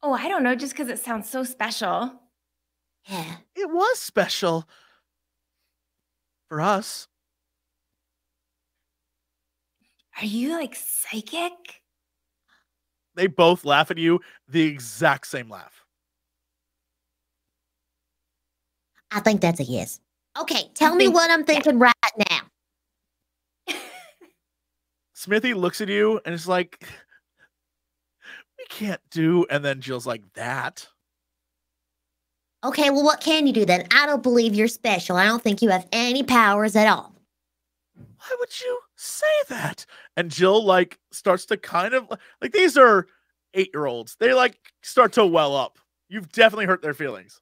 Oh, I don't know, just because it sounds so special. Yeah. It was special for us. Are you like psychic? They both laugh at you, the exact same laugh. I think that's a yes. Okay, tell me think- what I'm thinking right now. Smithy looks at you and is like, "We can't do," and then Jill's like, "That." Okay, well, what can you do then? I don't believe you're special. I don't think you have any powers at all. Why would you say that? And Jill like starts to kind of like, these are 8-year-olds. They like start to well up. You've definitely hurt their feelings.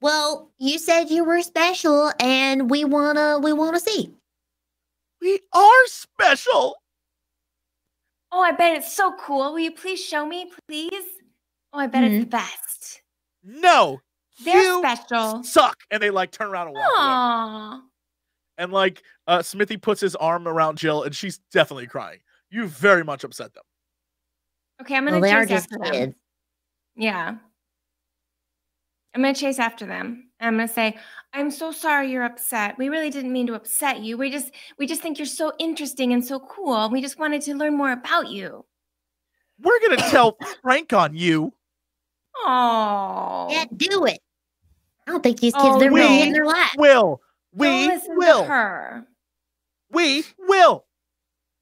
Well, you said you were special, and we wanna see. We are special. Oh, I bet it's so cool. Will you please show me, please? Oh, I bet it's the best. No, They're you special. suck. And they like turn around and walk away. Aww. And like Smithy puts his arm around Jill, and she's definitely crying. You very much upset them. Okay, I'm Well, gonna they are chase just after them. kids. Yeah. I'm gonna chase after them. And I'm gonna say, I'm so sorry you're upset. We really didn't mean to upset you. We just think you're so interesting and so cool. We just wanted to learn more about you. We're gonna tell Frank on you. Oh. Yeah, do it. I don't think these kids Oh, they're we ready in their life. Will. Don't We listen will. to her. We will.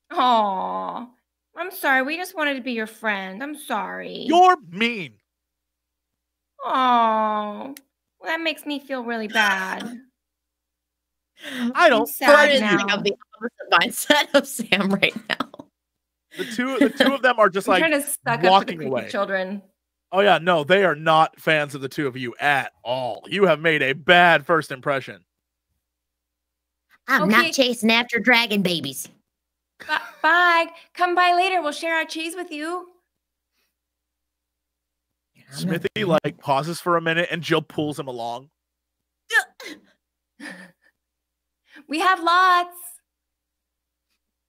Oh. I'm sorry. We just wanted to be your friend. I'm sorry. You're mean. Oh. Well, that makes me feel really bad. I don't. sad Fern is now. of the opposite mindset of Sam right now. The two of them are just I'm like trying to suck up to the walking creepy away. children. Oh yeah, no, they are not fans of the two of you at all. You have made a bad first impression. I'm Okay. not chasing after dragon babies. Bye. Come by later. We'll share our cheese with you. Smithy like pauses for a minute and Jill pulls him along. We have lots.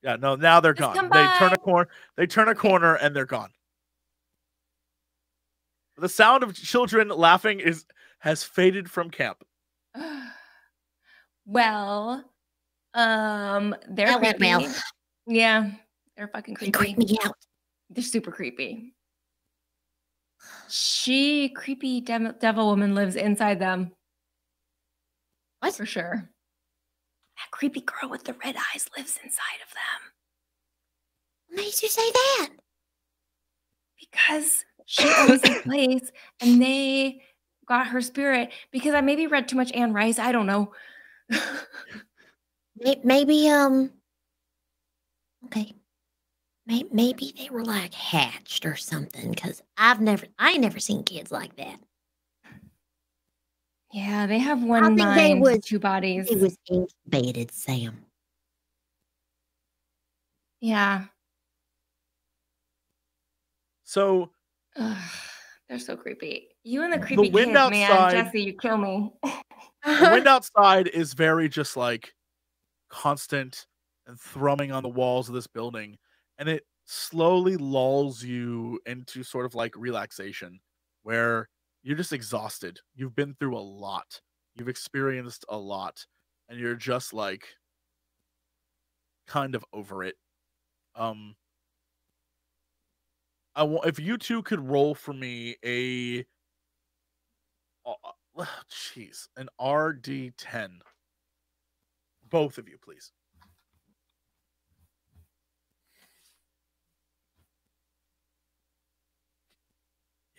Yeah, no, now they're Just gone. come They by. turn a corner and they're gone. The sound of children laughing has faded from camp. Well, they're creepy. Well. Yeah, they're fucking They creepy. creep me out. They're super creepy. Creepy devil woman lives inside them. What? For sure. That creepy girl with the red eyes lives inside of them. What makes you say that? Because she owns the place and they got her spirit. Because I maybe read too much Anne Rice. I don't know. Maybe okay. Maybe they were like hatched or something. Because I ain't never seen kids like that. Yeah, they have one think they mind, was- two bodies. It was incubated, Sam. Yeah. So Ugh, they're so creepy. You and the creepy wind kids, man. outside- Jesse, you kill me. the wind outside is very just like constant and thrumming on the walls of this building, and it slowly lulls you into sort of like relaxation where you're just exhausted. You've been through a lot. You've experienced a lot, and you're just like kind of over it. If you two could roll for me an RD10. Both of you, please.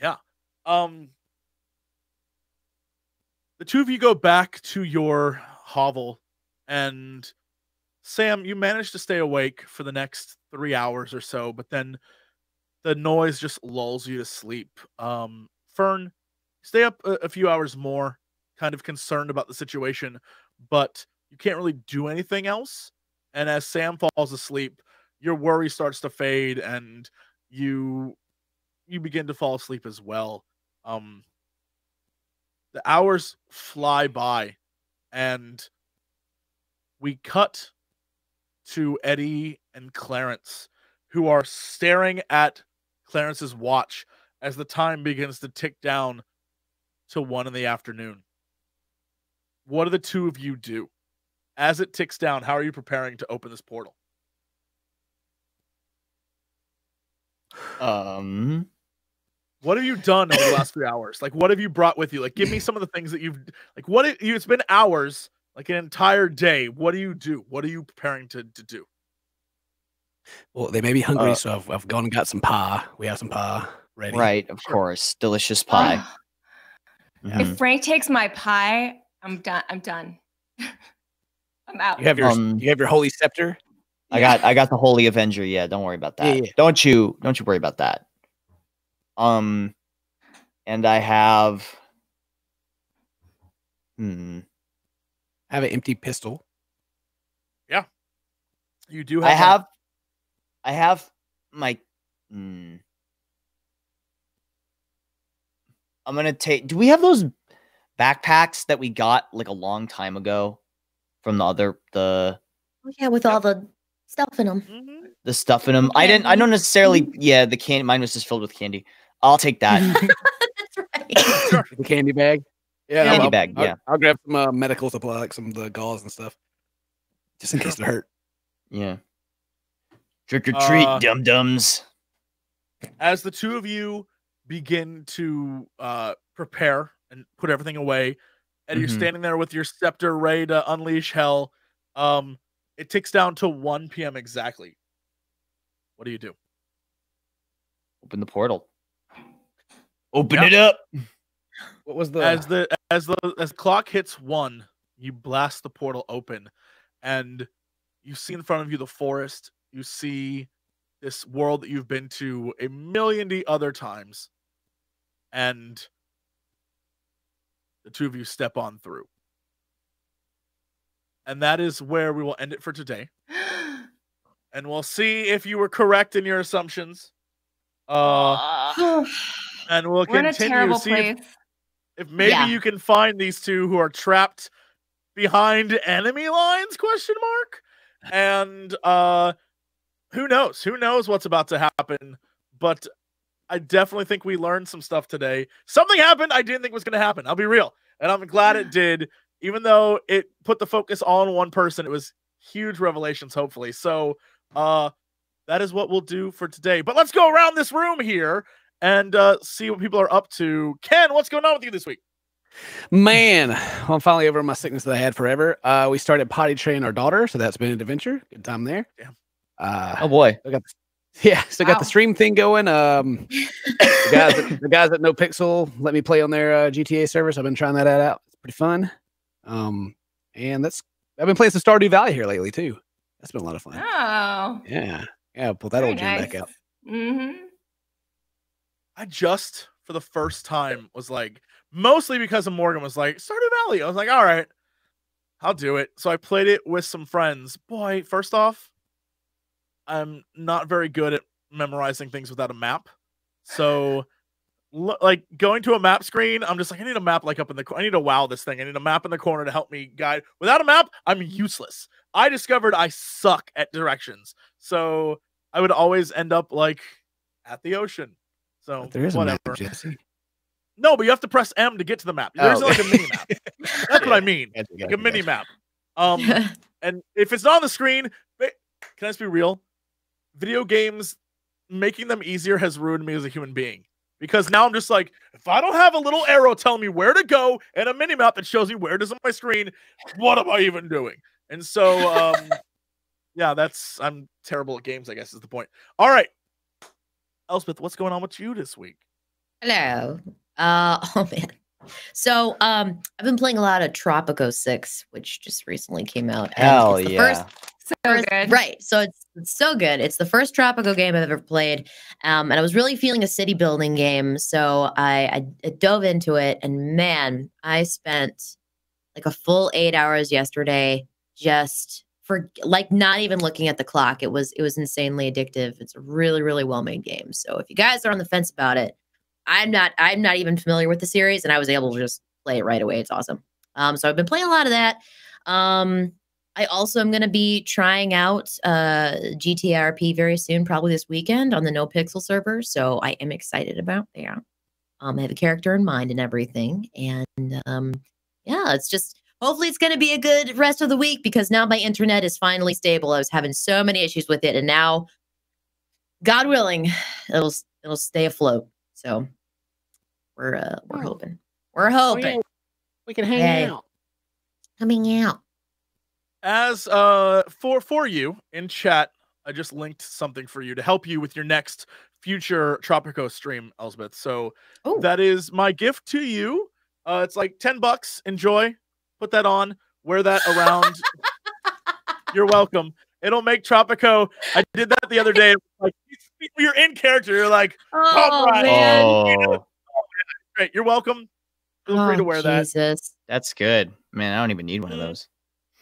Yeah. The two of you go back to your hovel, and Sam, you manage to stay awake for the next 3 hours or so, but then the noise just lulls you to sleep. Fern, stay up a few hours more, kind of concerned about the situation, but you can't really do anything else. And as Sam falls asleep, your worry starts to fade, and you begin to fall asleep as well. The hours fly by, and we cut to Eddie and Clarence, who are staring at Clarence's watch as the time begins to tick down to 1 in the afternoon. What do the two of you do? As it ticks down, how are you preparing to open this portal? What have you done over the last 3 hours? Like, what have you brought with you? Like, give me some of the things that you've, like, it's been hours, like an entire day. What do you do? What are you preparing to do? Well, they may be hungry, so I've gone and got some pie. We have some pie ready. Right, of course. Delicious pie. Yeah. If Frank takes my pie, I'm done. I'm out. You have your holy scepter. I got the Holy Avenger. Yeah, don't worry about that. Yeah. Don't you worry about that. And I have I have an empty pistol. Yeah. You do have I have my I'm gonna take, do we have those backpacks that we got like a long time ago from the Oh, yeah, with all the stuff in them. Mm-hmm. the stuff in them? I don't necessarily, the candy, mine was just filled with candy. I'll take that. That's right. The candy bag. Yeah, Candy bag, yeah. I'll grab some medical supply, like some of the gauze and stuff, just in case it hurt. Yeah. Trick or treat, dum-dums. As the two of you begin to prepare and put everything away, and you're standing there with your scepter ready to unleash hell, it ticks down to 1 p.m. exactly. What do you do? Open the portal. Open it up. What was the? As the clock hits 1, You blast the portal open, and you see in front of you the forest. You see this world that you've been to a million other times, and the two of you step on through. And that is where we will end it for today. And we'll see if you were correct in your assumptions. And we'll We're in a continue terrible to see place. if maybe Yeah. you can find these two who are trapped behind enemy lines, question mark. And who knows what's about to happen. But I definitely think we learned some stuff today. Something happened I didn't think was going to happen. I'll be real. And I'm glad it did. Even though it put the focus all on one person, it was huge revelations, hopefully. So that is what we'll do for today. But let's go around this room here and see what people are up to. Ken, what's going on with you this week? Man, well, I'm finally over my sickness that I had forever. We started potty training our daughter, so that's been an adventure. Good time there. Damn. Oh boy. I got got Wow. the stream thing going. The guys at No Pixel let me play on their GTA server, so I've been trying that out. It's pretty fun. And I've been playing some Stardew Valley here lately too. That's been a lot of fun. Oh. Yeah, pull that old gem back out. Mm-hmm. I just, for the first time, was like, mostly because of Morgan was like, Stardew Valley. I was like, all right, I'll do it. So I played it with some friends. Boy, first off, I'm not very good at memorizing things without a map. So, like, going to a map screen, I'm just like, I need a map like up in the I need to wow this thing. I need a map in the corner to help me guide. Without a map, I'm useless. I discovered I suck at directions. So I would always end up like at the ocean. So But there is whatever. a map, Jesse. No, but you have to press M to get to the map. There's Oh. like a mini map. That's what I mean. Gotcha, Like a mini gotcha. map. And if it's not on the screen, can I just be real? Video games, making them easier has ruined me as a human being. Because now I'm just like, if I don't have a little arrow telling me where to go and a mini map that shows me where it is on my screen, what am I even doing? And so, yeah, I'm terrible at games, I guess is the point. All right. Elspeth, what's going on with you this week? Hello. Oh man. So I've been playing a lot of Tropico 6, which just recently came out. and Hell it's the yeah. So first- good. Right. So it's so good. It's the first Tropico game I've ever played. And I was really feeling a city building game. So I dove into it, and man, I spent like a full 8 hours yesterday just for like not even looking at the clock. It was insanely addictive. It's a really, really well-made game. So if you guys are on the fence about it, I'm not even familiar with the series, and I was able to just play it right away. It's awesome. So I've been playing a lot of that. I also am going to be trying out GTRP very soon, probably this weekend on the No Pixel server. So I am excited about that. I have a character in mind and everything. And yeah, it's just hopefully it's going to be a good rest of the week, because now my internet is finally stable. I was having so many issues with it, and now, God willing, it'll stay afloat. So we're hoping. We're hoping. We can hang Hey. out. Coming out. As for you in chat, I just linked something for you to help you with your next future Tropico stream, Elspeth. So Oh. that is my gift to you. It's like $10. Enjoy. Put that on. Wear that around. You're welcome. It'll make Tropico. I did that the other day. Like, you're in character. You're like, Oh, right. man. Oh, great. You're welcome. Feel free to wear that. Jesus. that's good. Man, I don't even need one of those.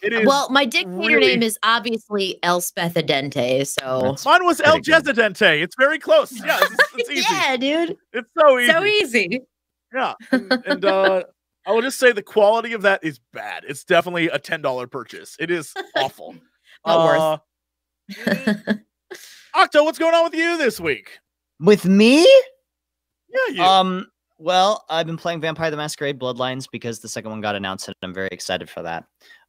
It is. Well, my dictator really- name is obviously Elspeth Edente, so That's Mine was El pretty good. Jesidente. It's very close. Yeah, it's easy. yeah, dude, It's so easy. so easy. Yeah. And I will just say the quality of that is bad. It's definitely a $10 purchase. It is awful. Not worth. Octo, what's going on with you this week? With me? Yeah, you. Well, I've been playing Vampire the Masquerade Bloodlines because the second one got announced, and I'm very excited for that.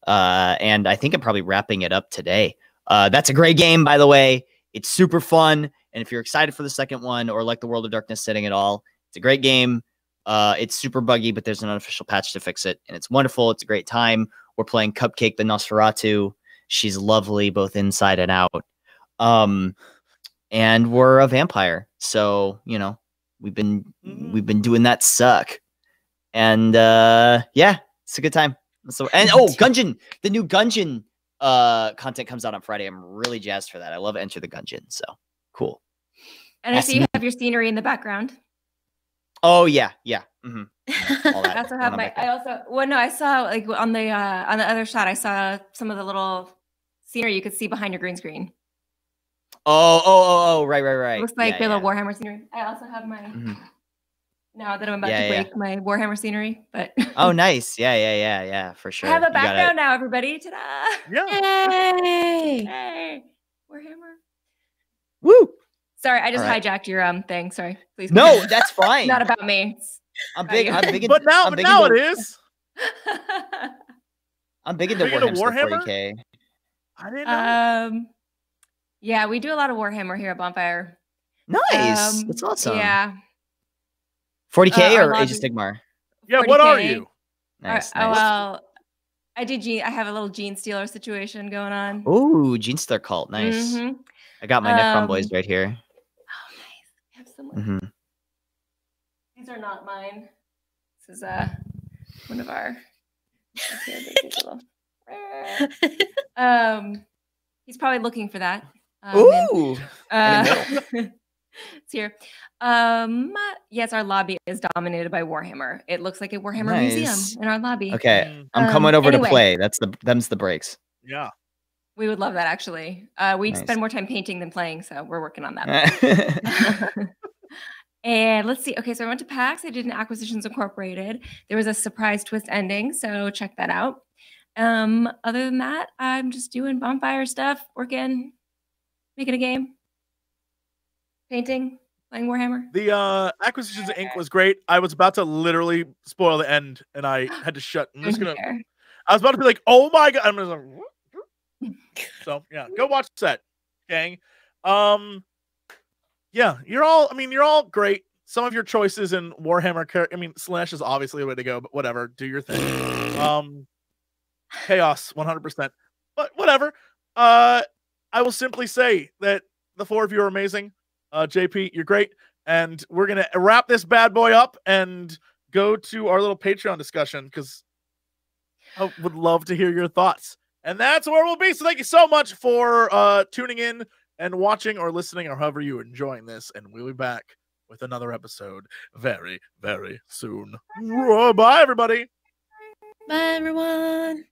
And I think I'm probably wrapping it up today. That's a great game, by the way. It's super fun. And if you're excited for the second one or like the World of Darkness setting at all, it's a great game. It's super buggy, but there's an unofficial patch to fix it. And it's wonderful. It's a great time. We're playing Cupcake the Nosferatu. She's lovely, both inside and out. And we're a vampire. So, you know, we've been doing that suck. And yeah, it's a good time. So and oh, Gungeon, the new Gungeon content comes out on Friday. I'm really jazzed for that. I love Enter the Gungeon. So cool. And I see you have your scenery in the background. Oh yeah. Mm-hmm. All I also have my. I saw like on the other shot. I saw some of the little scenery you could see behind your green screen. Oh, right. It looks like your little Warhammer scenery. I also have my. Now that I'm about to break my Warhammer scenery, but oh, nice, yeah, for sure. I have a background now, everybody. Ta-da! Yeah. Hey, Warhammer. Woo! Sorry, I just hijacked your thing. Sorry, please. No, that's fine. Not about me. I'm big. But now it is. I'm big into Warhammer 40K. I didn't know. Yeah, we do a lot of Warhammer here at Bonfire. Nice. That's awesome. Yeah. 40K or Age of Sigmar? Yeah, 40K. What are you? Nice. Well, I have a little Gene Stealer situation going on. Ooh, Gene Stealer cult. Nice. Mm-hmm. I got my Necron boys right here. Oh, nice. I have some. These are not mine. This is one of our. He's probably looking for that. Ooh. It's here. Yes, our lobby is dominated by Warhammer. It looks like a Warhammer museum in our lobby. Okay, I'm coming over to play. Them's the breaks. Yeah. We would love that, actually. We spend more time painting than playing, so we're working on that. And let's see. Okay, so I went to PAX. I did an Acquisitions Incorporated. There was a surprise twist ending, so check that out. Other than that, I'm just doing Bonfire stuff, working, making a game, painting, playing Warhammer. The Acquisitions Inc. was great. I was about to literally spoil the end, and I had to shut. I was about to be like, "Oh my god!" I'm just like, so yeah, go watch the set, gang. Yeah, you're all great. Some of your choices in Warhammer, Slash is obviously the way to go, but whatever, do your thing. Chaos, 100%. But whatever. I will simply say that the four of you are amazing. JP, you're great. And we're going to wrap this bad boy up and go to our little Patreon discussion because I would love to hear your thoughts. And that's where we'll be. So thank you so much for tuning in and watching or listening or however you're enjoying this. And we'll be back with another episode very, very soon. Bye, everybody. Bye, everyone.